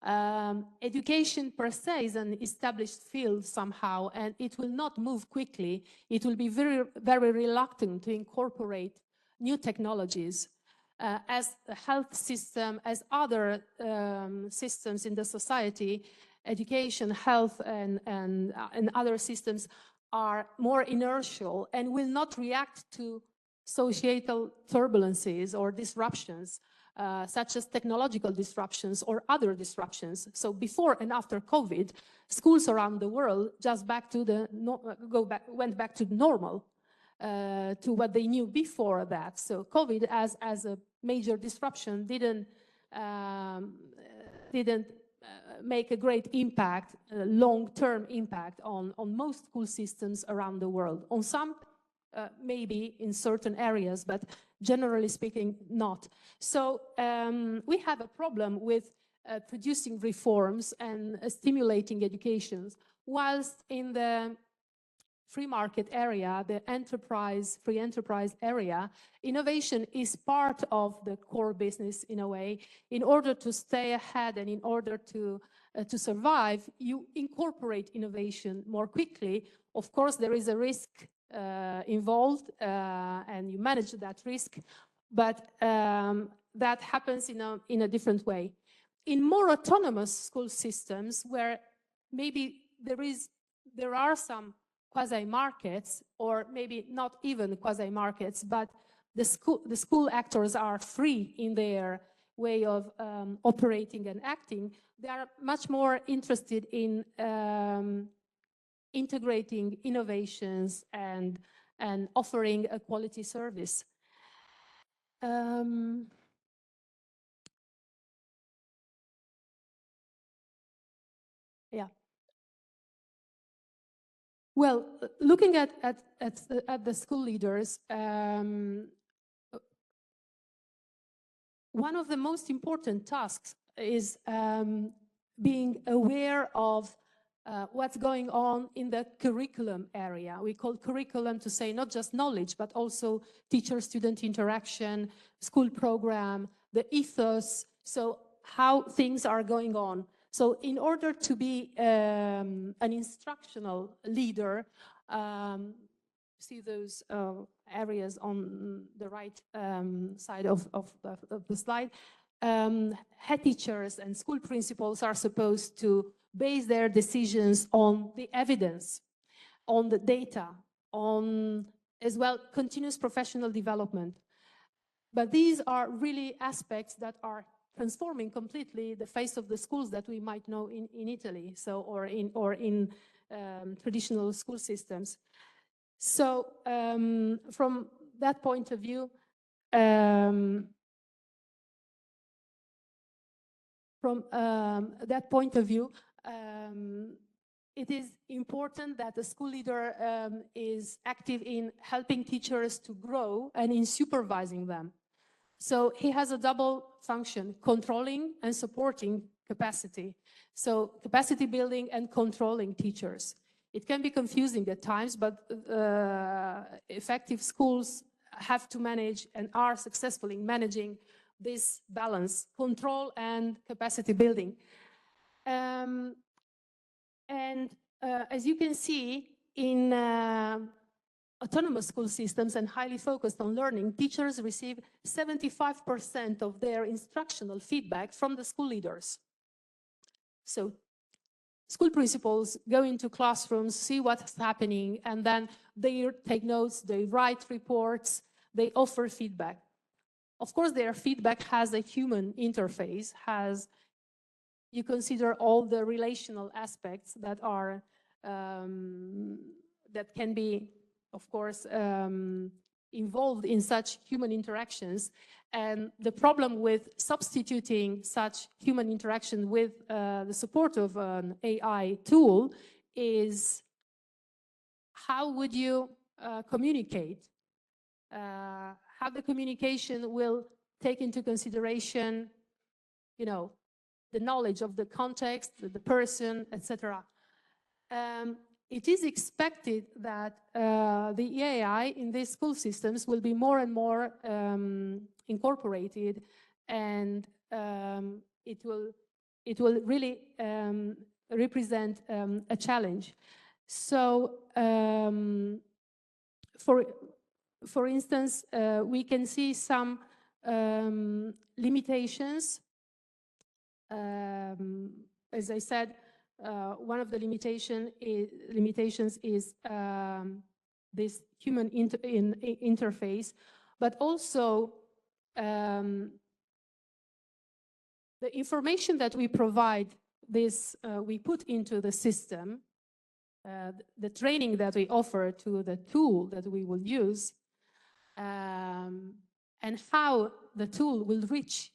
Education per se is an established field somehow, and it will not move quickly. It will be very, very reluctant to incorporate new technologies. As a health system, as other systems in the society, education, health, and other systems are more inertial and will not react to societal turbulences or disruptions, such as technological disruptions or other disruptions. So before and after COVID, schools around the world just went back to normal, to what they knew before that. So COVID as a major disruption didn't make a great impact, long-term impact on most school systems around the world. On some, maybe in certain areas, but generally speaking, not. So we have a problem with producing reforms and stimulating educations, whilst in the free market area, the free enterprise area, innovation is part of the core business in a way. In order to stay ahead and in order to survive, you incorporate innovation more quickly. Of course, there is a risk involved, and you manage that risk, but that happens in a different way. In more autonomous school systems, where maybe there are some quasi-markets, or maybe not even quasi-markets, but the school actors are free in their way of operating and acting, they are much more interested in integrating innovations and offering a quality service. Yeah. Well, looking at the school leaders, one of the most important tasks is being aware of what's going on in the curriculum area. We call curriculum to say not just knowledge, but also teacher-student interaction, school program, the ethos, so how things are going on. So in order to be an instructional leader, see those areas on the right side of the slide, head teachers and school principals are supposed to base their decisions on the evidence, on the data, on as well continuous professional development. But these are really aspects that are transforming completely the face of the schools that we might know in Italy, so or in traditional school systems. So from that point of view, it is important that the school leader is active in helping teachers to grow and in supervising them. So he has a double function, controlling and supporting capacity. So capacity building and controlling teachers. It can be confusing at times, but effective schools have to manage and are successfully managing this balance, control and capacity building. As you can see, in autonomous school systems and highly focused on learning, teachers receive 75% of their instructional feedback from the school leaders. So school principals go into classrooms, see what's happening, and then they take notes, they write reports, they offer feedback. Of course, their feedback has a human interface, you consider all the relational aspects that are, that can be, of course, involved in such human interactions. And the problem with substituting such human interaction with the support of an AI tool is, how would you communicate? How the communication will take into consideration, the knowledge of the context, the person, etc. It is expected that the AI in these school systems will be more and more incorporated, and it will it will really represent a challenge. So, for instance, we can see some limitations. As I said, one of the limitations is this human interface, but also the information that we provide, we put into the system, the training that we offer to the tool that we will use, and how the tool will reach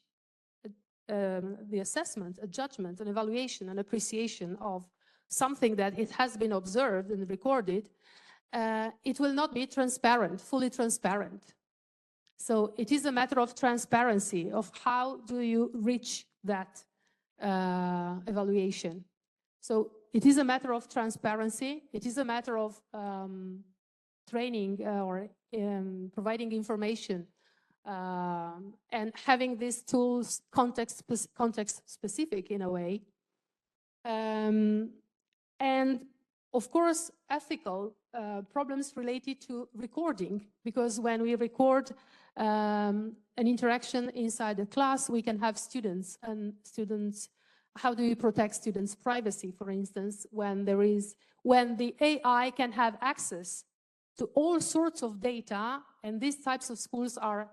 the assessment, a judgment, an evaluation, an appreciation of something that it has been observed and recorded, it will not be transparent, fully transparent. So it is a matter of transparency, of how do you reach that evaluation. So it is a matter of transparency. It is a matter of training or providing information and having these tools context specific in a way. And of course, ethical problems related to recording, because when we record an interaction inside a class, we can have students, how do you protect students' privacy, for instance, when the AI can have access to all sorts of data, and these types of schools are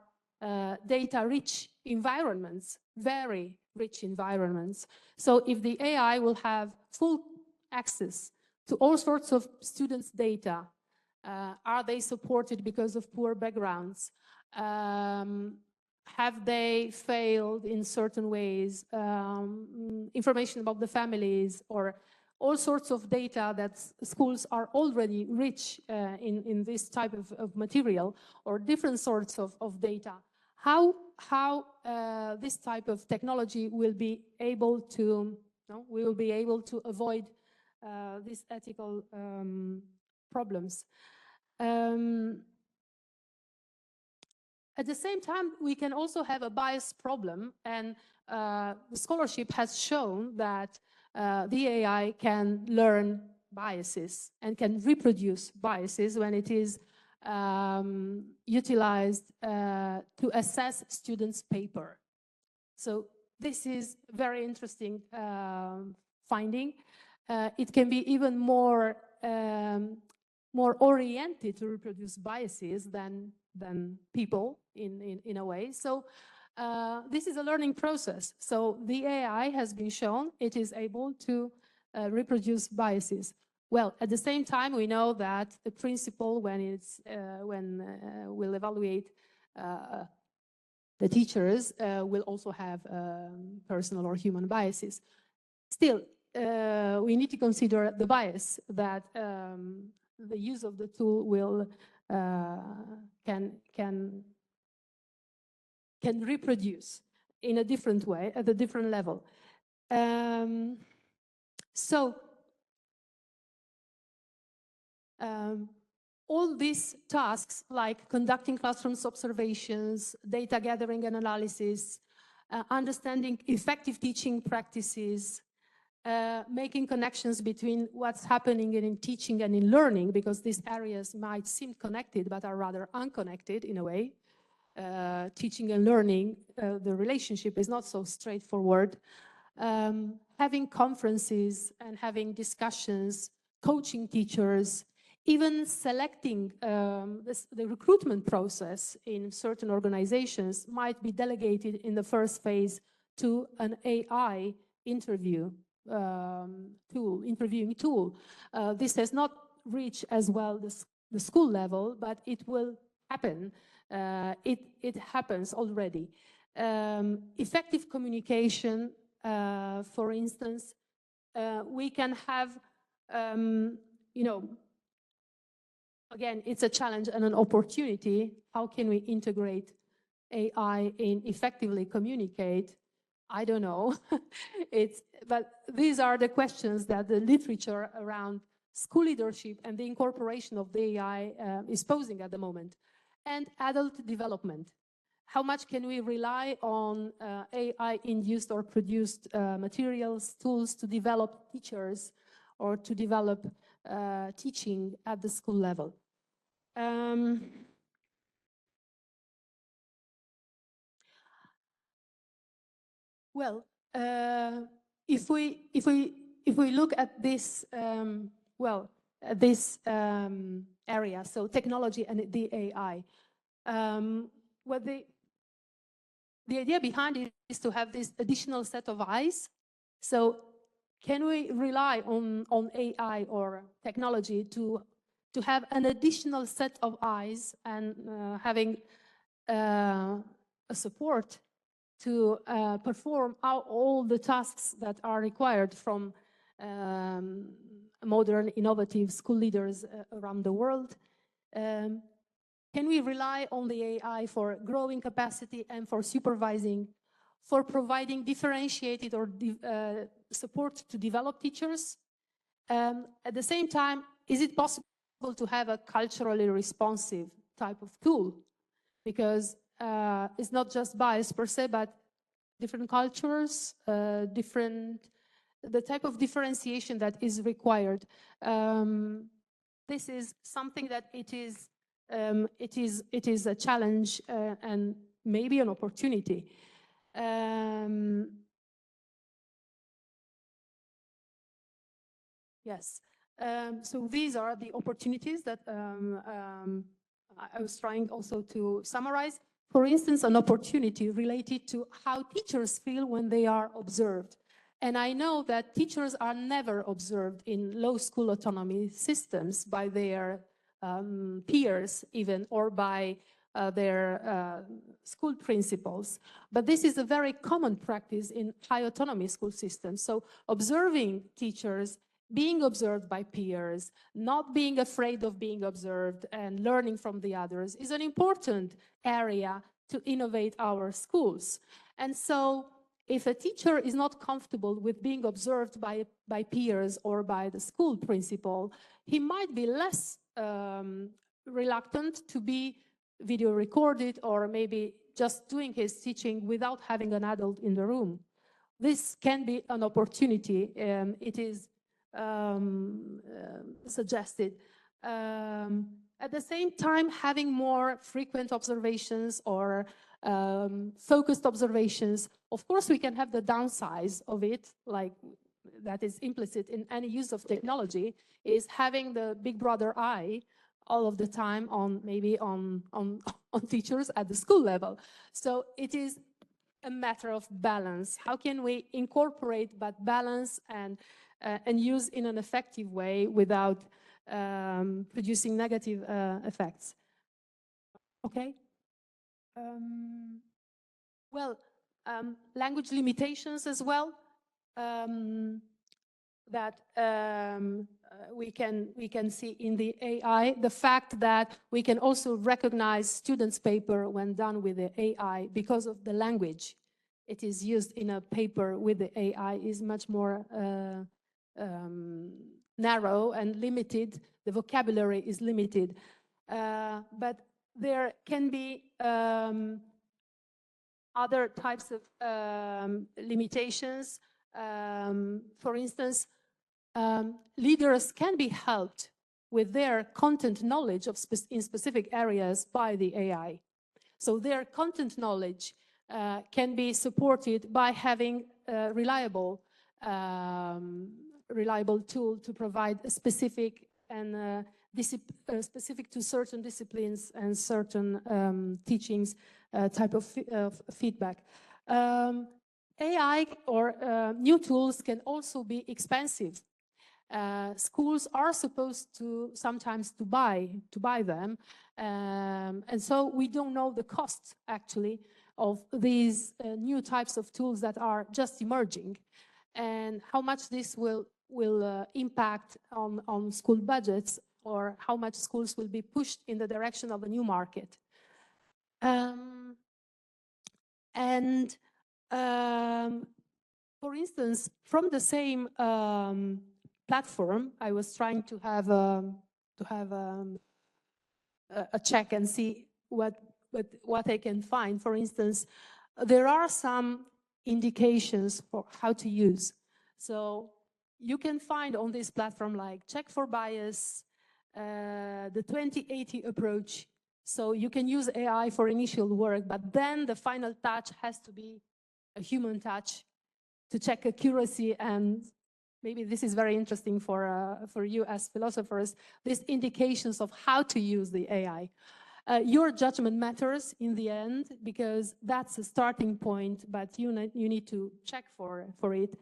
data-rich environments, very rich environments. So if the AI will have full access to all sorts of students' data, are they supported because of poor backgrounds? Have they failed in certain ways? Information about the families, or all sorts of data that schools are already rich in this type of material, or different sorts of data. How this type of technology will be able to, we will be able to avoid these ethical problems. At the same time, we can also have a bias problem, and the scholarship has shown that the AI can learn biases and can reproduce biases when it is utilized to assess students' paper. So this is very interesting finding. It can be even more oriented to reproduce biases than people in a way. So this is a learning process. So the AI has been shown it is able to reproduce biases. Well, at the same time, we know that the principal, when we'll evaluate the teachers, will also have personal or human biases. Still, we need to consider the bias that the use of the tool will can reproduce in a different way, at a different level. All these tasks, like conducting classrooms observations, data gathering and analysis, understanding effective teaching practices, making connections between what's happening in teaching and in learning, because these areas might seem connected but are rather unconnected in a way. Teaching and learning, the relationship is not so straightforward. Having conferences and having discussions, coaching teachers, even selecting the recruitment process in certain organizations might be delegated in the first phase to an AI interviewing tool. This has not reached as well the school level, but it will happen. It happens already. Effective communication, for instance, we can have, again, it's a challenge and an opportunity. How can we integrate AI in effectively communicate? I don't know. But these are the questions that the literature around school leadership and the incorporation of the AI is posing at the moment. And adult development. how much can we rely on AI-induced or produced materials, tools to develop teachers or to develop teaching at the school level? Well, if we look at this area, so technology and the AI, well, the idea behind it is to have this additional set of eyes. So can we rely on AI or technology to have an additional set of eyes and having a support to perform all the tasks that are required from modern, innovative school leaders around the world? Can we rely on the AI for growing capacity and for supervising, for providing differentiated or support to develop teachers? At the same time, is it possible to have a culturally responsive type of tool? Because it's not just bias per se, but different cultures, the type of differentiation that is required. This is something that it is a challenge and maybe an opportunity. Yes. So these are the opportunities that I was trying also to summarize. For instance, an opportunity related to how teachers feel when they are observed. And I know that teachers are never observed in low school autonomy systems by their peers even, or by their school principals. But this is a very common practice in high autonomy school systems. So observing teachers, being observed by peers, not being afraid of being observed and learning from the others is an important area to innovate our schools. And so if a teacher is not comfortable with being observed by peers or by the school principal, he might be less reluctant to be video recorded or maybe just doing his teaching without having an adult in the room. This can be an opportunity. It is suggested. At the same time, having more frequent observations or focused observations, of course, we can have the downsides of it, like that is implicit in any use of technology, is having the big brother eye all of the time on maybe on teachers at the school level. So it is a matter of balance. How can we incorporate but balance and use in an effective way without producing negative effects? Okay. Well, language limitations as well. That we can see in the AI, the fact that we can also recognize students' paper when done with the AI because of the language it is used in a paper with the AI is much more narrow and limited. The vocabulary is limited, but there can be other types of limitations. For instance, leaders can be helped with their content knowledge of in specific areas by the AI. So their content knowledge can be supported by having a reliable tool to provide a specific and specific to certain disciplines and certain teachings type of feedback. AI or new tools can also be expensive. Schools are supposed to sometimes to buy them, and so we don't know the cost actually of these new types of tools that are just emerging, and how much this will impact on school budgets, or how much schools will be pushed in the direction of a new market. For instance, from the same platform, I was trying to have a check and see what but what I can find, for instance, there are some indications for how to use. So you can find on this platform like check for bias, the 2080 approach. So you can use AI for initial work, but then the final touch has to be a human touch to check accuracy. And maybe this is very interesting for you as philosophers, these indications of how to use the AI. Your judgment matters in the end, because that's a starting point, but you need to check for it.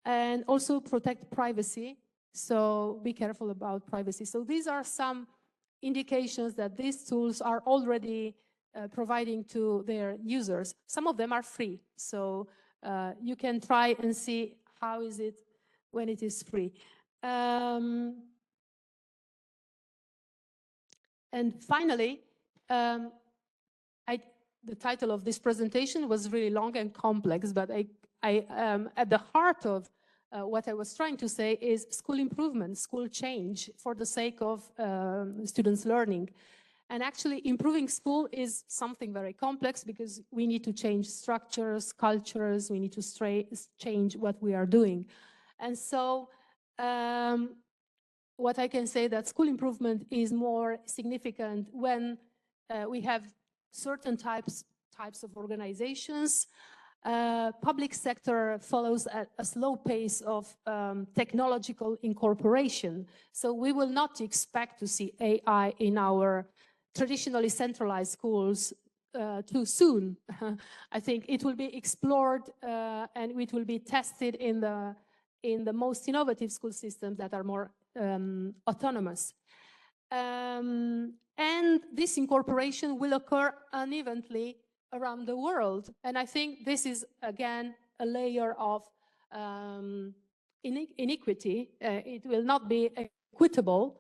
And also protect privacy. So be careful about privacy. So these are some indications that these tools are already providing to their users. Some of them are free. So you can try and see how is it when it is free. And finally, the title of this presentation was really long and complex, but at the heart of what I was trying to say is school improvement, school change for the sake of students' learning. And actually improving school is something very complex, because we need to change structures, cultures, we need to change what we are doing. And so what I can say that school improvement is more significant when we have certain types of organizations. Public sector follows a slow pace of technological incorporation. So we will not expect to see AI in our traditionally centralized schools too soon. I think it will be explored and it will be tested in the most innovative school systems that are more autonomous. And this incorporation will occur unevenly around the world. And I think this is, again, a layer of inequity. It will not be equitable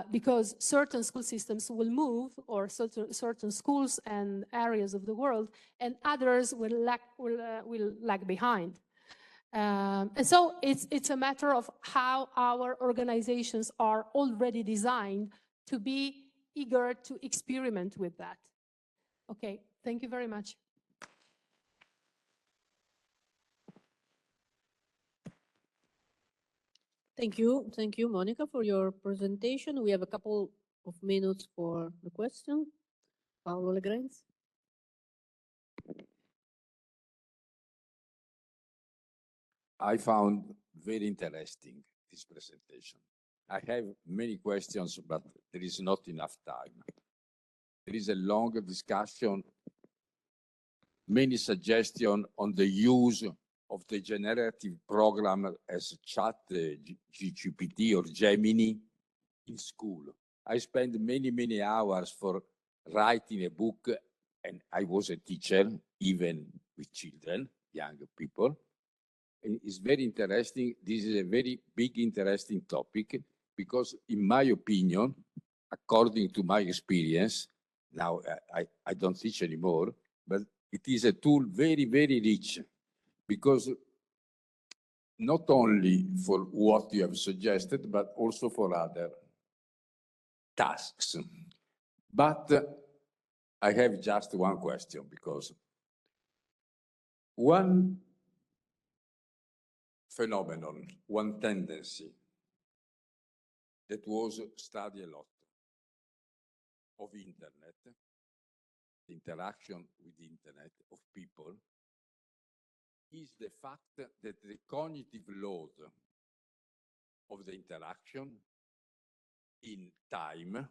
because certain school systems will move, or certain schools and areas of the world, and others will lag behind. And so it's a matter of how our organizations are already designed to be eager to experiment with that. Okay, thank you very much. Thank you, Monica, for your presentation. We have a couple of minutes for the question. Paolo Legrenz. I found very interesting this presentation. I have many questions, but there is not enough time. There is a long discussion, many suggestions on the use of the generative program as chat, GPT or Gemini in school. I spent many hours for writing a book, and I was a teacher, even with children, young people. And it's very interesting. This is a very big, interesting topic, because in my opinion, according to my experience, now I don't teach anymore, but it is a tool very rich, because not only for what you have suggested, but also for other tasks. But I have just one question, because one phenomenon, one tendency that was studied a lot of internet, the interaction with the internet of people, is the fact that the cognitive load of the interaction in time,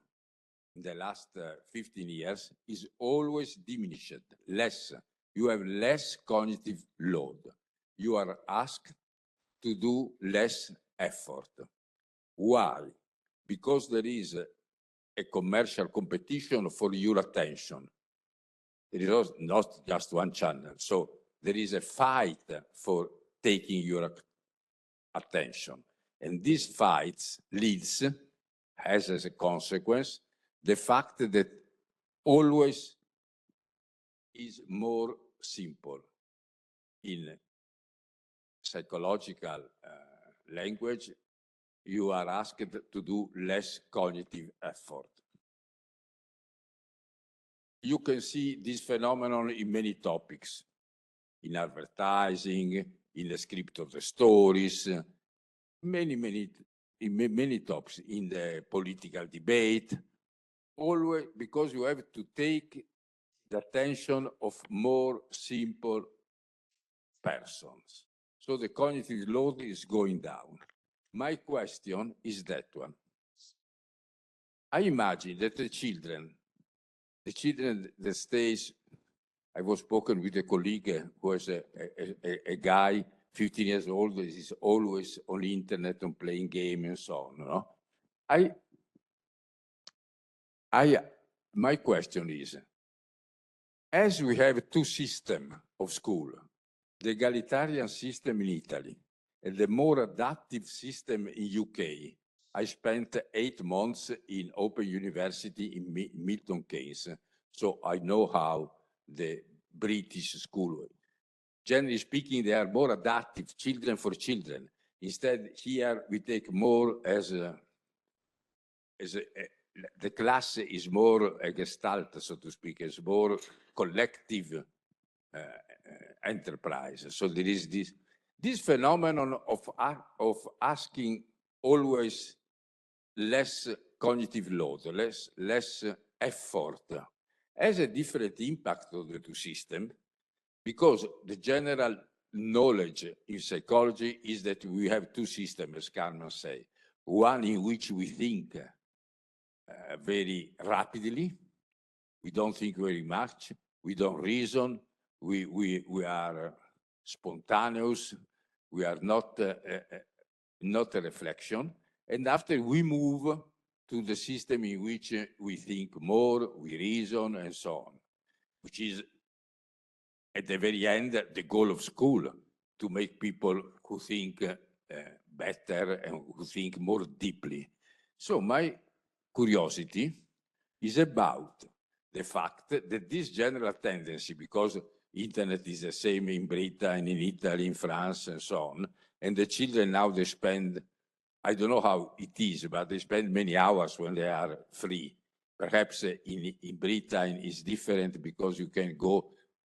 in the last 15 years, is always diminished, less. You have less cognitive load. You are asked to do less effort. Why? Because there is a commercial competition for your attention. It is not just one channel. So there is a fight for taking your attention. And this fight has as a consequence the fact that always is more simple. In psychological language, you are asked to do less cognitive effort. you can see this phenomenon in many topics, in advertising, in the script of the stories, many topics, in the political debate, always because you have to take the attention of more simple persons. So the cognitive load is going down. My question is that one. I imagine that the children that stays, I was spoken with a colleague who is a guy, 15 years old, that is always on the internet and playing game and so on. No? My question is, as we have two systems of school, the egalitarian system in Italy and the more adaptive system in UK, I spent 8 months in Open University in Milton Keynes, so I know how the British school, generally speaking, they are more adaptive, children for children. Instead, here we take more as the class is more a gestalt, so to speak, is more collective enterprise. So there is this phenomenon of asking always less cognitive load, less effort, has a different impact on the two systems, because the general knowledge in psychology is that we have two systems, as Carmen say. One in which we think very rapidly, we don't think very much, we don't reason, we are spontaneous, we are not a reflection. And after we move to the system in which we think more, we reason, and so on, which is at the very end the goal of school, to make people who think better and who think more deeply. So my curiosity is about the fact that this general tendency, because internet is the same in Britain, in Italy, in France, and so on, and the children now they spend, I don't know how it is, but they spend many hours when they are free. Perhaps in Britain it's different because you can go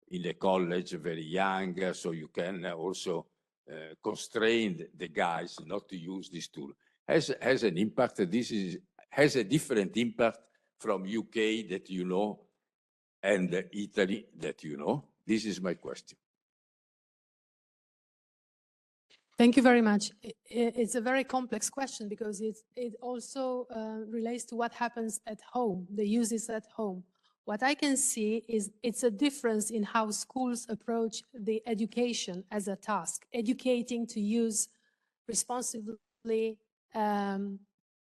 in the college very young, so you can also constrain the guys not to use this tool. Has an impact. Has a different impact from UK that you know and Italy that you know. This is my question. Thank you very much. It's a very complex question because it also relates to what happens at home, the uses at home. What I can see is it's a difference in how schools approach the education as a task, educating to use responsibly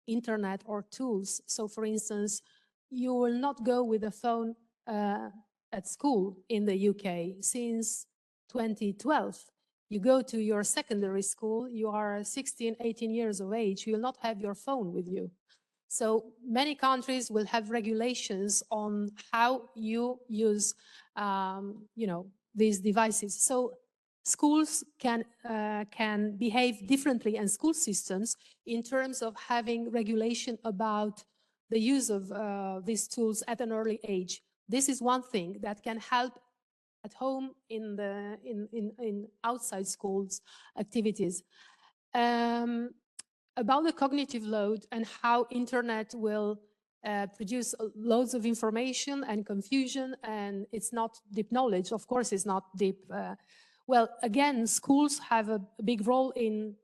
internet or tools. So for instance, you will not go with a phone at school in the UK since 2012. You go to your secondary school, you are 16, 18 years of age, you will not have your phone with you. So many countries will have regulations on how you use, these devices. So schools can behave differently, and school systems in terms of having regulation about the use of these tools at an early age. This is one thing that can help at home in outside schools activities. About the cognitive load and how internet will produce loads of information and confusion, and it's not deep knowledge. Of course, it's not deep. Well, again, schools have a big role in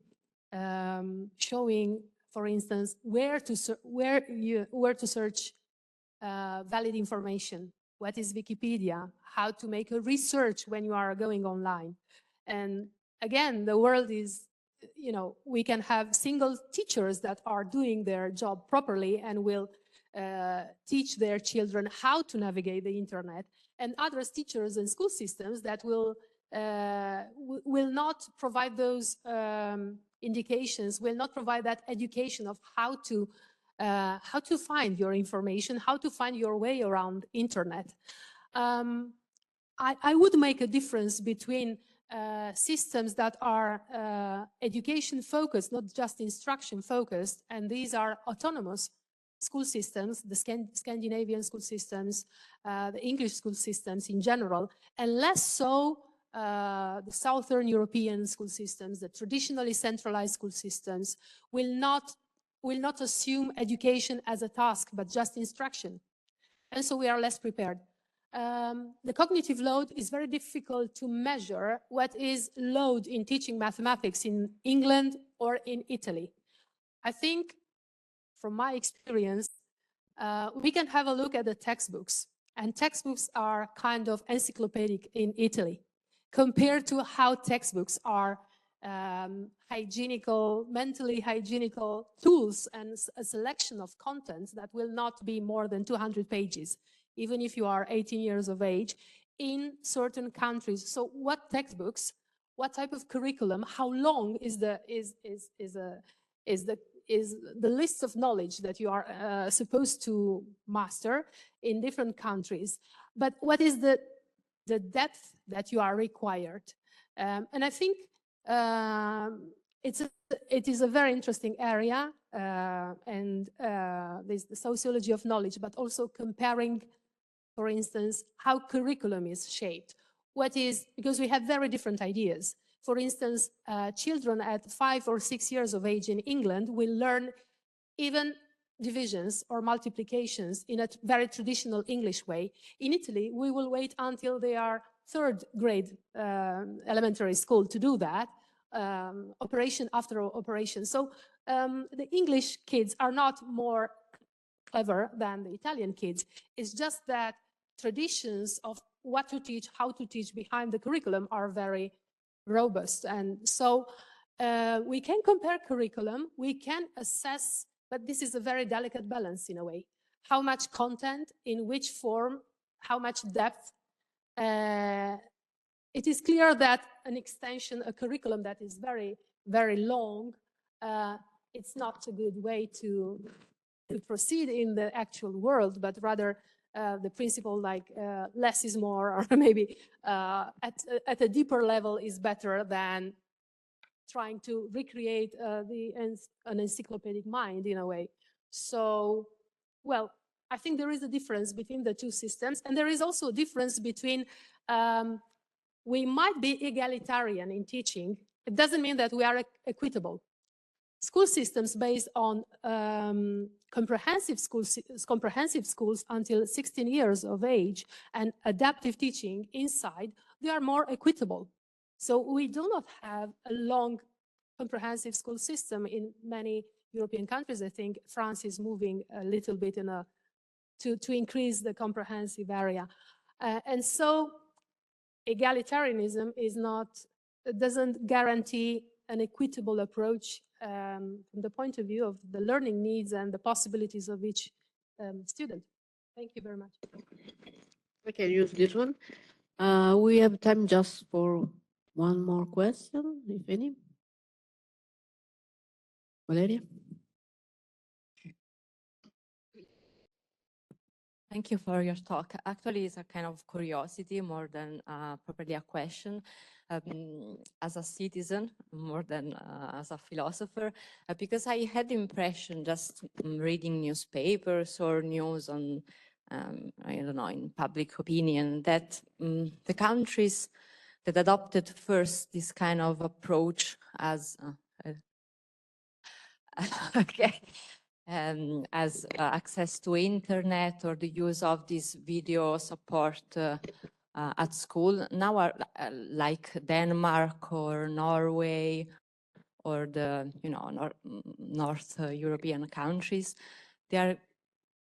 showing, for instance, where to search valid information. What is Wikipedia? How to make a research when you are going online. And again, the world is, we can have single teachers that are doing their job properly and will teach their children how to navigate the internet, and other teachers and school systems that will not provide those indications, will not provide that education of how to find your information, how to find your way around internet. I would make a difference between systems that are education focused, not just instruction focused, and these are autonomous school systems, the Scandinavian school systems, the English school systems in general, and less so the Southern European school systems, the traditionally centralized school systems, will not assume education as a task, but just instruction. And so we are less prepared. The cognitive load is very difficult to measure. What is load in teaching mathematics in England or in Italy? I think, from my experience, we can have a look at the textbooks. And textbooks are kind of encyclopedic in Italy, compared to how textbooks are hygienical, mentally hygienical tools and a selection of contents that will not be more than 200 pages, even if you are 18 years of age, in certain countries. So what textbooks, what type of curriculum, how long is the list of knowledge that you are supposed to master in different countries, but what is the depth that you are required? And I think it is a very interesting area, and there's the sociology of knowledge, but also comparing, for instance, how curriculum is shaped. Because we have very different ideas. For instance, children at 5 or 6 years of age in England will learn even divisions or multiplications in a very traditional English way. In Italy, we will wait until they are third grade elementary school to do that, operation after operation. So the English kids are not more clever than the Italian kids. It's just that traditions of what to teach, how to teach behind the curriculum are very robust. And so we can compare curriculum, we can assess, but this is a very delicate balance in a way. How much content, in which form, how much depth. It is clear that an extension, a curriculum that is very, very long, it's not a good way to proceed in the actual world, but rather the principle like less is more, or maybe at a deeper level is better than trying to recreate an encyclopedic mind in a way. So, well, I think there is a difference between the two systems, and there is also a difference between we might be egalitarian in teaching. It doesn't mean that we are equitable. School systems based on comprehensive schools until 16 years of age and adaptive teaching inside, they are more equitable. So we do not have a long comprehensive school system in many European countries. I think France is moving a little bit to increase the comprehensive area. And so egalitarianism doesn't guarantee an equitable approach from the point of view of the learning needs and the possibilities of each student. Thank you very much. I can use this one. We have time just for one more question, if any. Valeria? Thank you for your talk. Actually, it's a kind of curiosity more than probably a question. As a citizen, more than as a philosopher, because I had the impression just reading newspapers or news on, I don't know, in public opinion, that the countries that adopted first this kind of approach as okay. As access to internet or the use of this video support at school now are like Denmark or Norway or the North European countries. They are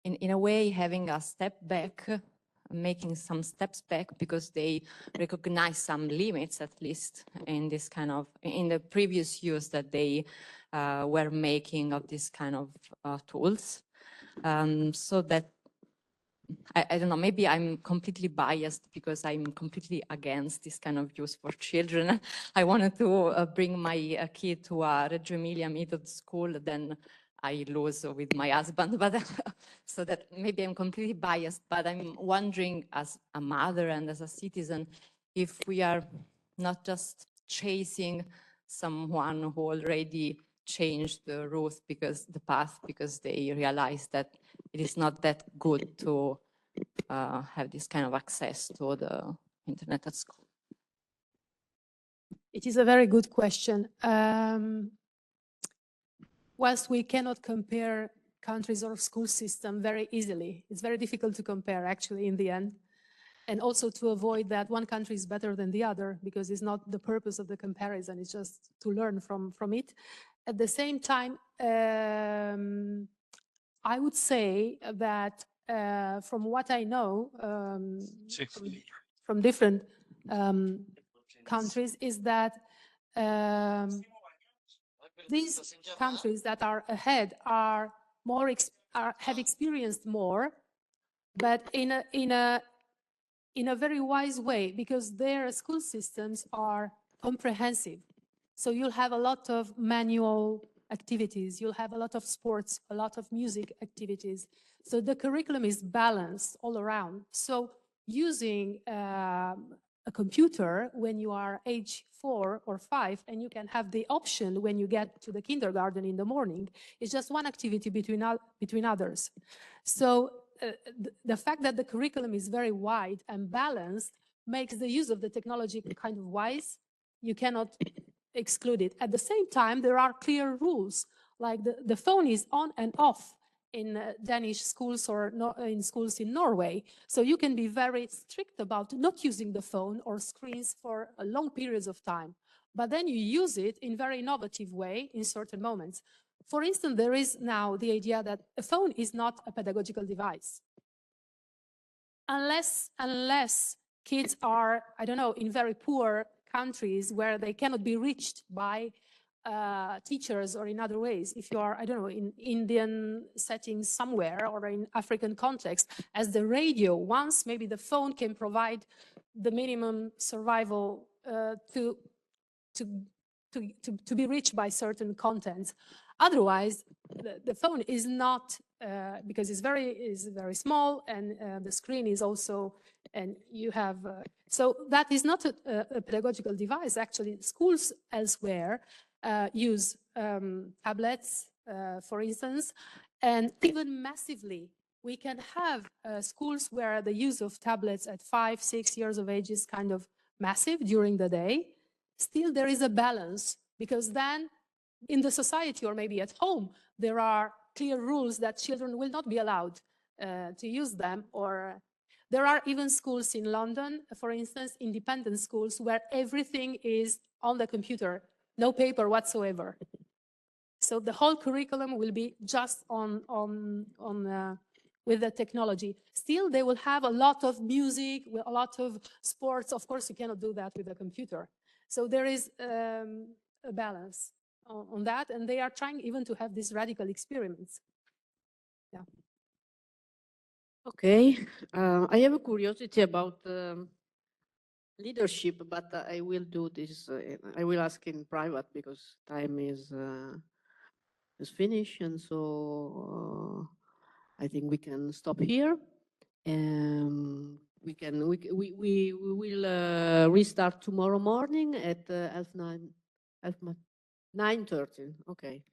in a way having a step back, making some steps back because they recognize some limits, at least in this kind of in the previous use that they were making of this kind of tools. So that I don't know, maybe I'm completely biased because I'm completely against this kind of use for children. I wanted to bring my kid to a Reggio Emilia method school, then I lose with my husband, but so that maybe I'm completely biased, but I'm wondering as a mother and as a citizen, if we are not just chasing someone who already changed the route the path, because they realize that it is not that good to have this kind of access to the internet at school? It is a very good question. Whilst we cannot compare countries or school system very easily, it's very difficult to compare actually in the end. And also to avoid that one country is better than the other, because it's not the purpose of the comparison, it's just to learn from it. At the same time, I would say that from what I know from different countries is that these countries that are ahead are more have experienced more, but in a very wise way, because their school systems are comprehensive. So you'll have a lot of manual activities, you'll have a lot of sports, a lot of music activities. So the curriculum is balanced all around. So using a computer when you are age 4 or 5, and you can have the option when you get to the kindergarten in the morning, it's just one activity between others. So the fact that the curriculum is very wide and balanced makes the use of the technology kind of wise. You cannot exclude it. At the same time, there are clear rules, like the phone is on and off in Danish schools or in schools in Norway. So you can be very strict about not using the phone or screens for long periods of time. But then you use it in very innovative way in certain moments. For instance, there is now the idea that a phone is not a pedagogical device. Unless kids are, I don't know, in very poor countries where they cannot be reached by teachers or in other ways. If you are, I don't know, in Indian settings somewhere or in African context, as the radio, once maybe the phone can provide the minimum survival to be reached by certain contents. Otherwise, the phone is not, because it's very small, and the screen is also, and you have, so that is not a pedagogical device. Actually, schools elsewhere use tablets, for instance, and even massively. We can have schools where the use of tablets at 5, 6 years of age is kind of massive during the day. Still, there is a balance, because then in the society or maybe at home, there are clear rules that children will not be allowed to use them. Or there are even schools in London, for instance, independent schools, where everything is on the computer, no paper whatsoever. So the whole curriculum will be just with the technology. Still, they will have a lot of music, a lot of sports. Of course, you cannot do that with a computer. So there is a balance on that, and they are trying even to have these radical experiments. Yeah. Okay, I have a curiosity about leadership, but I will do this. I will ask in private because time is finished, and so I think we can stop here. We will restart tomorrow morning at 9:30. Okay.